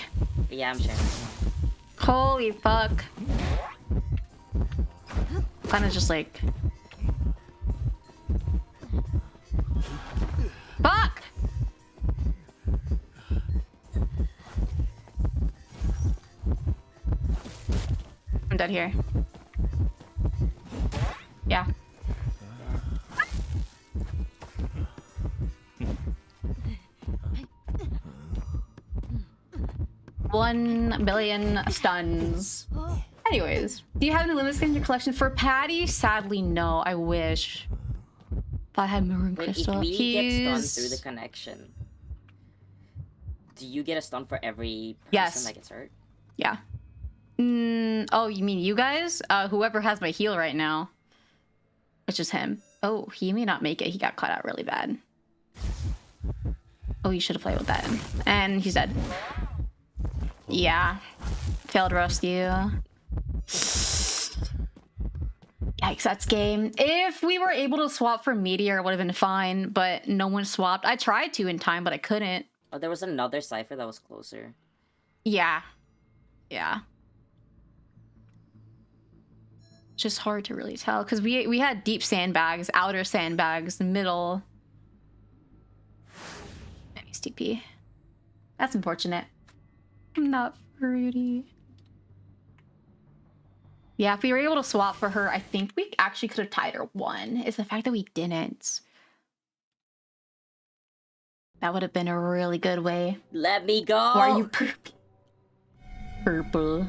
But yeah, I'm sharing. Holy fuck. Kinda just like... Fuck! I'm dead here. Yeah. 1 billion stuns. Anyways, do you have any limit skins in your collection? For Patty, sadly, no. I wish. If I had Maroon Wait, Crystal. if we get stunned through the connection, do you get a stun for every person that gets hurt? Yeah. Oh, you mean you guys? Whoever has my heal right now. It's just him. Oh, he may not make it. He got caught out really bad. Oh, you should have played with that. And he's dead. Yeah. Failed rescue. Yikes, that's game. If we were able to swap for Meteor, it would have been fine, but no one swapped. I tried to in time, but I couldn't. Oh, there was another Cypher that was closer. Yeah. Yeah. Just hard to really tell, because we had deep sandbags, outer sandbags, middle. Nice TP. That's unfortunate. I'm not fruity. Yeah, if we were able to swap for her, I think we actually could have tied her 1. It's the fact that we didn't. That would have been a really good way. Let me go! Why are you purple?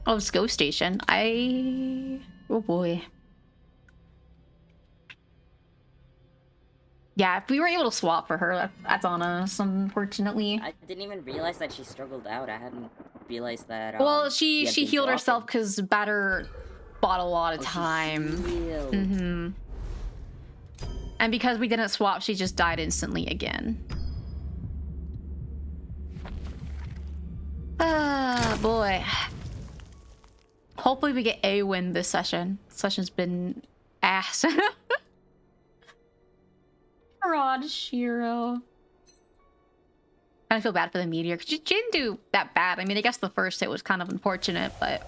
Oh, it's Ghost Station. Oh boy. Yeah, if we were able to swap for her, that's on us, unfortunately. I didn't even realize that she struggled out. I hadn't realized that. Well, she healed herself because Batter bought a lot of time. Mm-hmm. And because we didn't swap, she just died instantly again. Ah, boy. Hopefully we get a win this session. Session's been ass. Rod Shiro. I feel bad for the Meteor because she didn't do that bad. I mean, I guess the first hit was kind of unfortunate, but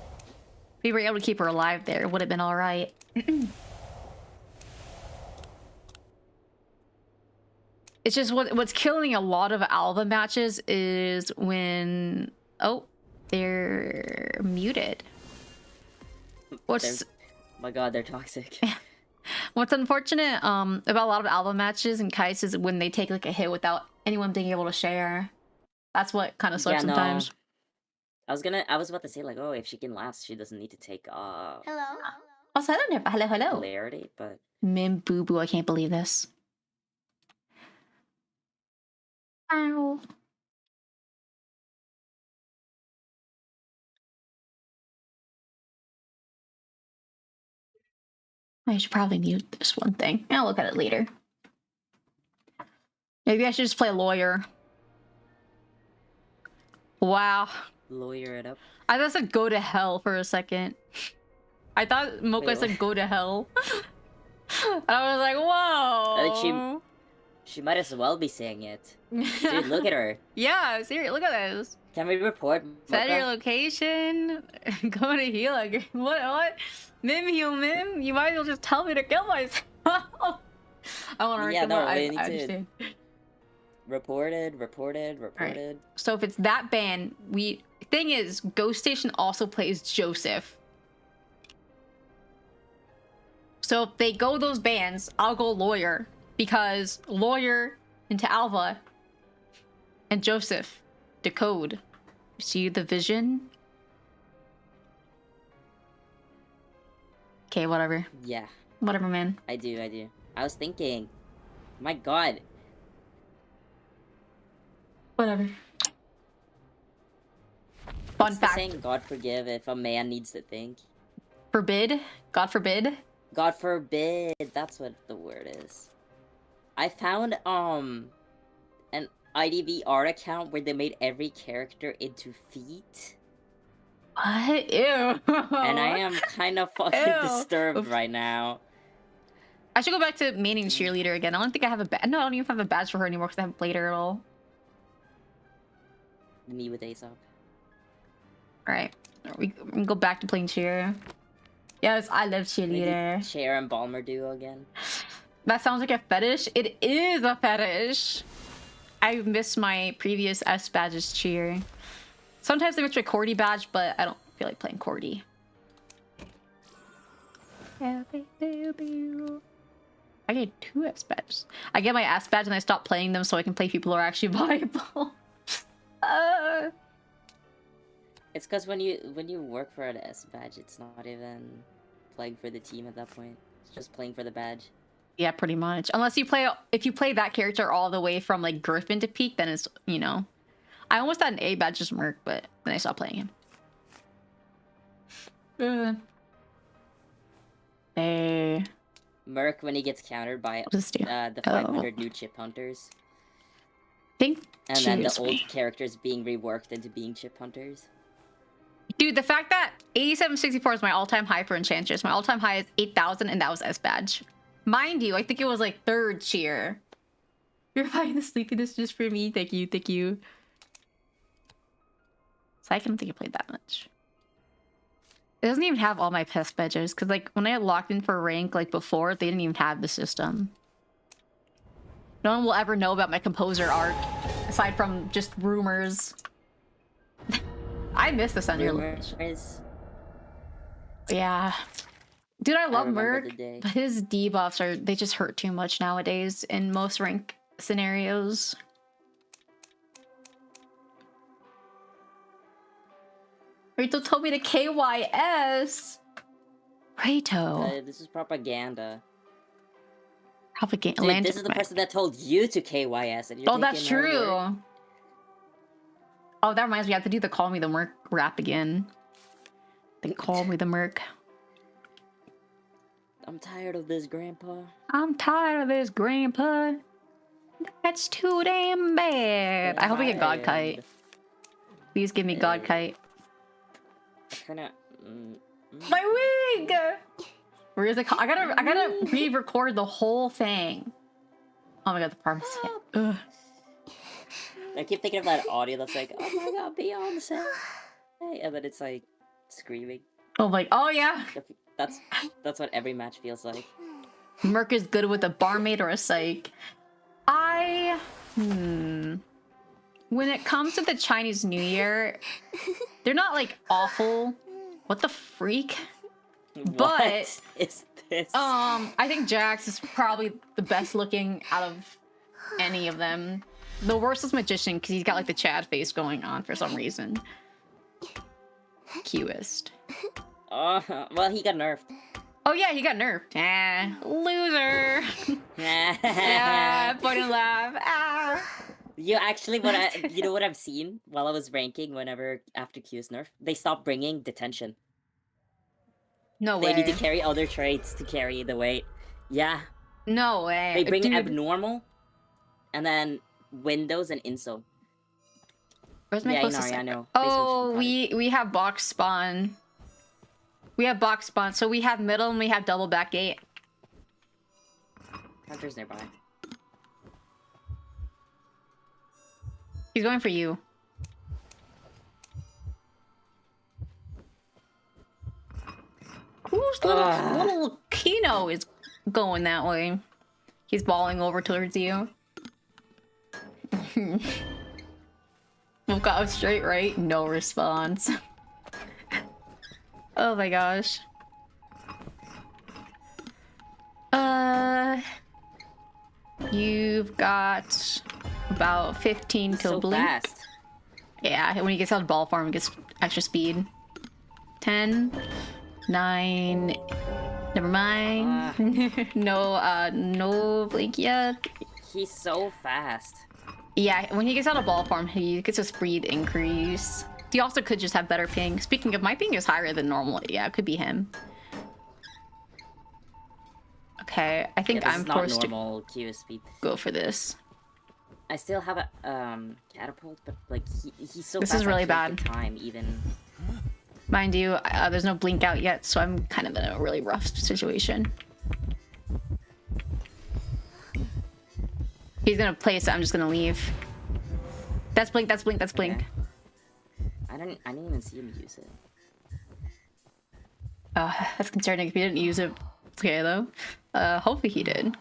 if we were able to keep her alive there, it would have been all right. It's just what's killing a lot of Alva matches is when they're muted. Oh my god, they're toxic. What's unfortunate about a lot of Alva matches and kites is when they take like a hit without anyone being able to share. That's what kind of sucks sometimes. No. I was about to say like, oh, if she can last, she doesn't need to take Hello. Oh, hello. Polarity, but Mim boo boo, I can't believe this. Ow. I should probably mute this one thing. I'll look at it later. Maybe I should just play lawyer. Wow. Lawyer it up. I thought it said go to hell for a second. I thought Mocha said go to hell. I was like, whoa. I think she might as well be saying it. Dude, look at her. Yeah, seriously, look at this. Can we report? Set your location. Go to heal. What? Mim heal Mim? You might as well just tell me to kill myself. I want to recommend. I understand. Reported. Right. So if it's that ban, thing is, Ghost Station also plays Joseph. So if they go those bans, I'll go lawyer, because lawyer into Alva and Joseph decode. See the vision? Okay, whatever. Yeah. Whatever, man. I do. I was thinking. My god. Whatever. Fun It's fact. the saying, God forgive if a man needs to think. Forbid? God forbid? God forbid. That's what the word is. I found an IDV art account where they made every character into feet. What? Ew. And I am kind of fucking disturbed right now. I should go back to maining cheerleader again. I don't think I have a badge. No, I don't even have a badge for her anymore because I haven't played her at all. Me with Aesop. Alright. We can go back to playing cheer. Yes, I love cheerleader. Cher and Balmer duo again. That sounds like a fetish. It is a fetish. I miss my previous S badges cheer. Sometimes I miss my Cordy badge, but I don't feel like playing Cordy. I get 2 S badges. I get my S badge and I stop playing them so I can play people who are actually viable. It's because when you work for an S badge, it's not even playing for the team at that point. It's just playing for the badge. Yeah, pretty much. Unless you play, if you play that character all the way from like Griffin to Peak, then it's, you know. I almost had an A badge as Merc, but then I stopped playing him. Hey. Merc when he gets countered by the 500 new chip hunters. And then the old characters being reworked into being chip hunters. Dude, the fact that 8764 is my all-time high for Enchantress. My all-time high is 8,000 and that was S badge. Mind you, I think it was like 3rd tier. You're buying the sleepiness just for me. Thank you, thank you. So I don't think I played that much. It doesn't even have all my pest badges, because like when I locked in for rank like before, they didn't even have the system. No one will ever know about my composer arc, aside from just rumors. I miss the Thunder. Yeah. Dude, I love Merc, but his debuffs are, they just hurt too much nowadays in most rank scenarios. Rito told me to KYS. Rito. This is propaganda. Propaganda. Dude, this is the person that told you to KYS. And you're that's true. Oh, that reminds me. I have to do the Call Me the Merc rap again. The Call Me the Merc. I'm tired of this, Grandpa. I'm tired of this, Grandpa. That's too damn bad. I hope I get God Kite. Please give me God Kite. Kinda. My wig! Where is it? I gotta re-record the whole thing. Oh my god, the pharmacy. Ugh. I keep thinking of that audio that's like, oh my god, Beyonce. And then it's like screaming. Oh my, oh yeah. That's what every match feels like. Merc is good with a barmaid or a psych. When it comes to the Chinese New Year, they're not like awful. What the freak? What is this? I think Jax is probably the best looking out of any of them. The worst is Magician because he's got like the Chad face going on for some reason. Cutest. Well, he got nerfed. Oh yeah, he got nerfed. Loser. Yeah, point and laugh. You actually, you know what I've seen while I was ranking whenever after Q's nerf? They stopped bringing detention. No way. They need to carry other traits to carry the weight. Yeah. No way. They bring abnormal, and then Windows and Inso. Where's my closest? I know. Oh, we have box spawn. We have box spawn, so we have middle and we have double back gate. Hunter's nearby. He's going for you. Whose little Kino is going that way? He's balling over towards you. Woke up straight right, no response. Oh my gosh. You've got about 15 till blink. Fast. Yeah, when he gets out of ball form, he gets extra speed. 10, 9, never mind. No blink yet. He's so fast. Yeah, when he gets out of ball form, he gets a speed increase. He also could just have better ping. Speaking of, my ping is higher than normal. Yeah, it could be him. Okay, I think I'm forced to Q speed. Go for this. I still have a catapult, but like he's so this fast. is really bad. Time even. Mind you, there's no blink out yet, so I'm kind of in a really rough situation. He's gonna place it. I'm just gonna leave. That's blink. That's blink. That's blink. Okay. I didn't even see him use it. That's concerning if he didn't use it. It's okay though. Hopefully he did.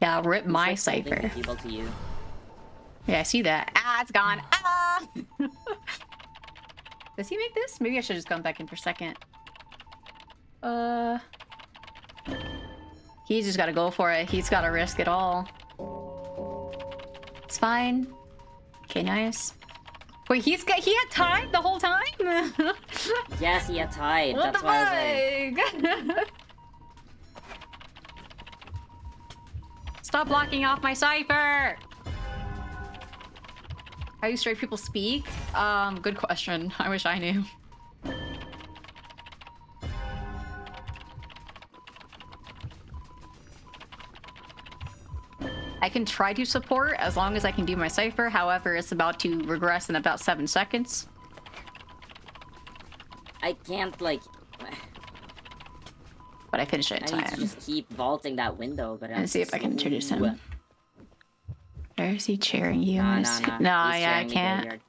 Yeah, rip my cipher. To you. Yeah, I see that. Ah, it's gone. Ah! Does he make this? Maybe I should have just gone back in for a second. He's just gotta go for it. He's gotta risk it all. It's fine. Okay, nice. Wait, he had time the whole time? Yes, he had tied. What That's the why I was like... fuck? Stop blocking off my cipher! How do straight people speak? Good question. I wish I knew. I can try to support as long as I can do my cipher. However, it's about to regress in about 7 seconds. I can't, like... But I finish it in time. I need to just keep vaulting that window, but And see if I can introduce him. Where is he cheering you? Nah. No, He's yeah, I cheering me can't. graveyard.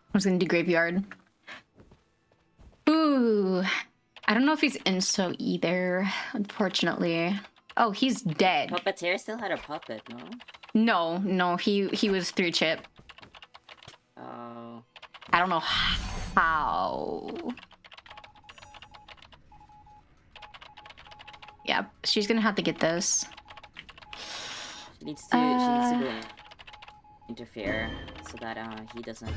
I was gonna do graveyard. Ooh. I don't know if he's inso either, unfortunately. Oh, he's dead. Puppeteer still had a puppet, no? No, he was through chip. Oh. I don't know how. Yeah, she's gonna have to get this. She needs to go interfere so that he doesn't.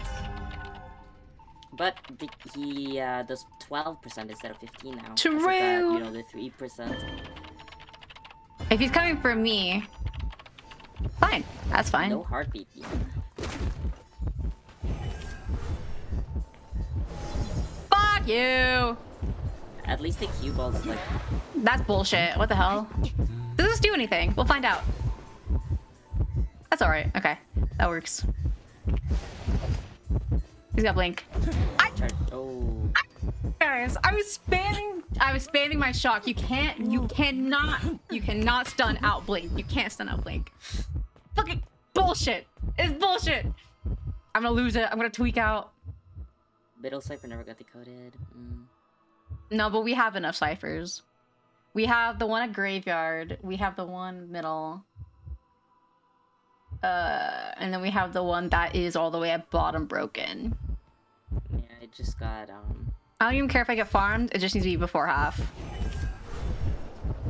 But he does 12% instead of 15 now. True. So that, you know, the 3%. If he's coming for me, fine. That's fine. No heartbeat. Fuck you. At least the cue ball's like. That's bullshit. What the hell? Does this do anything? We'll find out. That's all right. Okay, that works. He's got blink. Guys, I was spamming my shock. You cannot stun out blink. You can't stun out blink. Fucking bullshit. It's bullshit. I'm gonna lose it. I'm gonna tweak out. Middle cipher never got decoded. No, but we have enough ciphers. We have the one at graveyard. We have the one middle. And then we have the one that is all the way at bottom broken. Yeah, it just got I don't even care if I get farmed. It just needs to be before half.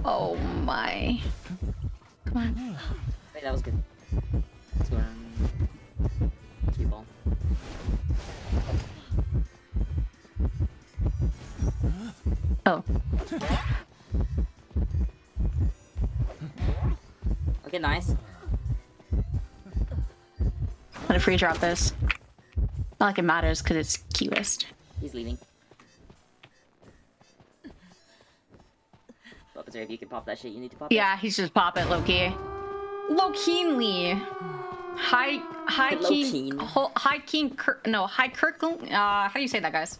Oh my. Come on. Wait, that was good. Let's go around. Cue ball. Oh. Okay, nice. I'm gonna free drop this. Not like it matters because it's cutest. He's leaving. Puppeteer, if you can pop that shit, you need to pop it. Yeah, he's just pop it, low-key. Low-keenly. High Kirkland. How do you say that, guys?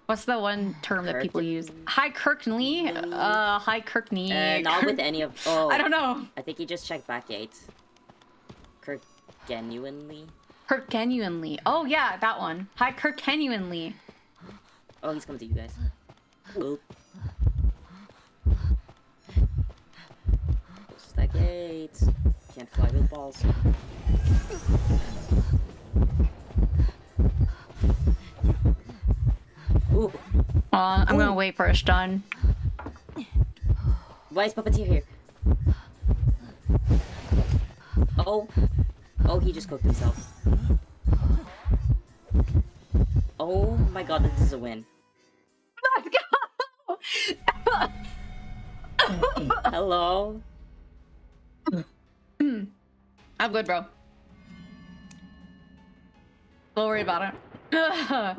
What's the one term that people use? High Kirkney? High Kirkney. Not with any of. Oh. I don't know. I think he just checked back gates. Genuinely. Genuinely. Oh yeah, that one. High genuinely. Oh, he's coming to you guys. Oop. Close that gate. Can't fly with balls. Ooh. I'm gonna wait for a stun. Why is Puppeteer here? Oh. Oh, he just cooked himself. Oh my god, this is a win. Let's go! Hello? I'm good, bro. Don't worry about it.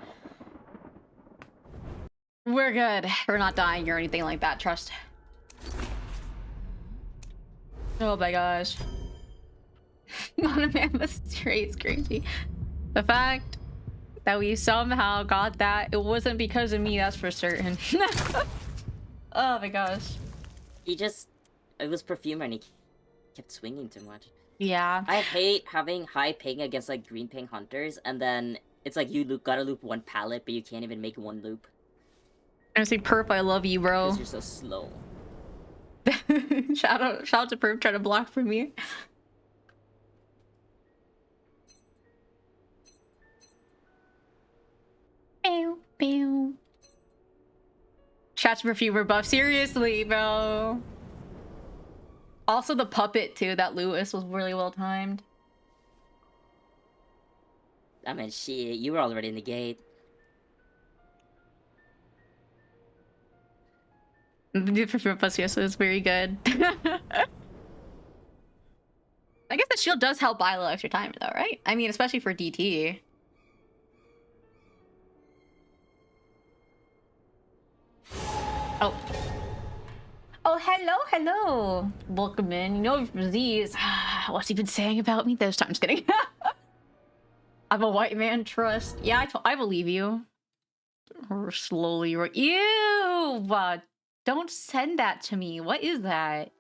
We're good. We're not dying or anything like that, trust. Oh my gosh. Not a man was straight is crazy. The fact that we somehow got that, it wasn't because of me, that's for certain. Oh my gosh. He just... It was perfume and he kept swinging too much. Yeah. I hate having high ping against like green ping hunters and then It's like you gotta loop one pallet, but you can't even make one loop. Honestly, Perp, I love you, bro. Because you're so slow. shout out to Perp trying to block for me. Pew, pew. Shout to VTuber buff, seriously, bro. Also the puppet too, that Lewis was really well timed. I mean, shit, you were already in the gate. The VTuber buff, yes, is very good. I guess the shield does help buy a little extra time though, right? I mean, especially for DT. Oh. Oh, hello. Welcome in. You know, Z's. What's he been saying about me this time? Just kidding. I'm a white man, trust. Yeah, I believe you. Or slowly. Ew! Don't send that to me. What is that?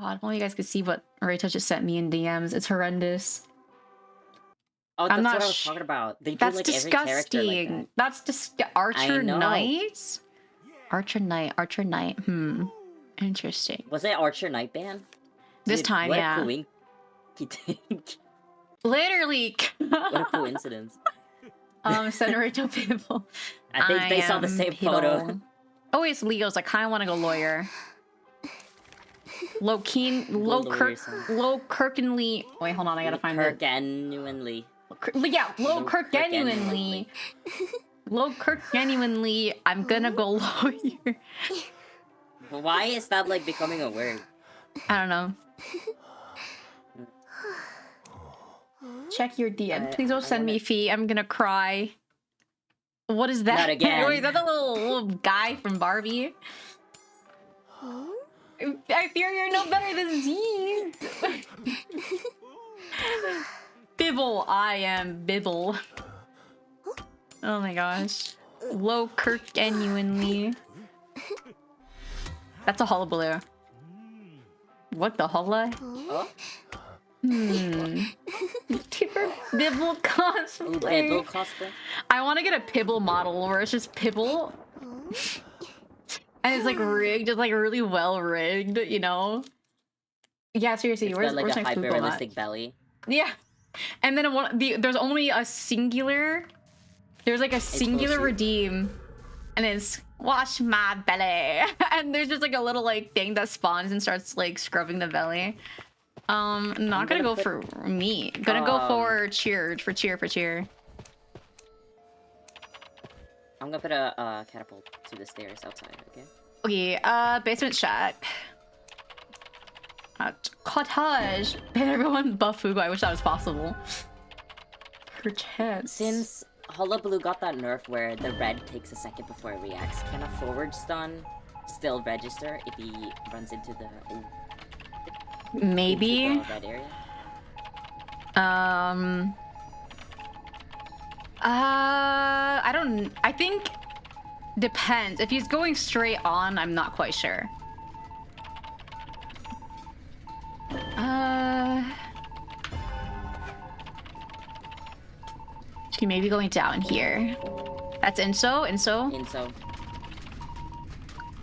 God, if only you guys could see what Rachel just sent me in DMs. It's horrendous. Oh, that's what I was talking about. They do, that's like, disgusting. every character like that. That's disgusting. Archer Knight? Archer Knight. Interesting. Was it Archer Knight band? This time, yeah. Literally. What a coincidence. Send Rachel people. I think they saw the same photo. Oh, it's Leo's. I kind of want to go lawyer. Low Kirkenly. Wait, hold on. I gotta find it. Genuinely. Yeah, Low Kirk genuinely. Low Kirk genuinely. I'm gonna go lawyer. Why is that like becoming a word? I don't know. Check your DM. Please don't send me fee. I'm gonna cry. What is that? Not again. Wait, is that the little guy from Barbie? I fear you're no better than Z. Bibble, I am Bibble. Oh my gosh. Low Kirk genuinely. That's a hullabaloo. What the holla? Oh? Tipper Bibble cosplay. Bibble cosplay? I want to get a Pibble model where it's just Pibble. And it's like rigged, just like really well rigged, you know? Yeah, seriously, where's like a my hyper-realistic belly? Yeah. And then there's only a singular... There's like a singular redeem. And it's, wash my belly. And there's just like a little like thing that spawns and starts like scrubbing the belly. Not gonna go for me. Gonna go for cheer. I'm gonna put a catapult to the stairs outside, okay? Okay, basement shack. Cottage. Everyone buff Fugu. I wish that was possible. Perchance. Since Hullabaloo got that nerf where the red takes a second before it reacts, can a forward stun still register if he runs into the... Maybe. Into the red area? I think depends. If he's going straight on, I'm not quite sure. She may be going down here. That's Inso.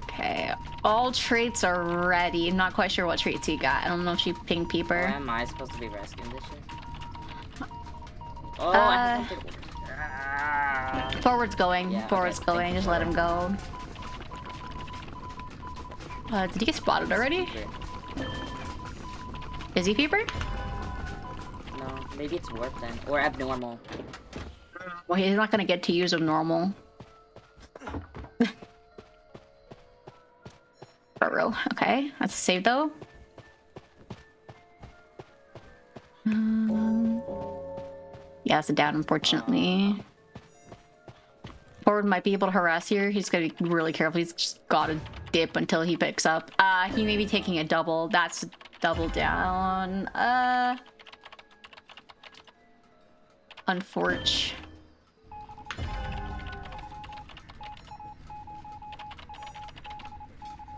Okay. All traits are ready. I'm not quite sure what traits he got. I don't know if she pinged Peeper. Or am I supposed to be rescuing this shit? Oh, I have something. Forward's going. Yeah, Forward's okay, going. Just let him go. Did he get spotted already? Is he Peeper? No, maybe it's warp then. Or abnormal. Well, he's not gonna get to use abnormal. For real. Okay, that's a save though. Yeah, it's a down, unfortunately. Forward might be able to harass here. He's gotta be really careful. He's just gotta dip until he picks up. He may be taking a double. That's a double down. Unfortunate.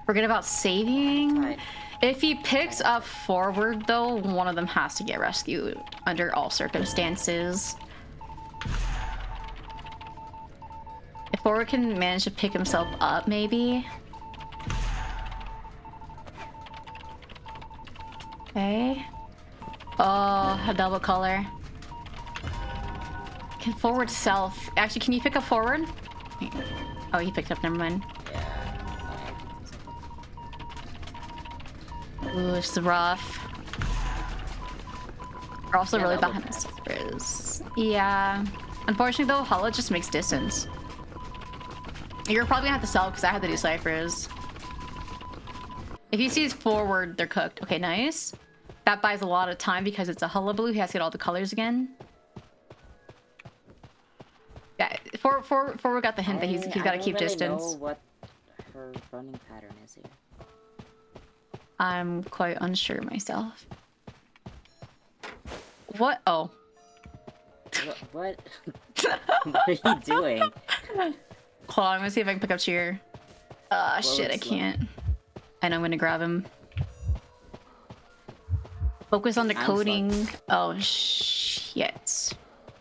Forget about saving. If he picks up forward, though, one of them has to get rescued under all circumstances. If forward can manage to pick himself up, maybe. Okay. Oh, a double color. Can forward self... Actually, can you pick up forward? Oh, he picked up, never mind. Ooh, it's rough. We're also really behind us. Yeah. Unfortunately, though, Hala just makes distance. You're probably gonna have to sell because I had to do ciphers. If he sees forward, they're cooked. Okay, nice. That buys a lot of time because it's a hullabaloo. He has to get all the colors again. Yeah, forward got the hint that he's got to keep distance. I don't know what her running pattern is here. I'm quite unsure myself. What? Oh. What? What are you doing? Hold on, I'm gonna see if I can pick up cheer. Shit, I can't. I know I'm gonna grab him. Focus on the coding. Oh, shit.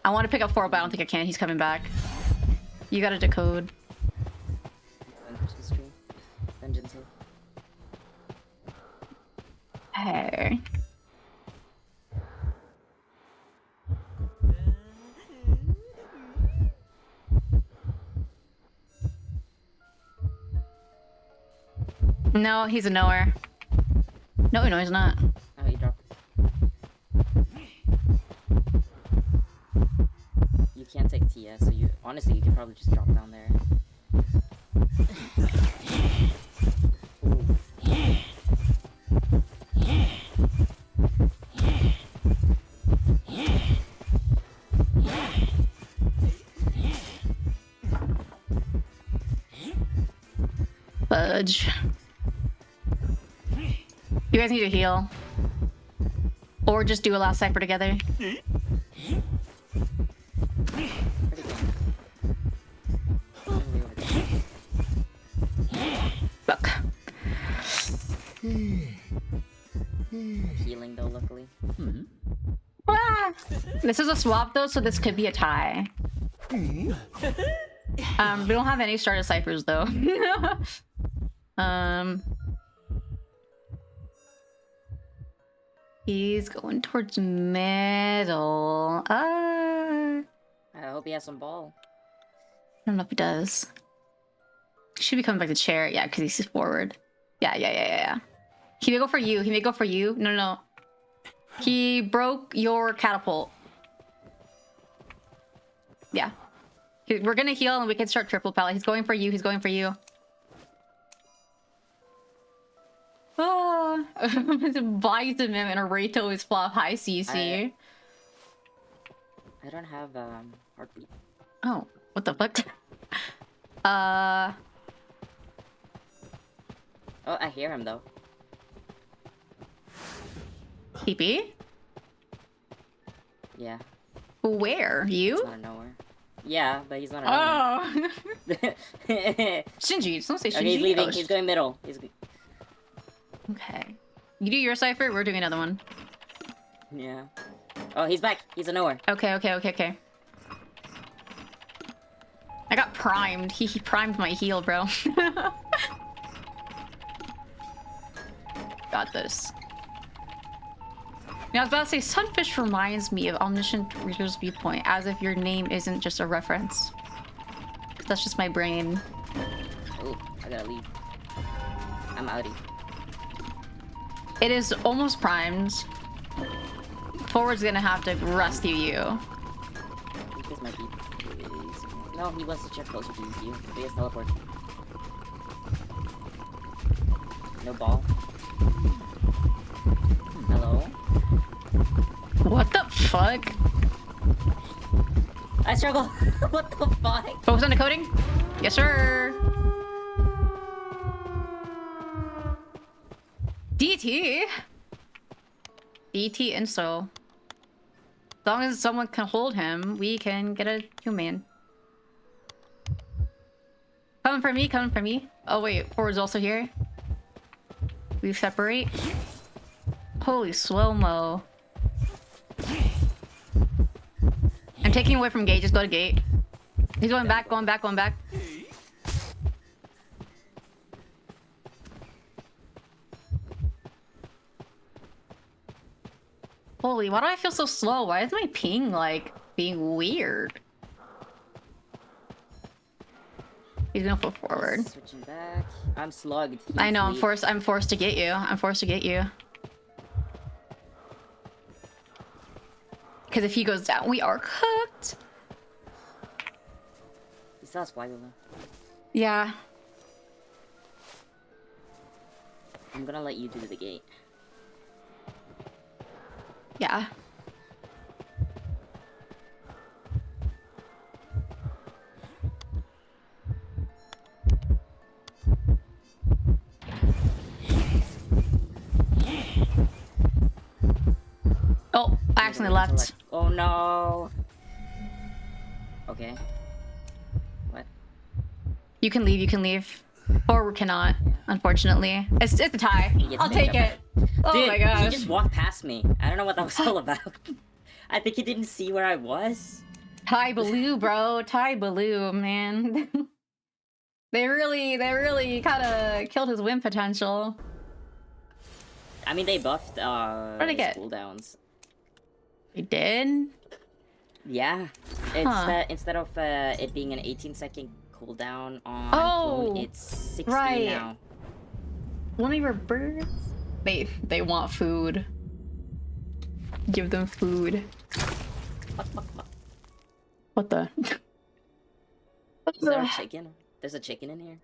I want to pick up 4, but I don't think I can. He's coming back. You gotta decode. Hey. No, he's a knower. No, he's not. Oh, he dropped. You can't take TS, so you honestly you could probably just drop down there. Fudge. You guys need to heal. Or just do a last cipher together. Look. Healing though, luckily. Ah! This is a swap though, so this could be a tie. We don't have any started ciphers though. He's going towards middle. I hope he has some ball. I don't know if he does. Should be coming back to chair. Yeah, because he's forward. Yeah. He may go for you. He may go for you. No. He broke your catapult. Yeah. We're gonna heal and we can start triple pallet. He's going for you. He's going for you. Oh, Vitamin and a Rato is flop high CC. I don't have heartbeat. Oh, what the fuck? Oh, I hear him though. TP? Yeah. Where? You? He's not a nowhere. Yeah, but he's not a nowhere. Oh! Shinji, don't say Shinji. Okay, he's leaving. Oh, he's going middle. Okay. You do your cipher, we're doing another one. Yeah. Oh, he's back. He's a nowhere. Okay. I got primed. He primed my heal, bro. Got this. Now, I was about to say, Sunfish reminds me of Omniscient Reader's Viewpoint, as if your name isn't just a reference. That's just my brain. Oh, I gotta leave. I'm outie. It is almost primed. Forward's gonna have to rescue you. This might be... No, he wants to check closer to you. He has teleport. No ball. Hello? What the fuck? I struggle. What the fuck? Focus on decoding? Yes, sir. DT? DT insto. As long as someone can hold him, we can get a human. Coming for me. Oh wait, forward's also here. We separate. Holy slow-mo. I'm taking away from gate. Just go to gate. He's going back, going back, going back. Holy, why do I feel so slow? Why is my ping, like, being weird? He's gonna flip forward. Switching back. I'm slugged. I know, I'm forced to get you. I'm forced to get you. Because if he goes down, we are cooked. He still has Flywheel. Yeah. I'm gonna let you do the gate. Yeah. Oh, I accidentally left. Oh no. Okay. What? You can leave, you can leave. Or cannot, unfortunately. It's a tie. I'll take it. Oh Dude, my gosh. he just walked past me. I don't know what that was all about. I think he didn't see where I was. Ty Baloo, bro. Ty Baloo, man. They really kind of killed his win potential. I mean, they buffed What did I get? cooldowns. They did? Yeah. It's that instead of it being an 18-second cooldown on clone, it's 60 now. One of your birds? They want food. Give them food. What the? Is there a chicken? There's a chicken in here.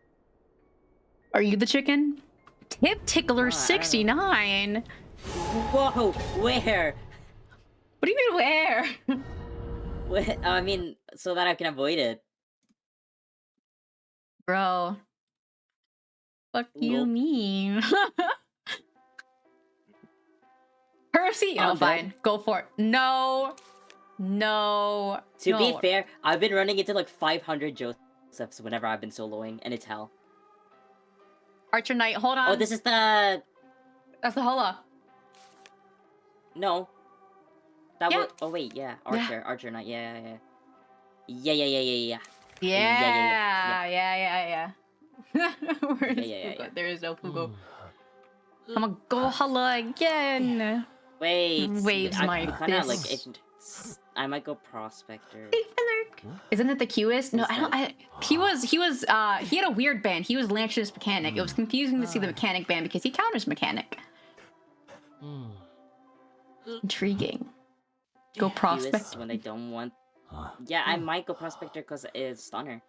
Are you the chicken? Tip Tickler 69. Whoa, where? What do you mean where? I mean, so that I can avoid it. Bro. What do you mean? Percy? Oh, fine. Go for it. No. No. To be fair, I've been running into like 500 Josephs whenever I've been soloing, and it's hell. Archer Knight, hold on. Oh, this is the... That's the Hola. No. That was... Oh, wait, yeah. Archer Knight, yeah. Yeah. Where's Fugo? There is no Fugo. I'm gonna go Holla again. Wait. Waves my kinda like I might go Prospector. Isn't it the Qist? No, I don't. He had a weird band. He was Lancer's mechanic. It was confusing to see the mechanic band because he counters mechanic. Intriguing. Go Prospector when they don't want. Yeah, I might go Prospector because it's Stunner.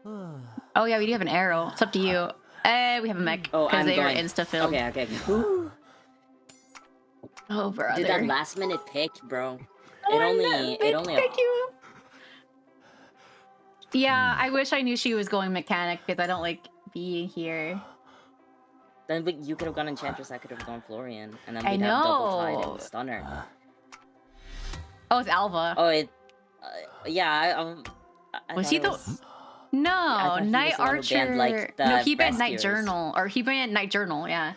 Oh yeah, we do have an arrow. It's up to you. We have a mech because they are insta-filled. Okay. Oh, brother. Dude, that last minute pick, bro. It only. Thank you. Yeah, I wish I knew she was going mechanic because I don't like being here. Then you could have gone Enchantress, I could have gone Florian, and then we'd have double tied and Stunner. Oh, it's Alva. Oh, yeah. Was he the? No, Night Archer. Like, no, he banned Night Journal, or he banned Night Journal. Yeah.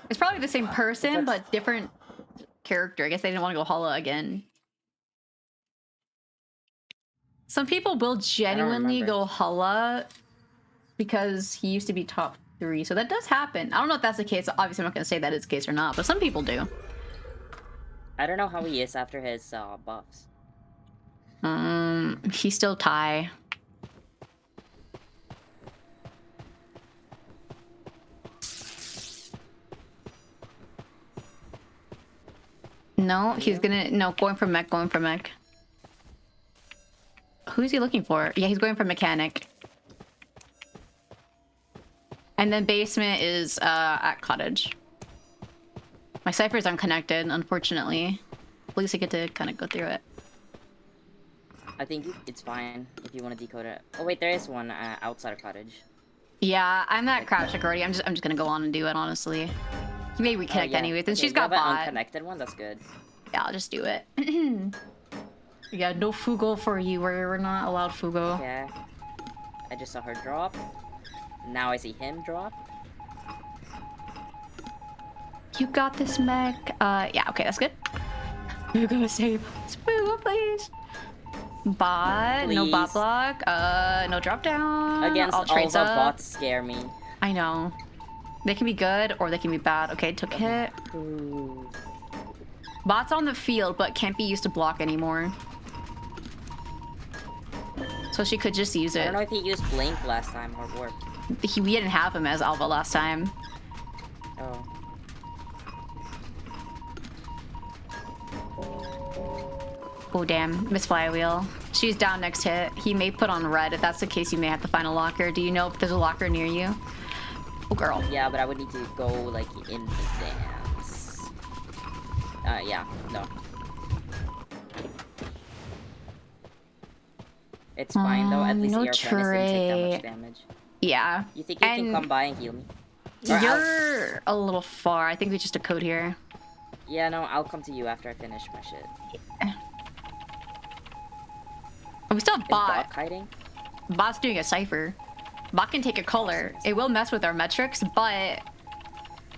It's probably the same person, but different character. I guess they didn't want to go Holla again. Some people will genuinely go Holla because he used to be top 3, so that does happen. I don't know if that's the case. Obviously, I'm not going to say that is the case or not, but some people do. I don't know how he is after his buffs. He's still Ty. No, he's gonna... No, going for mech, Who's he looking for? Yeah, he's going for mechanic. And then basement is at cottage. My cipher is unconnected, unfortunately. At least I get to kind of go through it. I think it's fine if you want to decode it. Oh wait, there is one outside of cottage. Yeah, I'm at crouch check already. I'm just gonna go on and do it, honestly. He may reconnect anyways, and she's got bot. Unconnected one, that's good. Yeah, I'll just do it. Yeah, no Fugo for you. We're not allowed Fugo. Okay. I just saw her drop. Now I see him drop. You got this, mech. Yeah, okay, that's good. We're gonna save Spoo, please. Bot, no bot Please. block. No drop down. Against All trades the up. bots scare me. I know. They can be good or they can be bad. Okay, took hit. Ooh. Bot's on the field, but can't be used to block anymore. So she could just use it. I don't know if he used Blink last time or Warp. We didn't have him as Alpha last time. Oh. Oh damn, Miss Flywheel. She's down next hit. He may put on red. If that's the case, you may have to find a locker. Do you know if there's a locker near you? Oh girl. Yeah, but I would need to go like in the dance. Yeah, no. It's fine though. At least no the air premise didn't take that much damage. Yeah. You think you can come by and heal me? Or you're a little far. I think we just a code here. Yeah, no, I'll come to you after I finish my shit. Yeah. We still have bot. Bot hiding? Bot's doing a cipher. Bot can take a color. It will mess with our metrics, but...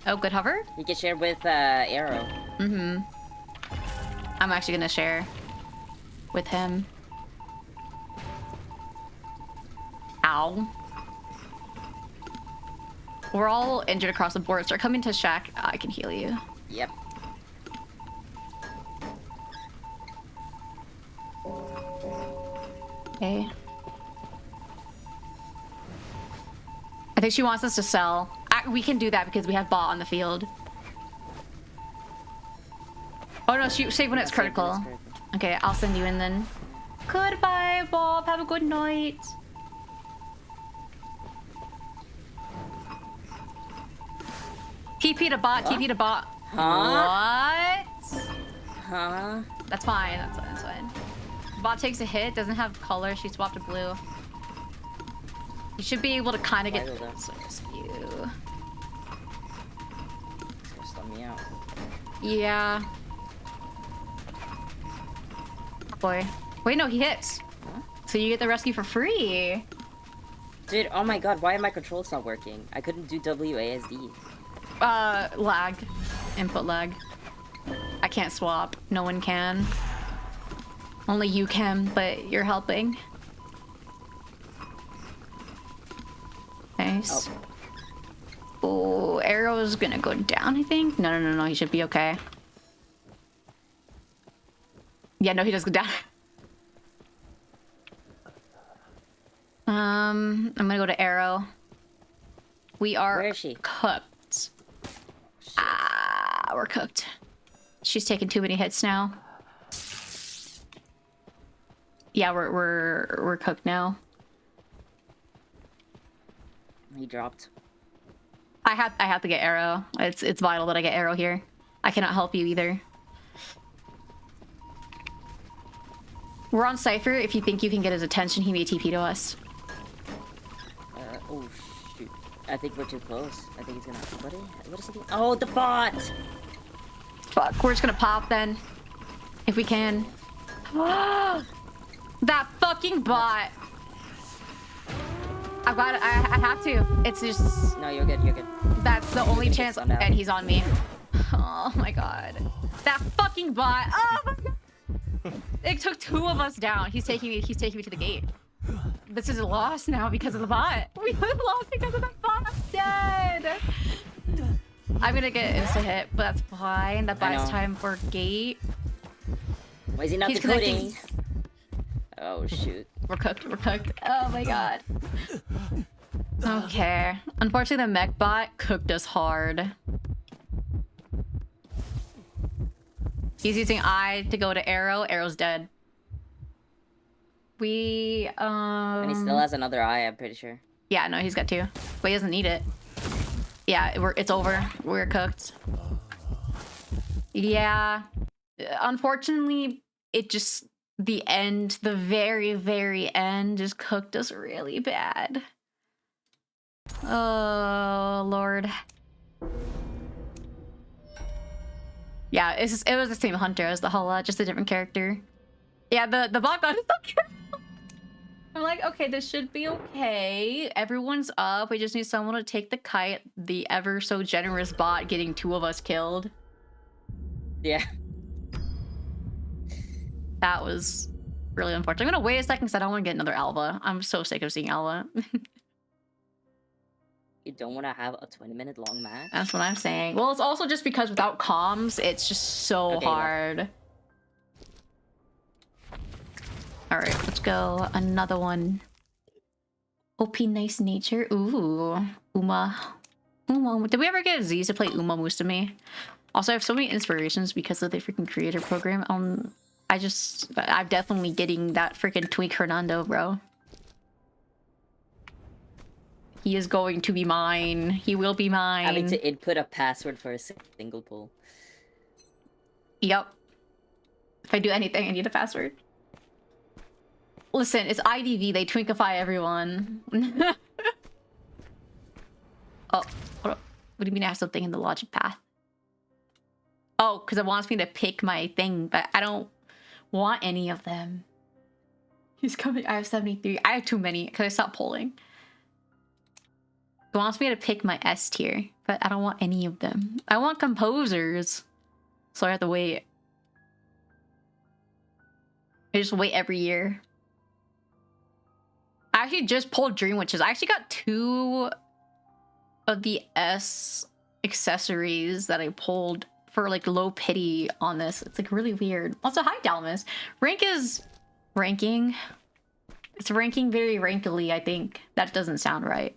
Oh, good hover? You can share with Arrow. Mm-hmm. I'm actually gonna share with him. Ow. We're all injured across the board. Start coming to Shack. I can heal you. Yep. Okay. I think she wants us to sell. We can do that because we have bot on the field. Oh no, save when it's critical. Okay, I'll send you in then. Goodbye, Bob. Have a good night. TP to bot, what? TP to bot. Huh? What? Huh? That's fine, that's fine. Bot takes a hit, doesn't have color, she swapped to blue. You should be able to kind of get... So you... Just let me out. Yeah. Boy. Wait, no, he hits. Huh? So you get the rescue for free. Dude, oh my god, why are my controls not working? I couldn't do WASD. Lag. Input lag. I can't swap. No one can. Only you can, but you're helping. Nice. Oh, Arrow's gonna go down, I think? No, he should be okay. Yeah, no, he does go down. I'm gonna go to Arrow. We are Where is she? cooked. We're cooked. She's taking too many hits now. Yeah, we're cooked now. He dropped. I have to get Arrow. It's vital that I get Arrow here. I cannot help you either. We're on Cypher. If you think you can get his attention, he may TP to us. Oh shoot. I think we're too close. I think he's gonna... What is he doing? Oh, the bot! Fuck, we're just gonna pop then. If we can. That fucking bot! I've got it. I have to. It's just... No, you're good, you're good. That's the only chance. And he's on me. Oh my god. That fucking bot! Oh my god! It took 2 of us down. He's taking me to the gate. This is a loss now because of the bot. We lost because of the bot. Dead. I'm gonna get insta hit, but that's fine. That buys time for gate. Why is he not decoding? Oh shoot. We're cooked. We're cooked. Oh my god. Okay. Unfortunately, the mech bot cooked us hard. He's using I to go to Arrow. Arrow's dead. And he still has another eye, I'm pretty sure. Yeah, no, he's got 2. But he doesn't need it. Yeah, it's over. We're cooked. Yeah. Unfortunately, it just... The end, the very, very end just cooked us really bad. Oh, Lord. Yeah, it was the same hunter as the Hulla, just a different character. Yeah, the bot got is so careful. I'm like, okay, this should be okay. Everyone's up. We just need someone to take the kite. The ever so generous bot getting 2 of us killed. Yeah. That was really unfortunate. I'm gonna wait a second because I don't want to get another Alva. I'm so sick of seeing Alva. You don't want to have a 20-minute long match? That's what I'm saying. Well, it's also just because without comms, it's just so hard. Alright, let's go. Another one. OP Nice Nature. Ooh. Uma. Did we ever get Z's to play Uma Musume? Also, I have so many inspirations because of the freaking creator program. I'm definitely getting that freaking Tweak Hernando, bro. He is going to be mine. He will be mine. Having to input a password for a single pull. Yep. If I do anything, I need a password. Listen, it's IDV. They twinkify everyone. Oh, hold up. What do you mean I have something in the logic path? Oh, because it wants me to pick my thing, but I don't want any of them. He's coming. I have 73. I have too many because I stopped polling. It wants me to pick my S tier, but I don't want any of them. I want composers. So I have to wait. I just wait every year. I actually just pulled Dream Witches. I actually got 2 of the S accessories that I pulled for like low pity on this. It's like really weird. Also, hi Dalmas. Rank is ranking. It's ranking very rankily, I think. That doesn't sound right.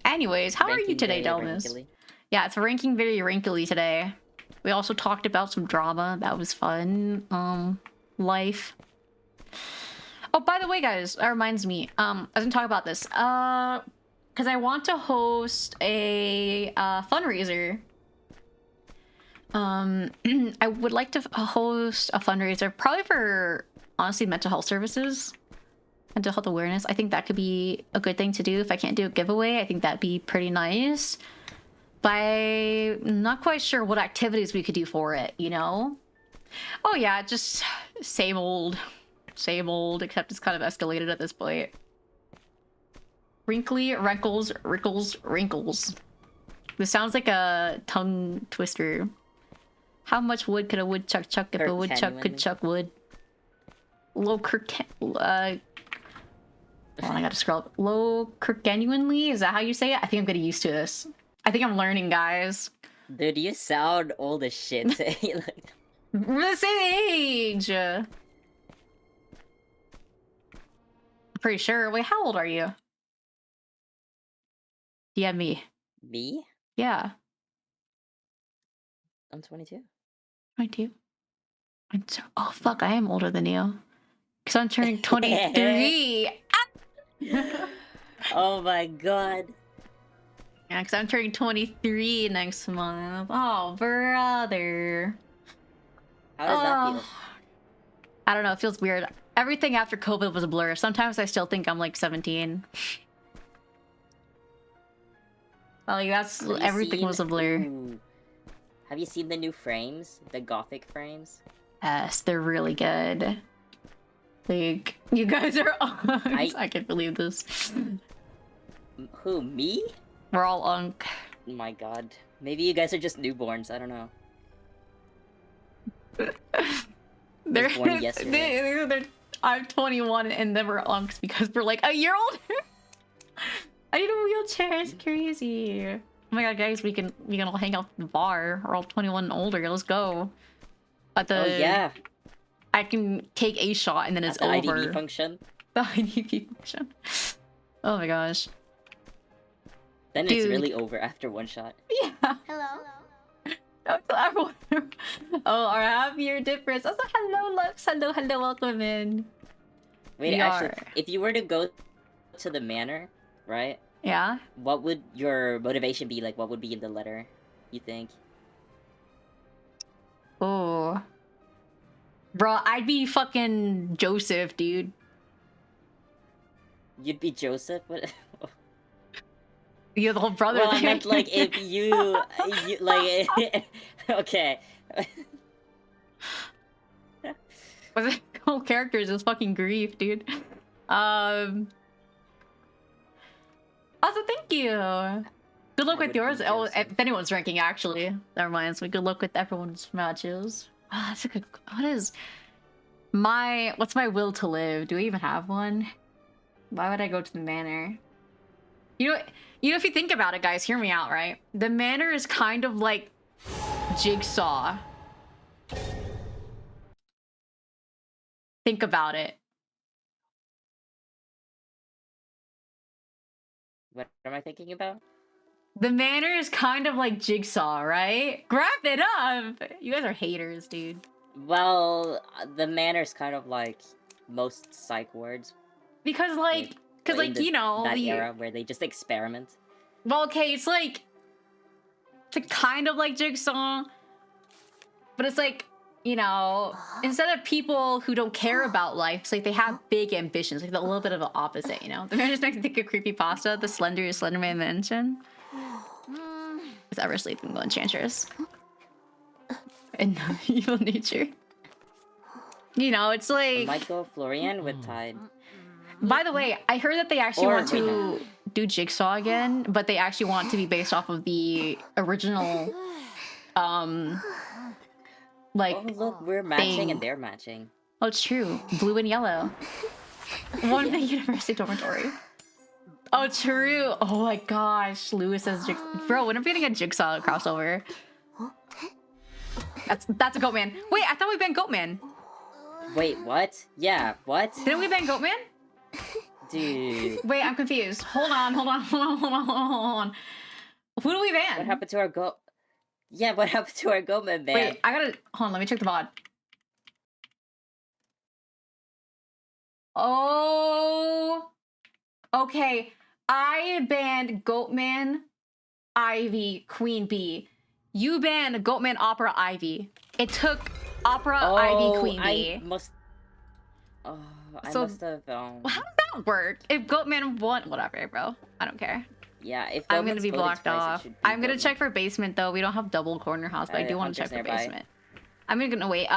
Anyways, how are you today, Dalmas? Yeah, it's ranking very rankily today. We also talked about some drama. That was fun. Life. Oh, by the way, guys, that reminds me. I didn't talk about this. Because I want to host a fundraiser. I would like to host a fundraiser, probably for, honestly, mental health services. Mental health awareness. I think that could be a good thing to do. If I can't do a giveaway, I think that'd be pretty nice. But I'm not quite sure what activities we could do for it, you know? Oh yeah, just same old, except it's kind of escalated at this point. Wrinkly, wrinkles, wrinkles, wrinkles. This sounds like a tongue twister. How much wood could a woodchuck chuck if a woodchuck could chuck wood? Low hold on, I gotta scroll up. Low genuinely? Is that how you say it? I think I'm getting used to this. I think I'm learning, guys. Dude, you sound old as shit. Like... We're the same age! I'm pretty sure. Wait, how old are you? Yeah, me. Me? Yeah. I'm 22. 22? Oh, fuck, I am older than you. Because I'm turning 23. Oh my god. Yeah, because I'm turning 23 next month. Oh, brother. How does that feel? I don't know, it feels weird. Everything after COVID was a blur. Sometimes I still think I'm like 17. Like, everything was a blur. Ooh. Have you seen the new frames? The gothic frames? Yes, they're really good. Like, you guys are unks. I can't believe this. Who, me? We're all unk. Oh my god. Maybe you guys are just newborns, I don't know. They're born yesterday. I'm 21 and then we're unks because we're like a year older. I need a wheelchair, it's crazy. Oh my god, guys, we can all hang out at the bar. We're all 21 and older, let's go. But Oh yeah. I can take a shot and then it's over. The IDV function? The IDV function. Oh my gosh. Then Dude. It's really over after one shot. Yeah. Hello. Oh, our half-year difference. Also, hello, Lux. Hello, welcome in. Wait, actually, if you were to go to the manor, right? Yeah? What would your motivation be? Like, what would be in the letter, you think? Oh. Bro, I'd be fucking Joseph, dude. You'd be Joseph? What? You're the whole brother Well, thing. I meant, like, if you like, okay. What's it? Whole character is just fucking grief, dude. Also, thank you. Good luck with yours. Oh, if anyone's ranking, actually, that reminds me. Good luck with everyone's matches. Ah, that's a good. What's my will to live? Do we even have one? Why would I go to the manor? You know, if you think about it, guys, hear me out, right? The manor is kind of like Jigsaw. Think about it. What am I thinking about? The manor is kind of like Jigsaw, right? Grab it up! You guys are haters, dude. Well, the manor's kind of like most psych wards. Because, like, you know... That era where they just experiment. Well, okay, it's like kind of like Jigsaw. But it's like, you know, instead of people who don't care about life, it's like they have big ambitions. Like a little bit of the opposite, you know? The man just makes me think of creepypasta, the Slenderman Mansion. Is ever sleeping well enchantress. And evil nature. You know, it's like... I might go Florian with Tide. By the way, I heard that they actually want to do Jigsaw again, but they actually want to be based off of the original, like... Oh, look, we're matching and they're matching. Oh, it's true. Blue and yellow. One big university dormitory. Oh, true. Oh my gosh. Lewis says Jigsaw. Bro, when are we getting a Jigsaw crossover? That's a Goatman. Wait, I thought we banned Goatman. Wait, what? Yeah, what? Didn't we ban Goatman? Dude. Wait, I'm confused. Hold on. Who do we ban? What happened to our Goat? Yeah, what happened to our Goatman ban? Wait, I gotta... Hold on, let me check the VOD. Oh... Okay, I banned Goatman, Ivy, Queen Bee. You banned Goatman, Opera, Ivy. It took Opera, Ivy, Queen Bee. I must have... How does that work? If Goatman won... Whatever, bro. I don't care. Yeah, if I'm gonna be blocked twice, off. I'm gonna check for basement, though. We don't have double corner house, but I do want to check for basement. I'm gonna wait.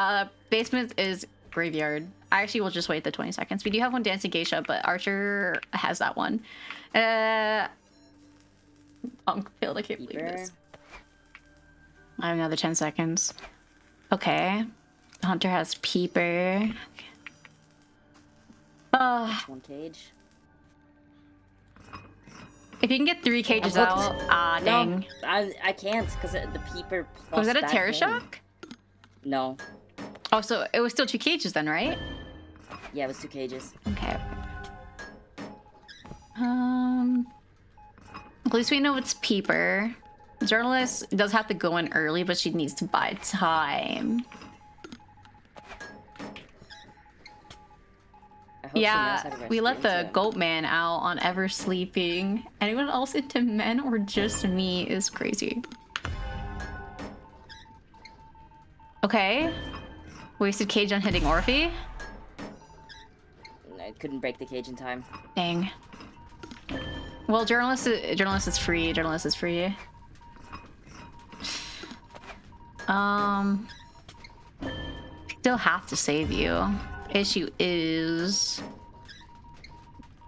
Basement is graveyard. I actually will just wait the 20 seconds. We do have one dancing geisha, but Archer has that one. I can't believe this. I have another 10 seconds. Okay. Hunter has Peeper. One cage. If you can get 3 cages out, dang. No, I can't, because the Peeper plus Was that a Terror game. Shock? No. Oh, so it was still 2 cages then, right? Yeah, it was 2 cages. Okay. At least we know it's Peeper. Journalist does have to go in early, but she needs to buy time. Yeah, we let the Goatman out on Ever Sleeping. Anyone else into men or just me is crazy. Okay. Wasted cage on hitting Orphe. I couldn't break the cage in time. Dang. Well, journalist is free. Journalist is free. Still have to save you. Issue is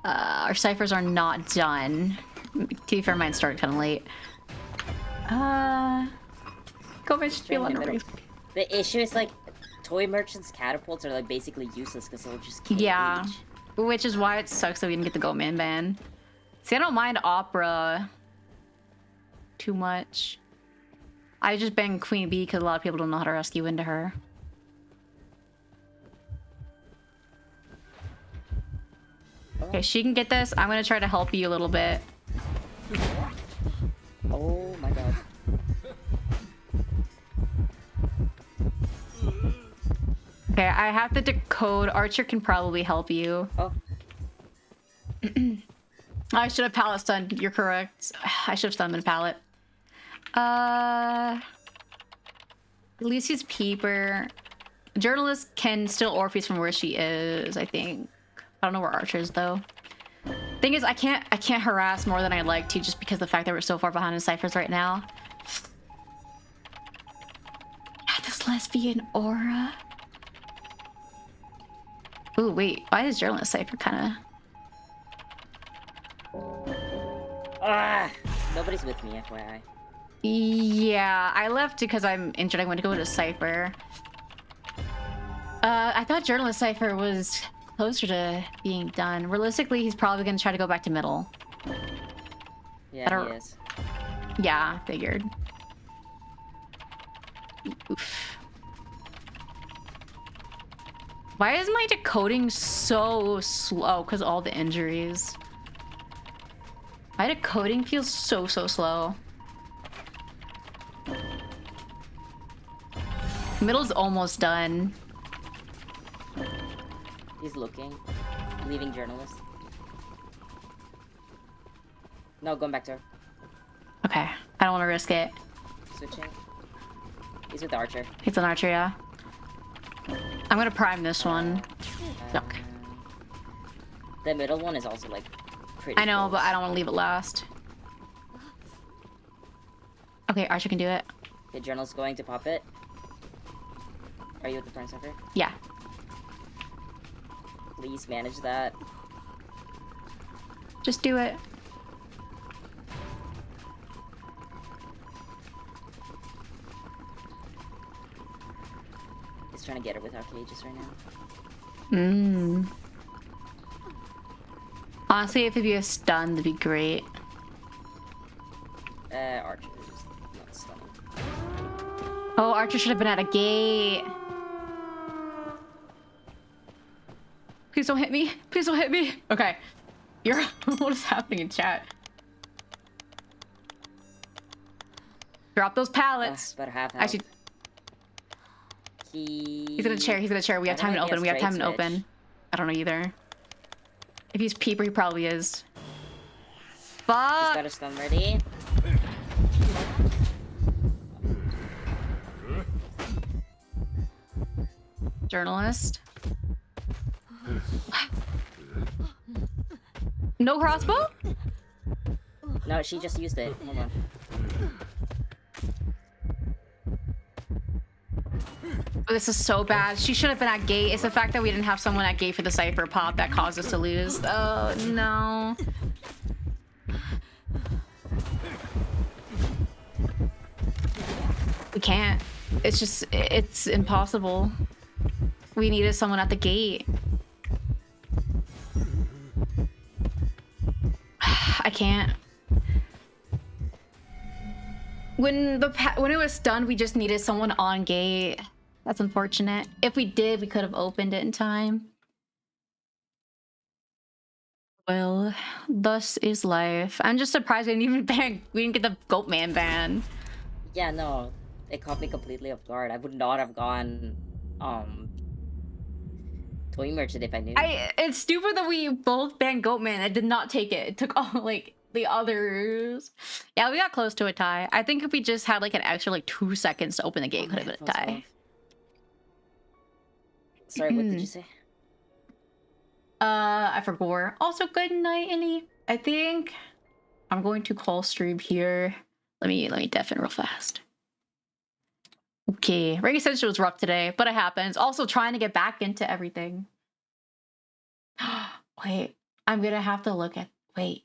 our ciphers are not done. To be fair, mine started kind of late. COVID should be a lot of race. The issue is like toy merchants' catapults are like basically useless because they'll just kill each. Which is why it sucks that we didn't get the Goatman ban. See, I don't mind Opera too much. I just banned Queen Bee because a lot of people don't know how to rescue into her. Okay, she can get this. I'm gonna try to help you a little bit. Oh my god. Okay, I have to decode. Archer can probably help you. Oh. I should have pallet stunned. You're correct. I should have stunned in pallet. At least he's Peeper. Journalist can still Orpheus from where she is, I think. I don't know where Archer is though. Thing is, I can't harass more than I'd like to just because of the fact that we're so far behind in ciphers right now. This lesbian aura. Ooh, wait. Why is journalist cipher kind of Nobody's with me, FYI. Yeah, I left because I'm injured. I went to go to Cypher. I thought Journalist Cypher was closer to being done. Realistically, he's probably gonna try to go back to middle. Yeah, he is. Yeah, figured. Oof. Why is my decoding so slow? Because all the injuries. My decoding feels so slow. Middle's almost done. He's looking. Leaving journalist. No, going back to her. Okay, I don't want to risk it. Switching. He's with Archer. It's an Archer, yeah. I'm gonna prime this one. Yuck. The middle one is also like pretty I know, close. but I don't want to leave it last. Okay, Archer can do it. The journalist going to pop it. Are you with the prime center? Yeah. Please manage that. Just do it. He's trying to get her without cages right now. Honestly, if it'd be a stun, that'd be great. Archer is just not stunning. Oh, Archer should have been at a gate. Please don't hit me. Please don't hit me. Okay. You're... What is happening in chat? Drop those pallets. Better have I should... He's in a chair. He's in a chair. We have time to open. We have time to open. I don't know either. If he's peeper, he probably is. Fuck! He's got a stun ready. Journalist. No crossbow? No, she just used it. Hold on. Oh, this is so bad. She should have been at gate. It's the fact that we didn't have someone at gate for the Cypher pop that caused us to lose. Oh, no. We can't. It's just, it's impossible. We needed someone at the gate. I can't. When it was done, we just needed someone on gate. That's unfortunate. If we did, we could have opened it in time. Well, thus is life. I'm just surprised we didn't even ban. We didn't get the Goatman ban. Yeah, no. It caught me completely off guard. I would not have gone, Toy Merchant if I knew. It's stupid that we both banned Goatman. I did not take it. It took all, like, the others. Yeah, we got close to a tie. I think if we just had, like, an extra, like, 2 seconds to open the gate, could have been a tie. Sorry, what did you say? I forgot. Also, good night, Annie. I think I'm going to call stream here. Let me def in real fast. Okay, Reggae Central was rough today, but it happens. Also, trying to get back into everything. Wait, I'm gonna have to look at... Wait,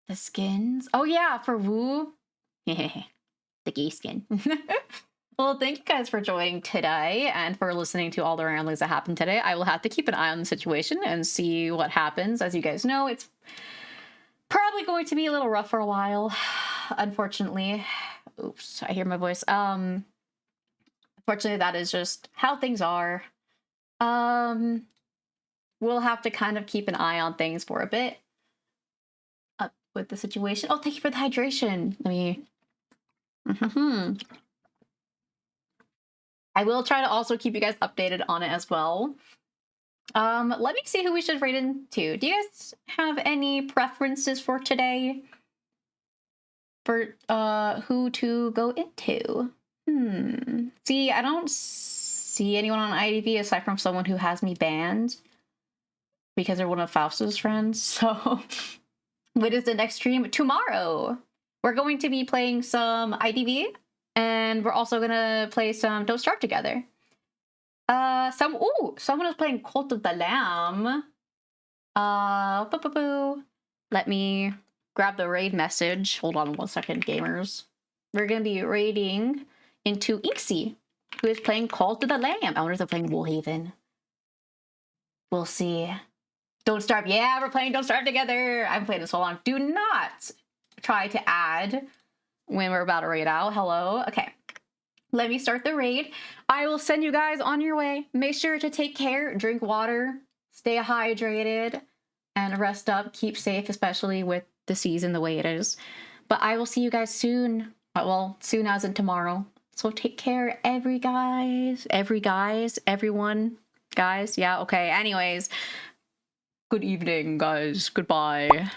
the skins? Oh yeah, for Woo. The gay skin. Well, thank you guys for joining today and for listening to all the ramblings that happened today. I will have to keep an eye on the situation and see what happens. As you guys know, it's probably going to be a little rough for a while, unfortunately. Oops, I hear my voice. Unfortunately, that is just how things are. We'll have to kind of keep an eye on things for a bit. Up with the situation. Oh, thank you for the hydration. Let me... I will try to also keep you guys updated on it as well. Let me see who we should raid into. Do you guys have any preferences for today? For who to go into? See, I don't see anyone on IDV aside from someone who has me banned because they're one of Faust's friends. So, what is the next stream? Tomorrow, we're going to be playing some IDV, and we're also gonna play some Don't Starve together. Someone is playing Cult of the Lamb. Let me grab the raid message. Hold on 1 second, gamers. We're gonna be raiding into Inksy, who is playing Call to the Lamb. I wonder if they're playing Woolhaven. We'll see. Don't Starve. Yeah, we're playing Don't Starve together. I've played this so long. Do not try to add when we're about to raid out. Hello. Okay. Let me start the raid. I will send you guys on your way. Make sure to take care, drink water, stay hydrated, and rest up. Keep safe, especially with the season the way it is. But I will see you guys soon. Well, soon as in tomorrow. So take care, everyone. Guys, yeah, okay. Anyways, good evening, guys. Goodbye.